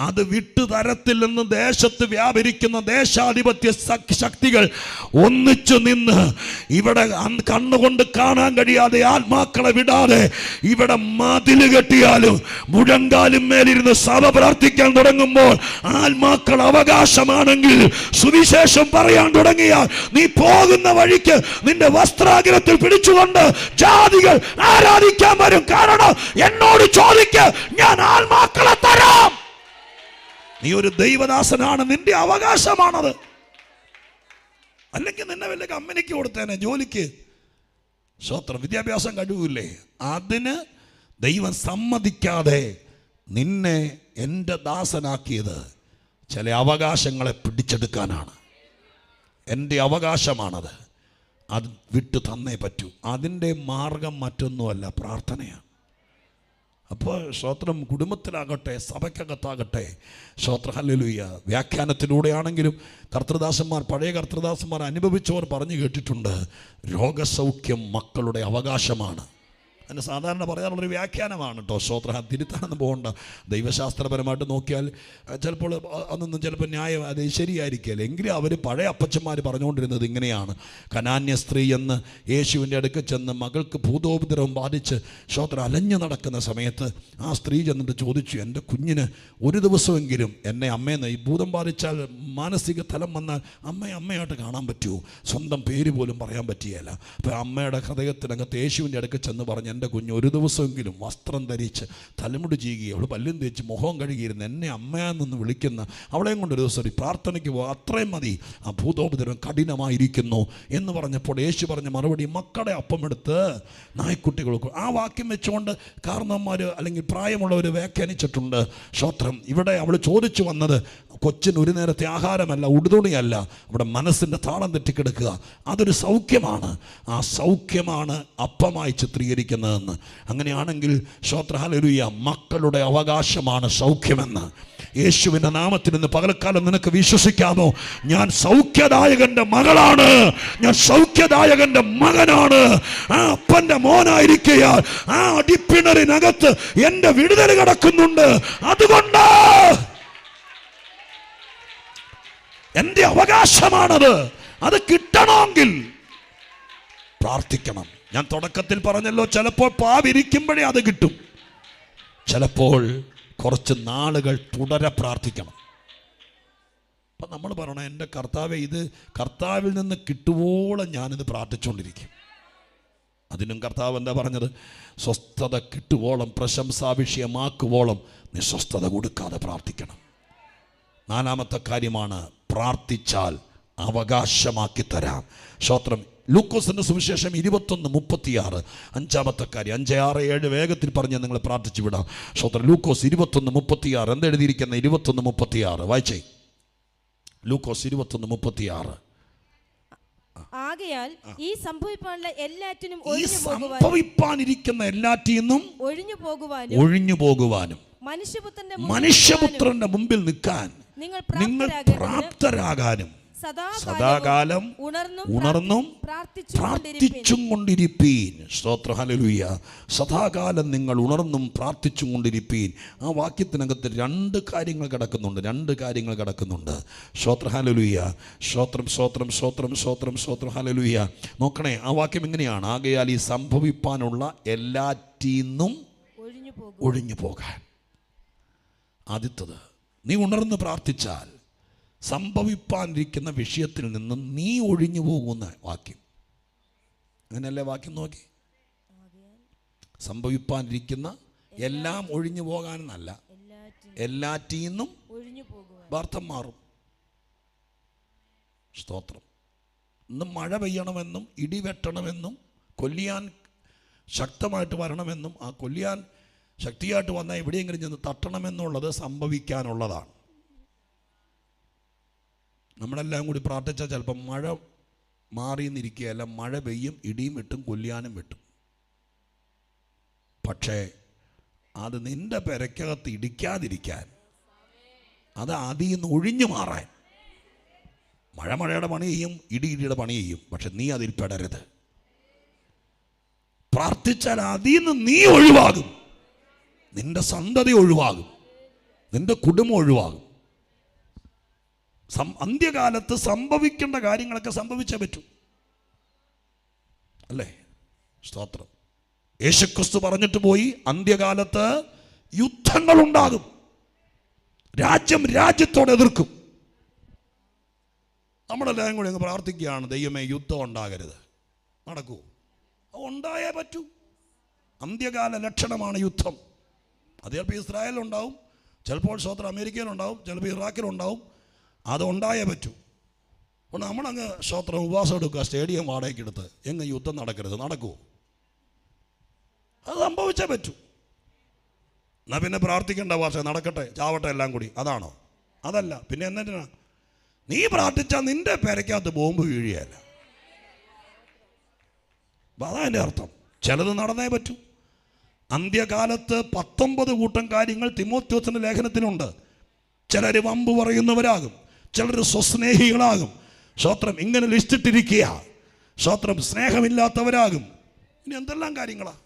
അത് വിട്ടുതരത്തില്ലെന്ന് ദേശത്ത് വ്യാപരിക്കുന്ന ദേശാധിപത്യ ശക്തികൾ ഒന്നിച്ചു നിന്ന് ഇവിടെ കണ്ണുകൊണ്ട് കാണാൻ കഴിയാതെ ആത്മാക്കളെ വിടാതെ ഇവിടെ മതില് കെട്ടിയാലും മുഴങ്കാലും മേലിരുന്ന് സഭ പ്രാർത്ഥിക്കാൻ തുടങ്ങുമ്പോൾ ആത്മാക്കൾ അവകാശമാണെങ്കിൽ സുവിശേഷം പറയാൻ തുടങ്ങിയാൽ നീ പോകുന്ന വഴിക്ക് നിന്റെ വസ്ത്രാഗ്രത്തിൽ പിടിച്ചുകൊണ്ട് ജാതികൾ ആരാധിക്കാൻ വരും. കാരണം എന്നോട് ചോദിക്ക, ഞാൻ ആത്മാക്കളെ തരാം. നീ ഒരു ദൈവദാസനാണ്, നിന്റെ അവകാശമാണത്. അല്ലെങ്കിൽ നിന്നെ വല്ല കമ്പനിക്ക് കൊടുത്തേനെ, ജോലിക്ക്. സ്വത്രം വിദ്യാഭ്യാസം കഴിവില്ലേ, അതിന് ദൈവം സമ്മതിക്കാതെ നിന്നെ എൻ്റെ ദാസനാക്കിയത് ചില അവകാശങ്ങളെ പിടിച്ചെടുക്കാനാണ്. എൻ്റെ അവകാശമാണത്, അത് വിട്ടു തന്നേ പറ്റൂ. അതിൻ്റെ മാർഗം മറ്റൊന്നുമല്ല, പ്രാർത്ഥനയാണ്. അപ്പോൾ സ്തോത്രം, കുടുംബത്തിലാകട്ടെ സഭയ്ക്കകത്താകട്ടെ, സ്തോത്രം ഹല്ലേലൂയ, വ്യാഖ്യാനത്തിലൂടെയാണെങ്കിലും കർത്തൃദാസന്മാർ, പഴയ കർത്തൃദാസന്മാർ അനുഭവിച്ചവർ പറഞ്ഞു കേട്ടിട്ടുണ്ട്, രോഗസൗഖ്യം മക്കളുടെ അവകാശമാണ്. അതിന് സാധാരണ പറയാനുള്ളൊരു വ്യാഖ്യാനമാണ് കേട്ടോ. സ്തോത്രം, തിരുത്താണെന്ന് പോകണ്ട. ദൈവശാസ്ത്രപരമായിട്ട് നോക്കിയാൽ ചിലപ്പോൾ അതൊന്നും ചിലപ്പോൾ ന്യായം അത് ശരിയായിരിക്കില്ല. എങ്കിലും അവർ പഴയ അപ്പച്ചന്മാർ പറഞ്ഞുകൊണ്ടിരുന്നത് ഇങ്ങനെയാണ്. കനാന്യ സ്ത്രീ എന്ന് യേശുവിൻ്റെ അടുക്കൽ ചെന്ന് മകൾക്ക് ഭൂതോപദ്രവം ബാധിച്ച് സ്തോത്രം അലഞ്ഞു നടക്കുന്ന സമയത്ത് ആ സ്ത്രീ ചെന്നിട്ട് ചോദിച്ചു, എൻ്റെ കുഞ്ഞിന് ഒരു ദിവസമെങ്കിലും എന്നെ അമ്മയെന്ന്, ഈ ഭൂതം ബാധിച്ചാൽ മാനസിക തലം വന്നാൽ അമ്മയായിട്ട് കാണാൻ പറ്റുമോ? സ്വന്തം പേര് പോലും പറയാൻ പറ്റുകയില്ല. അപ്പോൾ അമ്മയുടെ ഹൃദയത്തിനകത്ത് യേശുവിൻ്റെ അടുക്കൽ ചെന്ന് പറഞ്ഞ്, എൻ്റെ കുഞ്ഞ് ഒരു ദിവസമെങ്കിലും വസ്ത്രം ധരിച്ച് തലമുടി ചെയ്യുകയും അവൾ പല്ലും തേച്ച് മുഖം കഴുകിയിരുന്ന് എന്നെ അമ്മയാണെന്ന് വിളിക്കുന്ന അവളെയും കൊണ്ട് ഒരു ദിവസം പ്രാർത്ഥനയ്ക്ക് പോകുക, അത്രയും മതി. ആ ഭൂതോപദ്രവം കഠിനമായിരിക്കുന്നു എന്ന് പറഞ്ഞപ്പോൾ യേശു പറഞ്ഞ മറുപടി, മക്കളുടെ അപ്പമെടുത്ത് നായ്ക്കുട്ടികൾക്ക്. ആ വാക്യം വെച്ചുകൊണ്ട് കാരണവന്മാർ അല്ലെങ്കിൽ പ്രായമുള്ളവർ വ്യാഖ്യാനിച്ചിട്ടുണ്ട്. സ്തോത്രം, ഇവിടെ അവൾ ചോദിച്ചു വന്നത് കൊച്ചിന് ഒരു നേരത്തെ ആഹാരമല്ല, ഉടുതുണിയല്ല, അവിടെ മനസ്സിൻ്റെ താളം തെറ്റിക്കിടക്കുക. അതൊരു സൗഖ്യമാണ്. ആ സൗഖ്യമാണ് അപ്പമായി ചിത്രീകരിക്കുന്നതെന്ന്. അങ്ങനെയാണെങ്കിൽ സ്തോത്രം ഹല്ലേലൂയ, മക്കളുടെ അവകാശമാണ് സൗഖ്യമെന്ന്. യേശുവിൻ്റെ നാമത്തിൽ നിന്ന് പകൽക്കാലം നിനക്ക് വിശ്വസിക്കാമോ? ഞാൻ സൗഖ്യദായകന്റെ മകളാണ്, ഞാൻ സൗഖ്യദായകന്റെ മകനാണ്. ആ അപ്പന്റെ മോനായിരിക്കയാൽ ആ അടിപ്പിണറിനകത്ത് എൻ്റെ വിടുതൽ കിടക്കുന്നുണ്ട്. അതുകൊണ്ട് എൻ്റെ അവകാശമാണത്. അത് കിട്ടണമെങ്കിൽ പ്രാർത്ഥിക്കണം. ഞാൻ തുടക്കത്തിൽ പറഞ്ഞല്ലോ, ചിലപ്പോൾ പാവിരിക്കുമ്പോഴേ അത് കിട്ടും, ചിലപ്പോൾ കുറച്ച് നാളുകൾ തുടരെ പ്രാർത്ഥിക്കണം. അപ്പം നമ്മൾ പറയണം, എൻ്റെ കർത്താവെ, ഇത് കർത്താവിൽ നിന്ന് കിട്ടുവോളം ഞാനിത് പ്രാർത്ഥിച്ചുകൊണ്ടിരിക്കും. അതിനും കർത്താവ് എന്താ പറഞ്ഞത്? സ്വസ്ഥത കിട്ടുവോളം, പ്രശംസാവിഷയമാക്കുവോളം നീ സ്വസ്ഥത കൊടുക്കാതെ പ്രാർത്ഥിക്കണം. നാലാമത്തെ കാര്യമാണ്, പ്രാർത്ഥിച്ചാൽ അവകാശമാക്കി തരാം. സ്തോത്രം, ലൂക്കോസിന്റെ സുവിശേഷം 21:36, അഞ്ചാമത്തെ കാര്യം. 5, 6, 7 വേഗത്തിൽ പറഞ്ഞ് നിങ്ങൾ പ്രാർത്ഥിച്ചു വിടാം. സ്തോത്രം, ലൂക്കോസ് 21:36 എന്താ എഴുതിയിരിക്കുന്ന? 21:36 വായിച്ചേ. ലൂക്കോസ് 21:36. ആകയാൽ ഈ സംഭവിപ്പാനിരിക്കുന്ന എല്ലാറ്റിനും ഒഴിഞ്ഞു പോകുവാനും മനുഷ്യപുത്രന്റെ മുമ്പിൽ നിൽക്കാൻ നിങ്ങൾ പ്രാപ്തരാകാനും സദാകാലം ഉണർന്നും പ്രാർത്ഥിച്ചും കൊണ്ടിരിപ്പീൻ. സ്തോത്രം, ഹല്ലേലൂയ. സദാകാലം നിങ്ങൾ ഉണർന്നും പ്രാർത്ഥിച്ചും കൊണ്ടിരിപ്പീൻ. ആ വാക്യത്തിനകത്ത് രണ്ട് കാര്യങ്ങൾ കിടക്കുന്നുണ്ട്. സ്തോത്രം, ഹല്ലേലൂയ. സ്തോത്രം, ഹല്ലേലൂയ. നോക്കണേ, ആ വാക്യം ഇങ്ങനെയാണ്, ആകയാൽ ഈ സംഭവിപ്പാനുള്ള എല്ലാറ്റീന്നും ഒഴിഞ്ഞു പോകാൻ. ആദ്യത്തത്, നീ ഉണർന്ന് പ്രാർത്ഥിച്ചാൽ സംഭവിപ്പാനിരിക്കുന്ന വിഷയത്തിൽ നിന്നും നീ ഒഴിഞ്ഞു പോകുന്ന വാക്യം. അങ്ങനെയല്ലേ വാക്യം? നോക്കി, സംഭവിപ്പാനിരിക്കുന്ന എല്ലാം ഒഴിഞ്ഞു പോകാനെന്നല്ല, എല്ലാറ്റീന്നും അർത്ഥം മാറും. സ്തോത്രം. ഇന്ന് മഴ പെയ്യണമെന്നും ഇടിവെട്ടണമെന്നും കൊല്ലിയാൻ ശക്തമായിട്ട് വരണമെന്നും ആ കൊല്ലിയാൻ ശക്തിയായിട്ട് വന്നാൽ എവിടെയെങ്കിലും ചെന്ന് തട്ടണമെന്നുള്ളത് സംഭവിക്കാനുള്ളതാണ്. നമ്മളെല്ലാം കൂടി പ്രാർത്ഥിച്ചാൽ ചിലപ്പോൾ മഴ മാറിയെന്നിരിക്കുകയല്ല, മഴ പെയ്യും, ഇടിയും വെട്ടും, കൊല്ലിയാനും വെട്ടും. പക്ഷേ അത് നിന്റെ പെരക്കകത്ത് ഇടിക്കാതിരിക്കാൻ, അത് അതിൽ നിന്ന് ഒഴിഞ്ഞു മാറാൻ, മഴയുടെ പണി ചെയ്യും, ഇടിയുടെ പണി ചെയ്യും, പക്ഷെ നീ അതിൽ പെടരുത്. പ്രാർത്ഥിച്ചാൽ അതിൽ നിന്ന് നീ ഒഴിവാകും, നിന്റെ സന്തതി ഒഴിവാകും, നിന്റെ കുടുംബം ഒഴിവാകും. അന്ത്യകാലത്ത് സംഭവിക്കേണ്ട കാര്യങ്ങളൊക്കെ സംഭവിച്ചേ പറ്റൂ, അല്ലേ? സ്തോത്രം. യേശുക്രിസ്തു പറഞ്ഞിട്ട് പോയി, അന്ത്യകാലത്ത് യുദ്ധങ്ങൾ ഉണ്ടാകും, രാജ്യം രാജ്യത്തോട് എതിർക്കും. നമ്മളെല്ലാവരും കൂടി അങ്ങ് പ്രാർത്ഥിക്കുകയാണ്, ദൈവമേ യുദ്ധം ഉണ്ടാകരുത്. നടക്കുമോ? അത് ഉണ്ടായേ പറ്റൂ. അന്ത്യകാല ലക്ഷണമാണ് യുദ്ധം. അത് ചിലപ്പോൾ ഇസ്രായേലിലുണ്ടാവും, ചിലപ്പോൾ സ്തോത്രം അമേരിക്കയിലുണ്ടാവും, ചിലപ്പോൾ ഇറാഖിലുണ്ടാവും. അത് ഉണ്ടായേ പറ്റൂ. അപ്പോൾ നമ്മളങ്ങ് സ്തോത്രം ഉപവാസം എടുക്കുക, സ്റ്റേഡിയം വാടകയ്ക്ക് എടുത്ത്, എങ്ങ് യുദ്ധം നടക്കരുത്. നടക്കുമോ? അത് സംഭവിച്ചേ പറ്റൂ. എന്നാൽ പിന്നെ പ്രാർത്ഥിക്കേണ്ട ഭാഷ നടക്കട്ടെ, ചാവട്ടെ എല്ലാം കൂടി, അതാണോ? അതല്ല. പിന്നെ എന്തിനാ നീ പ്രാർത്ഥിച്ചാൽ നിന്റെ പെരയ്ക്കകത്ത് ബോംബ് വീഴുകയല്ല. അതാ എൻ്റെ അർത്ഥം. ചിലത് നടന്നേ പറ്റൂ. അന്ത്യകാലത്ത് 19 കൂട്ടം കാര്യങ്ങൾ തിമോഥെയോസിന്റെ ലേഖനത്തിലുണ്ട്. ചിലർ വമ്പ് പറയുന്നവരാകും, ചിലർ സ്വസ്നേഹികളാകും. സ്തോത്രം. ഇങ്ങനെ ലിസ്റ്റിട്ടിരിക്കുക. സ്തോത്രം. സ്നേഹമില്ലാത്തവരാകും. ഇനി എന്തെല്ലാം കാര്യങ്ങളാ.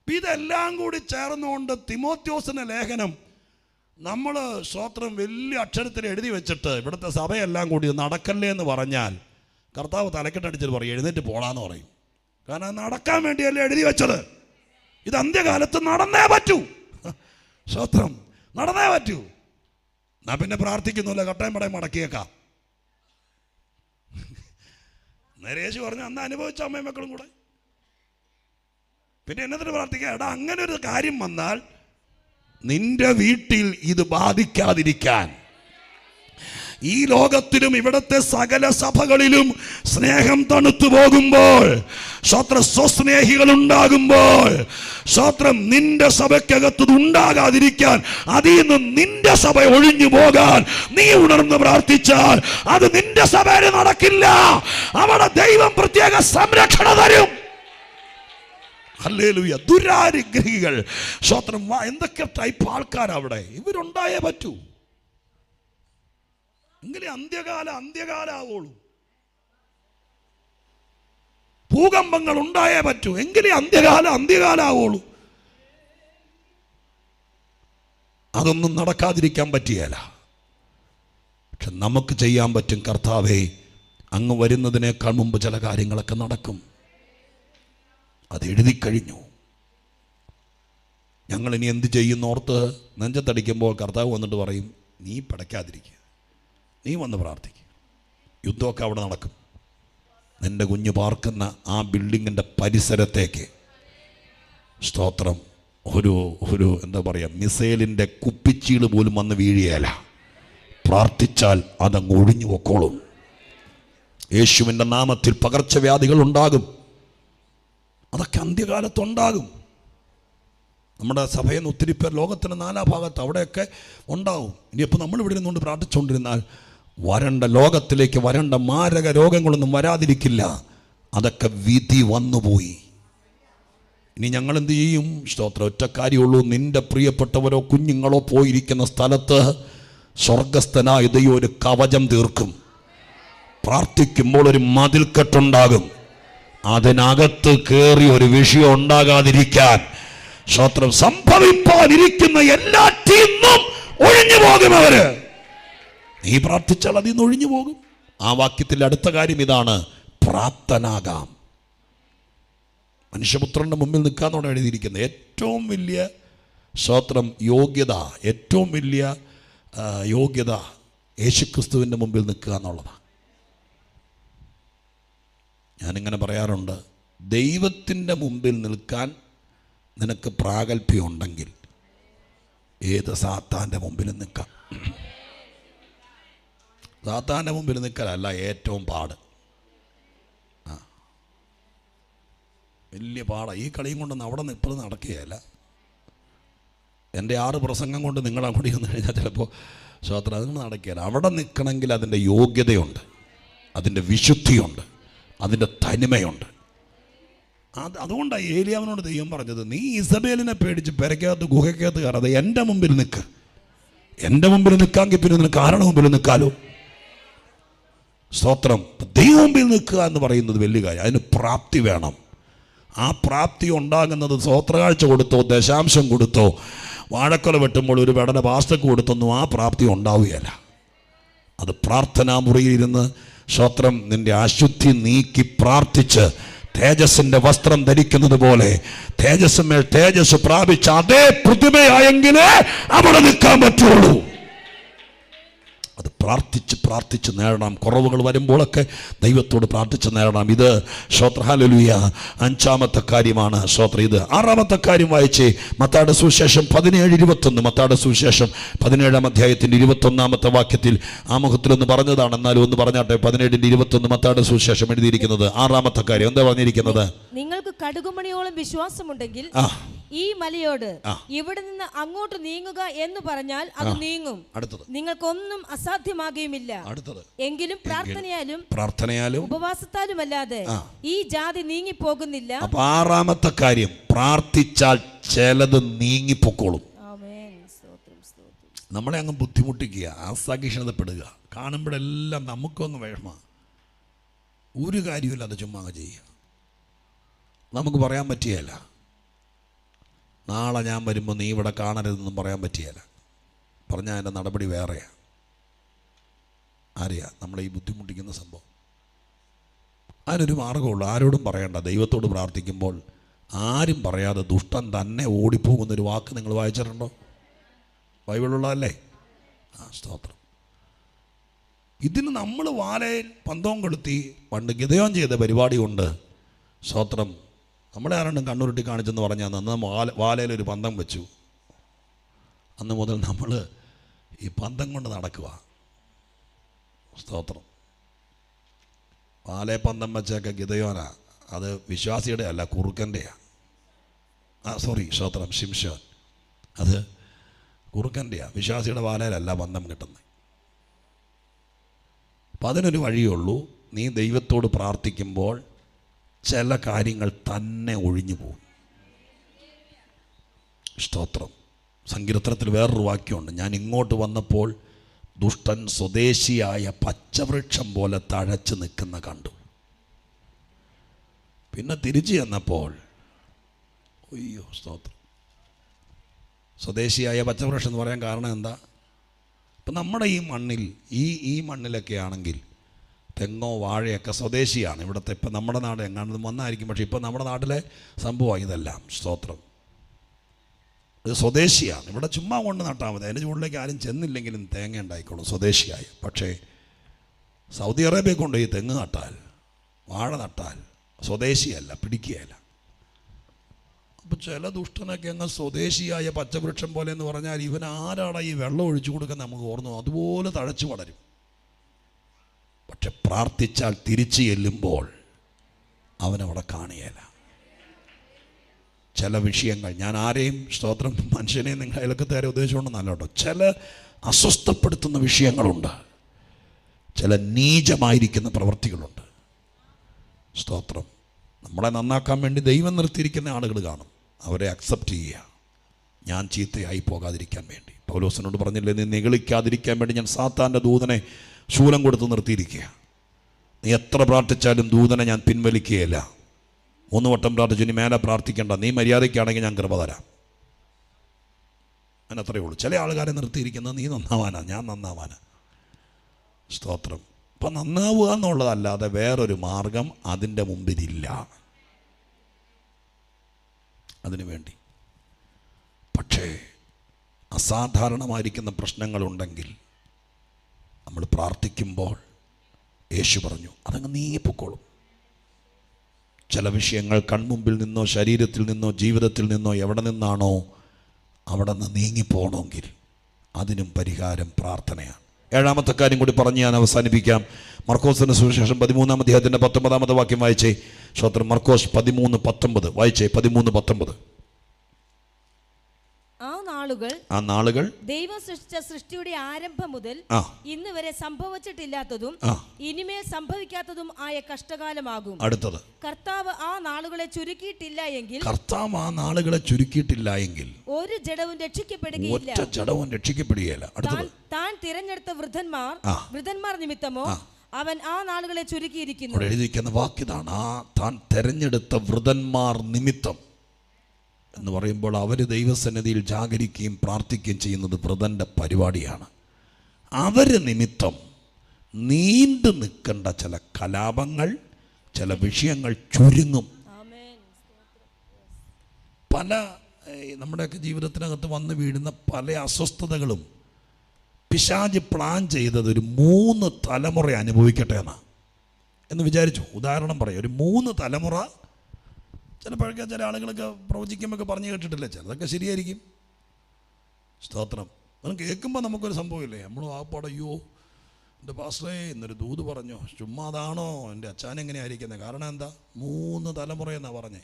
ഇതെല്ലാം കൂടി ചേർന്നുകൊണ്ട് തിമോഥെയോസിന്റെ ലേഖനം നമ്മൾ സ്തോത്രം വലിയ അക്ഷരത്തിൽ എഴുതി വെച്ചിട്ട് ഇവിടുത്തെ സഭയെല്ലാം കൂടി നടക്കല്ലേ എന്ന് പറഞ്ഞാൽ കർത്താവ് തലക്കെട്ടടിച്ചിട്ട് പറയും, എഴുന്നേറ്റ് പോടാന്ന് പറയും. കാരണം നടക്കാൻ വേണ്ടിയല്ലേ എഴുതി വെച്ചത്. ഇത് അന്ത്യകാലത്ത് നടന്നേ പറ്റൂ. സ്തോത്രം. നടന്നേ പറ്റൂ. എന്നാ പിന്നെ പ്രാർത്ഥിക്കുന്നില്ല, കട്ടയം പടയം മടക്കിയേക്കാം. നേരേശു പറഞ്ഞു, അന്ന് അനുഭവിച്ച അമ്മയും മക്കളും കൂടെ. പിന്നെ എന്നതിന് പ്രാർത്ഥിക്കുക, എടാ അങ്ങനെ ഒരു കാര്യം വന്നാൽ നിന്റെ വീട്ടിൽ ഇത് ബാധിക്കാതിരിക്കാൻ ഈ ലോകത്തിലും ഇവിടത്തെ സകല സഭകളിലും സ്നേഹം തണുത്തു പോകുമ്പോൾ, സ്വസ്നേഹികൾ ഉണ്ടാകുമ്പോൾ, നിന്റെ സഭയ്ക്കകത്ത് ഉണ്ടാകാതിരിക്കാൻ, അതിൽ നിന്ന് നിന്റെ സഭ ഒഴിഞ്ഞു പോകാൻ നീ ഉണർന്ന് പ്രാർത്ഥിച്ചാൽ അത് നിന്റെ സഭയിൽ നടക്കില്ല. അവിടെ ദൈവം പ്രത്യേക സംരക്ഷണ തരും. ഹല്ലേലൂയ. ദുരാനുഗ്രഹികൾ. സ്തോത്രം. എന്തൊക്കെ ടൈപ്പ് ആൾക്കാരവിടെ. ഇവരുണ്ടായേ പറ്റൂ. എങ്കിലേ അന്ത്യകാലാവുള്ളൂ. ഭൂകമ്പങ്ങൾ ഉണ്ടായേ പറ്റൂ. എങ്കിലേ അന്ത്യകാലാവുള്ളൂ. അതൊന്നും നടക്കാതിരിക്കാൻ പറ്റിയല്ല. പക്ഷെ നമുക്ക് ചെയ്യാൻ പറ്റും. കർത്താവേ, അങ്ങ് വരുന്നതിനേക്കാൾ മുമ്പ് ചില കാര്യങ്ങളൊക്കെ നടക്കും. അത് എഴുതി കഴിഞ്ഞു. ഞങ്ങളിനി എന്ത് ചെയ്യുന്നോർത്ത് നെഞ്ചത്തടിക്കുമ്പോൾ കർത്താവ് വന്നിട്ട് പറയും, നീ പടയ്ക്കാതിരിക്കുക, നീ വന്ന് പ്രാർത്ഥിക്കുക. യുദ്ധമൊക്കെ അവിടെ നടക്കും. നിൻ്റെ കുഞ്ഞ് പാർക്കുന്ന ആ ബിൽഡിങ്ങിൻ്റെ പരിസരത്തേക്ക് സ്തോത്രം ഒരു എന്താ പറയുക, മിസൈലിൻ്റെ കുപ്പിച്ചീള് പോലും വന്ന് വീഴുകയല്ല. പ്രാർത്ഥിച്ചാൽ അതങ്ങ് ഒഴിഞ്ഞു പൊക്കോളും. യേശുവിൻ്റെ നാമത്തിൽ പകർച്ചവ്യാധികൾ ഉണ്ടാകും. അതൊക്കെ അന്ത്യകാലത്തുണ്ടാകും. നമ്മുടെ സഭയിൽ നിന്ന് ഒത്തിരി പേർ ലോകത്തിൻ്റെ നാനാഭാഗത്ത് അവിടെയൊക്കെ ഉണ്ടാവും. ഇനിയിപ്പോൾ നമ്മളിവിടെ നിന്നുകൊണ്ട് പ്രാർത്ഥിച്ചുകൊണ്ടിരുന്നാൽ ലോകത്തിലേക്ക് വരണ്ട മാരക രോഗങ്ങളൊന്നും വരാതിരിക്കില്ല. അതൊക്കെ വിധി വന്നുപോയി. ഇനി ഞങ്ങൾ എന്ത് ചെയ്യും? സ്തോത്രം. ഒറ്റ കാര്യമുള്ളൂ, നിന്റെ പ്രിയപ്പെട്ടവരോ കുഞ്ഞുങ്ങളോ പോയിരിക്കുന്ന സ്ഥലത്ത് സ്വർഗസ്ഥനായ ദൈവം ഒരു കവചം തീർക്കും. പ്രാർത്ഥിക്കുമ്പോൾ ഒരു മതിൽക്കെട്ടുണ്ടാകും. അതിനകത്ത് കയറി ഒരു വിഷയം ഉണ്ടാകാതിരിക്കാൻ സ്തോത്രം സംഭവിപ്പാനിരിക്കുന്ന എല്ലാറ്റിൽ നിന്നും ഒഴിഞ്ഞു പോകും അവര്. നീ പ്രാർത്ഥിച്ചാൽ അതിൽ നിന്ന് ഒഴിഞ്ഞു പോകും. ആ വാക്യത്തിൻ്റെ അടുത്ത കാര്യം ഇതാണ്, പ്രാപ്തനാകാം. മനുഷ്യപുത്രൻ്റെ മുമ്പിൽ നിൽക്കാന്നോടെ എഴുതിയിരിക്കുന്നത്. ഏറ്റവും വലിയ സ്തോത്രം യോഗ്യത, ഏറ്റവും വലിയ യോഗ്യത യേശുക്രിസ്തുവിൻ്റെ മുമ്പിൽ നിൽക്കുക എന്നുള്ളതാണ്. ഞാനിങ്ങനെ പറയാറുണ്ട്, ദൈവത്തിൻ്റെ മുമ്പിൽ നിൽക്കാൻ നിനക്ക് പ്രാഗൽഭ്യം ഉണ്ടെങ്കിൽ ഏത് സാത്താൻ്റെ മുമ്പിൽ നിൽക്കാം. സാത്താൻ്റെ മുമ്പിൽ നിൽക്കലല്ല ഏറ്റവും പാട്. വലിയ പാടാണ്. ഈ കളിയും കൊണ്ടൊന്നും അവിടെ നിന്ന് ഇപ്പോഴും നടക്കുകയല്ല. എൻ്റെ 6 പ്രസംഗം കൊണ്ട് നിങ്ങൾ അങ്ങോട്ട് ചെന്ന് കഴിഞ്ഞാൽ ചിലപ്പോൾ സ്തോത്രം അതൊന്നും നടക്കുകയില്ല. അവിടെ നിൽക്കണമെങ്കിൽ അതിൻ്റെ യോഗ്യതയുണ്ട്, അതിൻ്റെ വിശുദ്ധിയുണ്ട്, അതിൻ്റെ തനിമയുണ്ട്. അതുകൊണ്ടാണ് ഏലിയാവിനോട് ദൈവം പറഞ്ഞത്, നീ ഇസബേലിനെ പേടിച്ച് പെരക്കകത്ത് ഗുഹയ്ക്കകത്ത് കയറാതെ എൻ്റെ മുമ്പിൽ നിൽക്ക്. എൻ്റെ മുമ്പിൽ നിൽക്കാമെങ്കിൽ പിന്നെ നിനക്ക് ആരുടെ മുമ്പിൽ നിൽക്കാലോ. സ്തോത്രം. ദൈവം മുമ്പിൽ നിൽക്കുക എന്ന് പറയുന്നത് വലിയ കാര്യം. അതിന് പ്രാപ്തി വേണം. ആ പ്രാപ്തി ഉണ്ടാകുന്നത് സ്തോത്രകാഴ്ച കൊടുത്തോ, ദശാംശം കൊടുത്തോ, വാഴക്കൊല വെട്ടുമ്പോൾ ഒരു വെടന പാസ്റ്റക്ക് കൊടുത്തൊന്നും ആ പ്രാപ്തി ഉണ്ടാവുകയില്ല. അത് പ്രാർത്ഥനാ മുറിയിലിരുന്ന് സ്തോത്രം നിന്റെ അശുദ്ധി നീക്കി പ്രാർത്ഥിച്ച് തേജസ്സിന്റെ വസ്ത്രം ധരിക്കുന്നത് പോലെ തേജസ്സിന്മേൽ തേജസ് പ്രാപിച്ച അതേ പ്രതിമയായെങ്കിലേ അവിടെ നിൽക്കാൻ പറ്റുള്ളൂ. അത് പ്രാർത്ഥിച്ച് പ്രാർത്ഥിച്ച് നേടണം. കുറവുകൾ വരുമ്പോഴൊക്കെ ദൈവത്തോട് പ്രാർത്ഥിച്ച് നേടണം. ഇത് സ്തോത്രം ഹല്ലേലൂയ 5-ാമത്തെ കാര്യമാണ്. സ്തോത്രം. ഇത് 6-ാമത്തെ കാര്യം വായിച്ചേ. മത്തായിയുടെ സുവിശേഷം 17:21. മത്തായിയുടെ സുവിശേഷം 17-ാം അധ്യായത്തിൻ്റെ 21-ാമത്തെ വാക്യത്തിൽ ആമുഖത്തിലൊന്ന് പറഞ്ഞതാണ്, എന്നാലും ഒന്ന് പറഞ്ഞാട്ടെ. 17:21 മത്തായിയുടെ സുവിശേഷം എഴുതിയിരിക്കുന്നത് 6-ാമത്തെ കാര്യം എന്താ പറഞ്ഞിരിക്കുന്നത്? നിങ്ങൾക്ക് കടുകുമണിയോളം വിശ്വാസമുണ്ടെങ്കിൽ ഈ മലയോട് ഇവിടെ നിന്ന് അങ്ങോട്ട് നീങ്ങുക എന്ന് പറഞ്ഞാൽ അത് നീങ്ങും. നിങ്ങൾക്കൊന്നും അസാധ്യമാകുകയുമില്ല. എങ്കിലും പ്രാർത്ഥനയാലും ഉപവാസത്താലും അല്ലാതെ ഈ ജാതി നീങ്ങിപ്പോകുന്നില്ല. അപ്പൊ 6-ാമത്തെ കാര്യം, പ്രാർത്ഥിച്ചാൽ ചിലത് നീങ്ങിപ്പോക്കോളും. നമ്മളെ അങ്ങ് ബുദ്ധിമുട്ടിക്കുക, അസഹിഷ്ണുതപ്പെടുക, കാണുമ്പോഴെല്ലാം നമുക്കൊന്ന് വിഷമ, ഒരു കാര്യമില്ല, അത് ചുമ്മാ ചെയ്യുക. നമുക്ക് പറയാൻ പറ്റിയല്ല, നാളെ ഞാൻ വരുമ്പോൾ നീ ഇവിടെ കാണരുതെന്നും പറയാൻ പറ്റിയല്ല. പറഞ്ഞാൽ എൻ്റെ നടപടി വേറെയാണ്. ആരെയാ നമ്മളെ ഈ ബുദ്ധിമുട്ടിക്കുന്ന സംഭവം? അതിനൊരു മാർഗമുള്ളൂ. ആരോടും പറയണ്ട. ദൈവത്തോട് പ്രാർത്ഥിക്കുമ്പോൾ ആരും പറയാതെ ദുഷ്ടൻ തന്നെ ഓടിപ്പോകുന്നൊരു വാക്ക് നിങ്ങൾ വായിച്ചിട്ടുണ്ടോ? ബൈബിളുള്ളതല്ലേ? സ്തോത്രം. ഇതിന് നമ്മൾ വാലയിൽ പന്തവും കൊളുത്തി പണ്ട് ഗിദെയോൻ ചെയ്ത പരിപാടി കൊണ്ട് സ്തോത്രം നമ്മളെ ആരണ്ടും കണ്ണുരുട്ടി കാണിച്ചെന്ന് പറഞ്ഞാൽ അന്ന് വാലയിലൊരു പന്തം വെച്ചു. അന്ന് മുതൽ നമ്മൾ ഈ പന്തം കൊണ്ട് നടക്കുക. സ്തോത്രം. വാലയെ പന്തം വെച്ചൊക്കെ ഗിദെയോനാ, അത് വിശ്വാസിയുടെ അല്ല, കുറുക്കൻ്റെയാണ്. സ്തോത്രം. ശിംശോൻ അത് കുറുക്കൻ്റെയാണ്, വിശ്വാസിയുടെ വാലയിലല്ല പന്തം കിട്ടുന്നത്. അപ്പം അതിനൊരു വഴിയുള്ളൂ. നീ ദൈവത്തോട് പ്രാർത്ഥിക്കുമ്പോൾ ചില കാര്യങ്ങൾ തന്നെ ഒഴിഞ്ഞു പോകും. സ്തോത്രം. സങ്കീർത്തനത്തിൽ വേറൊരു വാക്യമുണ്ട്, ഞാൻ ഇങ്ങോട്ട് വന്നപ്പോൾ ദുഷ്ടൻ സ്വദേശിയായ പച്ചവൃക്ഷം പോലെ തഴച്ചു നിൽക്കുന്ന കണ്ടു. പിന്നെ തിരിച്ചു ചെന്നപ്പോൾ അയ്യോ, സ്തോത്രം. സ്വദേശിയായ പച്ചവൃക്ഷം എന്ന് പറയാൻ കാരണം എന്താ? ഇപ്പം നമ്മുടെ ഈ മണ്ണിൽ ഈ മണ്ണിലൊക്കെ ആണെങ്കിൽ തെങ്ങോ വാഴയൊക്കെ സ്വദേശിയാണ്. ഇവിടുത്തെ ഇപ്പം നമ്മുടെ നാട് എങ്ങാണ്ട് വന്നായിരിക്കും, പക്ഷേ ഇപ്പം നമ്മുടെ നാട്ടിലെ സംഭവം ഇതെല്ലാം. സ്തോത്രം. ഇത് സ്വദേശിയാണ്. ഇവിടെ ചുമ്മാ കൊണ്ട് നട്ടാൽ മതി, അതിൻ്റെ ചൂടിലേക്ക് ആരും ചെന്നില്ലെങ്കിലും തേങ്ങ ഉണ്ടായിക്കോളും സ്വദേശിയായി. പക്ഷേ സൗദി അറേബ്യ കൊണ്ട് ഈ തെങ്ങ് നട്ടാൽ, വാഴ നട്ടാൽ സ്വദേശിയല്ല, പിടിക്കുകയല്ല. അപ്പോൾ ചില ദുഷ്ടനൊക്കെ അങ്ങ് സ്വദേശിയായ പച്ചവൃക്ഷം പോലെ എന്ന് പറഞ്ഞാൽ ഇവൻ ആരാണ് ഈ വെള്ളം ഒഴിച്ചു കൊടുക്കുന്നത് നമുക്ക് ഓർന്നു, അതുപോലെ തഴച്ചു വളരും. പക്ഷെ പ്രാർത്ഥിച്ചാൽ തിരിച്ചു ചെല്ലുമ്പോൾ അവനവിടെ കാണുകയില്ല. ചില വിഷയങ്ങൾ, ഞാൻ ആരെയും സ്തോത്രം മനുഷ്യനെയും നിങ്ങൾ അയൽക്കത്തേരെ ഉദ്ദേശിച്ചുകൊണ്ടെന്നല്ല കേട്ടോ, ചില അസ്വസ്ഥപ്പെടുത്തുന്ന വിഷയങ്ങളുണ്ട്, ചില നീചമായിരിക്കുന്ന പ്രവൃത്തികളുണ്ട്. സ്തോത്രം. നമ്മളെ നന്നാക്കാൻ വേണ്ടി ദൈവം നിർത്തിയിരിക്കുന്ന ആളുകൾ കാണും, അവരെ അക്സെപ്റ്റ് ചെയ്യുക, ഞാൻ ചീത്തയായി പോകാതിരിക്കാൻ വേണ്ടി. പൗലോസിനോട് പറഞ്ഞില്ലേ, നീ നിഗളിക്കാതിരിക്കാൻ വേണ്ടി ഞാൻ സാത്താൻ്റെ ദൂതനെ ശൂലം കൊടുത്ത് നിർത്തിയിരിക്കുക. നീ എത്ര പ്രാർത്ഥിച്ചാലും ദൂതനെ ഞാൻ പിൻവലിക്കുകയില്ല. 3 വട്ടം പ്രാർത്ഥിച്ചു, ഇനി മേലെ പ്രാർത്ഥിക്കേണ്ട, നീ മര്യാദയ്ക്കാണെങ്കിൽ ഞാൻ കൃപ തരാം. അതിനത്രയേ ഉള്ളൂ. ചില ആൾക്കാരെ നിർത്തിയിരിക്കുന്നത് നീ നന്നാവാനാ, ഞാൻ നന്നാവാനാ. സ്തോത്രം. അപ്പം നന്നാവുക എന്നുള്ളതല്ലാതെ വേറൊരു മാർഗം അതിൻ്റെ മുമ്പിലില്ല അതിനു വേണ്ടി. പക്ഷേ അസാധാരണമായിരിക്കുന്ന പ്രശ്നങ്ങളുണ്ടെങ്കിൽ നമ്മൾ പ്രാർത്ഥിക്കുമ്പോൾ യേശു പറഞ്ഞു അതങ്ങ് നീങ്ങിപ്പോക്കോളും. ചില വിഷയങ്ങൾ കൺമുമ്പിൽ നിന്നോ ശരീരത്തിൽ നിന്നോ ജീവിതത്തിൽ നിന്നോ എവിടെ നിന്നാണോ അവിടെ നിന്ന് നീങ്ങിപ്പോകണമെങ്കിൽ അതിനും പരിഹാരം പ്രാർത്ഥനയാണ്. 7-ാമത്തെ കാര്യം കൂടി പറഞ്ഞ് ഞാൻ അവസാനിപ്പിക്കാം. മർക്കോസിന് സുവിശേഷം 13-ാം അധ്യായത്തിൻ്റെ 19-ാമത്തെ വാക്യം വായിച്ചേ. സ്തോത്രം. മർക്കോസ് 13:19 വായിച്ചേ. 13:19. ആ നാളുകൾ ദൈവം സൃഷ്ടിച്ച സൃഷ്ടിയുടെ ആരംഭം മുതൽ ഇന്ന് വരെ സംഭവിച്ചിട്ടില്ലാത്തതും ഇനിമേൽ സംഭവിക്കാത്തതും ആയ കഷ്ടകാലമാകും. അടുത്തത്, കർത്താവ് ആ നാളുകളെ ചുരുക്കിയിട്ടില്ല എങ്കിൽ ഒരു ജഡവും രക്ഷിക്കപ്പെടുകയില്ല. അടുത്തത്, താൻ തിരഞ്ഞെടുത്ത വൃദ്ധന്മാർ നിമിത്തമോ അവൻ ആ നാളുകളെ ചുരുക്കിയിരിക്കുന്നു. എഴുതിയിരിക്കുന്ന വാക്യതാണ്, താൻ തിരഞ്ഞെടുത്ത വൃദ്ധന്മാർ നിമിത്തം. എന്ന് പറയുമ്പോൾ അവർ ദൈവസന്നിധിയിൽ ജാഗരിക്കുകയും പ്രാർത്ഥിക്കുകയും ചെയ്യുന്നത് വ്രതൻ്റെ പരിപാടിയാണ്. അവർ നിമിത്തം നീണ്ടു നിൽക്കേണ്ട ചില കലാപങ്ങൾ, ചില വിഷയങ്ങൾ ചുരുങ്ങും. പല നമ്മുടെയൊക്കെ ജീവിതത്തിനകത്ത് വന്ന് വീഴുന്ന പല അസ്വസ്ഥതകളും പിശാച് പ്ലാൻ ചെയ്തത് ഒരു 3 തലമുറ അനുഭവിക്കട്ടെ എന്ന് വിചാരിച്ചു. ഉദാഹരണം പറയാം, ഒരു 3 തലമുറ. ചിലപ്പോഴൊക്കെ ചില ആളുകളൊക്കെ പ്രവചിക്കുമ്പോഴൊക്കെ പറഞ്ഞു കേട്ടിട്ടില്ലേ, ചിലതൊക്കെ ശരിയായിരിക്കും. സ്തോത്രം. അത് കേൾക്കുമ്പോൾ നമുക്കൊരു സംഭവമില്ലേ, നമ്മൾ ആപ്പാടെ അയ്യോ എൻ്റെ പാസ്റ്ററേ ഇന്നൊരു ദൂത് പറഞ്ഞു, ചുമ്മാ അതാണോ എൻ്റെ അച്ഛൻ എങ്ങനെയായിരിക്കുന്നത്? കാരണം എന്താ, 3 തലമുറയെന്നാണ് പറഞ്ഞേ.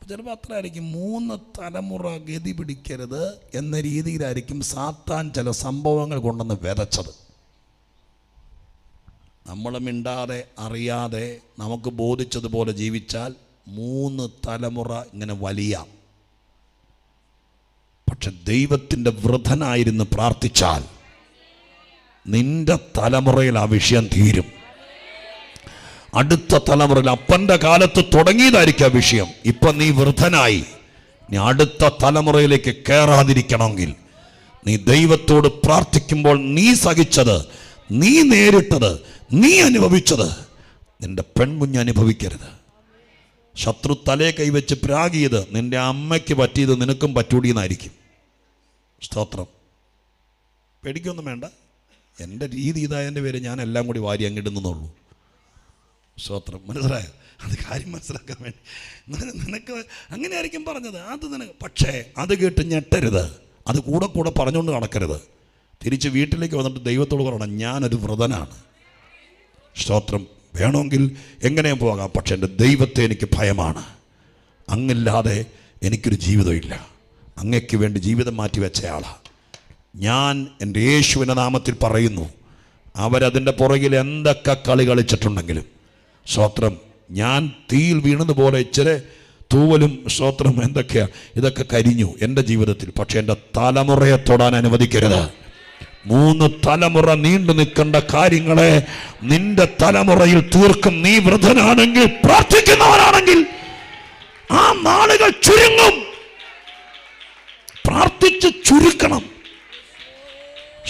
ചിലപ്പോൾ അത്ര ആയിരിക്കും, 3 തലമുറ ഗതി പിടിക്കരുത് എന്ന രീതിയിലായിരിക്കും സാത്താൻ ചില സംഭവങ്ങൾ കൊണ്ടുവന്ന് വിതച്ചത്. നമ്മൾ മിണ്ടാതെ അറിയാതെ നമുക്ക് ബോധിച്ചതുപോലെ ജീവിച്ചാൽ 3 തലമുറ ഇങ്ങനെ വലിയാം. പക്ഷെ ദൈവത്തിൻ്റെ വൃദ്ധനായിരുന്ന് പ്രാർത്ഥിച്ചാൽ നിന്റെ തലമുറയിൽ ആ വിഷയം തീരും. അടുത്ത തലമുറയിൽ അപ്പൻ്റെ കാലത്ത് തുടങ്ങിയതായിരിക്കും ആ വിഷയം. ഇപ്പം നീ വൃദ്ധനായി, നീ അടുത്ത തലമുറയിലേക്ക് കയറാതിരിക്കണമെങ്കിൽ നീ ദൈവത്തോട് പ്രാർത്ഥിക്കുമ്പോൾ നീ സഹിച്ചത്, നീ നേരിട്ടത്, നീ അനുഭവിച്ചത് നിന്റെ പെൺകുഞ്ഞ് അനുഭവിക്കരുത്. ശത്രു തലേ കൈവച്ച് പ്രാഗിയത് നിന്റെ അമ്മയ്ക്ക് പറ്റിയത് നിനക്കും പറ്റൂടിയെന്നായിരിക്കും. സ്തോത്രം. പേടിക്കൊന്നും വേണ്ട, എൻ്റെ രീതി ഇതായതിൻ്റെ പേര് ഞാൻ എല്ലാം കൂടി വാരി അങ്ങിടുന്നുള്ളൂ. സ്തോത്രം. മനസ്സിലായോ? അത് കാര്യം മനസ്സിലാക്കാൻ വേണ്ടി നിനക്ക് അങ്ങനെ ആയിരിക്കും പറഞ്ഞത്. അത് നിനക്ക്, പക്ഷേ അത് കേട്ട് ഞെട്ടരുത്, അത് കൂടെ കൂടെ പറഞ്ഞുകൊണ്ട് നടക്കരുത്. തിരിച്ച് വീട്ടിലേക്ക് വന്നിട്ട് ദൈവത്തോട് പറയണം, ഞാനൊരു വ്രതനാണ്. സ്തോത്രം. വേണമെങ്കിൽ എങ്ങനെയും പോകാം, പക്ഷെ എൻ്റെ ദൈവത്തെ എനിക്ക് ഭയമാണ്. അങ്ങില്ലാതെ എനിക്കൊരു ജീവിതമില്ല. അങ്ങയ്ക്ക് വേണ്ടി ജീവിതം മാറ്റി വെച്ചയാളാണ് ഞാൻ. എൻ്റെ യേശുവിൻ്റെ നാമത്തിൽ പറയുന്നു, അവരതിൻ്റെ പുറകിൽ എന്തൊക്കെ കളി കളിച്ചിട്ടുണ്ടെങ്കിലും സ്തോത്രം, ഞാൻ തീയിൽ വീണതുപോലെ ഇച്ചിരി തൂവലും സ്തോത്രം എന്തൊക്കെയാ ഇതൊക്കെ കരിഞ്ഞു എൻ്റെ ജീവിതത്തിൽ. പക്ഷെ എൻ്റെ തലമുറയെ തൊടാൻ അനുവദിക്കരുത്. 3 തലമുറ നീണ്ടു നിൽക്കേണ്ട കാര്യങ്ങളെ നിന്റെ തലമുറയിൽ തീർക്കും. നീ വൃദ്ധനാണെങ്കിൽ, പ്രാർത്ഥിക്കുന്നവനാണെങ്കിൽ ആ നാളുകൾ ചുരുങ്ങും. പ്രാർത്ഥിച്ച് ചുരുക്കണം.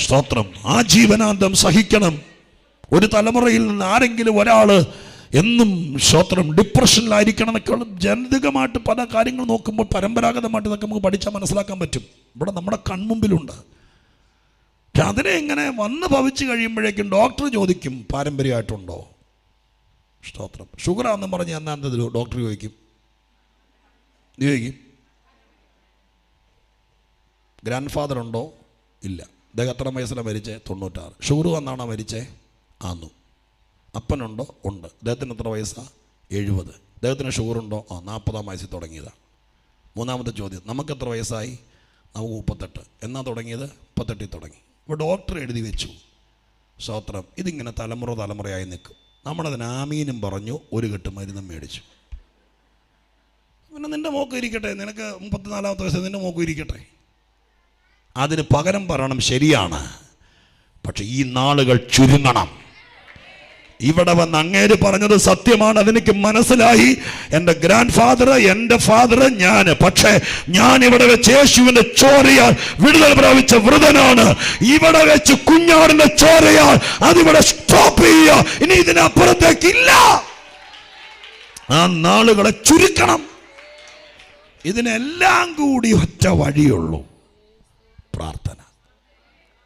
സ്തോത്രം. ആ ജീവനാന്തം സഹിക്കണം. ഒരു തലമുറയിൽ നിന്ന് ആരെങ്കിലും ഒരാള് എന്നും സ്തോത്രം ഡിപ്രഷനിലായിരിക്കണം എന്നൊക്കെയുള്ള ജനിതകമായിട്ട് പല കാര്യങ്ങൾ നോക്കുമ്പോൾ പരമ്പരാഗതമായിട്ട് ഇതൊക്കെ നമുക്ക് പഠിച്ചാൽ മനസ്സിലാക്കാൻ പറ്റും. ഇവിടെ നമ്മുടെ കൺമുമ്പിലുണ്ട്. പക്ഷെ അതിനെ ഇങ്ങനെ വന്ന് ഭവിച്ച് കഴിയുമ്പോഴേക്കും ഡോക്ടർ ചോദിക്കും, പാരമ്പര്യമായിട്ടുണ്ടോ? സ്തോത്രം. ഷുഗറാണെന്ന് പറഞ്ഞ് എന്നാ ഡോക്ടർ ചോദിക്കും, ഗ്രാൻഡ് ഫാദർ ഉണ്ടോ? ഇല്ല. അദ്ദേഹം എത്ര വയസ്സിലാണ് മരിച്ചേ? 96. ഷുഗർ വന്നാണോ മരിച്ചേ? ആന്നു. അപ്പനുണ്ടോ? ഉണ്ട്. അദ്ദേഹത്തിന് എത്ര വയസ്സാണ്? 70. അദ്ദേഹത്തിന് ഷുഗറുണ്ടോ? 40-ാം വയസ്സിൽ തുടങ്ങിയതാണ്. മൂന്നാമത്തെ ചോദ്യം, നമുക്ക് എത്ര വയസ്സായി? നമുക്ക് 38. എന്നാ തുടങ്ങിയത്? 38 തുടങ്ങി. ഇപ്പോൾ ഡോക്ടർ എഴുതി വെച്ചു. സ്തോത്രം. ഇതിങ്ങനെ തലമുറയായി നിൽക്കും. നമ്മളതിന് ആമീനും പറഞ്ഞു, ഒരു കെട്ട് മരുന്നും മേടിച്ചു. പിന്നെ നിൻ്റെ മോക്ക് ഇരിക്കട്ടെ, നിനക്ക് 34-ാമത്തെ വയസ്സ് നിൻ്റെ മോക്ക് ഇരിക്കട്ടെ. അതിന് പകരം പറയണം, ശരിയാണ്, പക്ഷെ ഈ നാളുകൾ ചുരുങ്ങണം. ഇവിടെ വന്ന് അങ്ങേര് പറഞ്ഞത് സത്യമാണ്, അതെനിക്ക് മനസ്സിലായി. എൻ്റെ ഗ്രാൻഡ് ഫാദർ, എൻ്റെ ഫാദർ, ഞാൻ. പക്ഷേ ഞാൻ ഇവിടെ വെച്ച് യേശുവിന്റെ ചോരയാൽ വിടുതൽ പ്രാപിച്ച വൃതനാണ്. ഇവിടെ വെച്ച് കുഞ്ഞാടിന്റെ ചോരയാൽ അതിവിടെ സ്റ്റോപ്പ് ചെയ്യുക. ഇനി ഇതിനപ്പുറത്തേക്കില്ല. ആ നാളുകളെ ചുരുക്കണം. ഇതിനെല്ലാം കൂടി ഒറ്റ വഴിയുള്ളൂ, പ്രാർത്ഥന.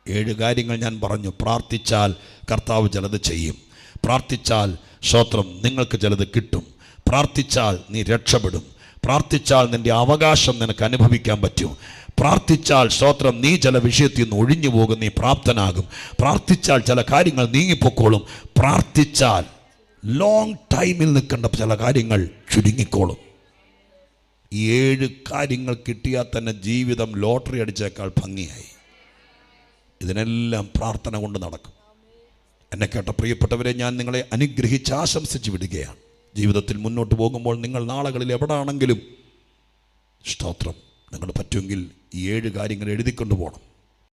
7 കാര്യങ്ങൾ ഞാൻ പറഞ്ഞു. പ്രാർത്ഥിച്ചാൽ കർത്താവ് ചിലത് ചെയ്യും. പ്രാർത്ഥിച്ചാൽ സ്തോത്രം നിങ്ങൾക്ക് ചിലത് കിട്ടും. പ്രാർത്ഥിച്ചാൽ നീ രക്ഷപ്പെടും. പ്രാർത്ഥിച്ചാൽ നിന്റെ അവകാശം നിനക്ക് അനുഭവിക്കാൻ പറ്റും. പ്രാർത്ഥിച്ചാൽ സ്തോത്രം നീ ചില വിഷയത്തിൽ നിന്ന് ഒഴിഞ്ഞു പോകും, നീ പ്രാപ്തനാകും. പ്രാർത്ഥിച്ചാൽ ചില കാര്യങ്ങൾ നീങ്ങിപ്പോക്കോളും. പ്രാർത്ഥിച്ചാൽ ലോങ് ടൈമിൽ നിൽക്കേണ്ട ചില കാര്യങ്ങൾ ചുരുങ്ങിക്കോളും. ഈ 7 കാര്യങ്ങൾ കിട്ടിയാൽ തന്നെ ജീവിതം ലോട്ടറി അടിച്ചേക്കാൾ ഭംഗിയായി. ഇതിനെല്ലാം പ്രാർത്ഥന കൊണ്ട് നടക്കും. എന്നെ കേട്ട പ്രിയപ്പെട്ടവരെ, ഞാൻ നിങ്ങളെ അനുഗ്രഹിച്ച് ആശംസിച്ച് വിടുകയാണ്. ജീവിതത്തിൽ മുന്നോട്ട് പോകുമ്പോൾ നിങ്ങൾ നാളുകളിൽ എവിടെയാണെങ്കിലും സ്തോത്രം നിങ്ങൾ പറ്റുമെങ്കിൽ ഈ 7 കാര്യങ്ങൾ എഴുതിക്കൊണ്ടു പോകണം.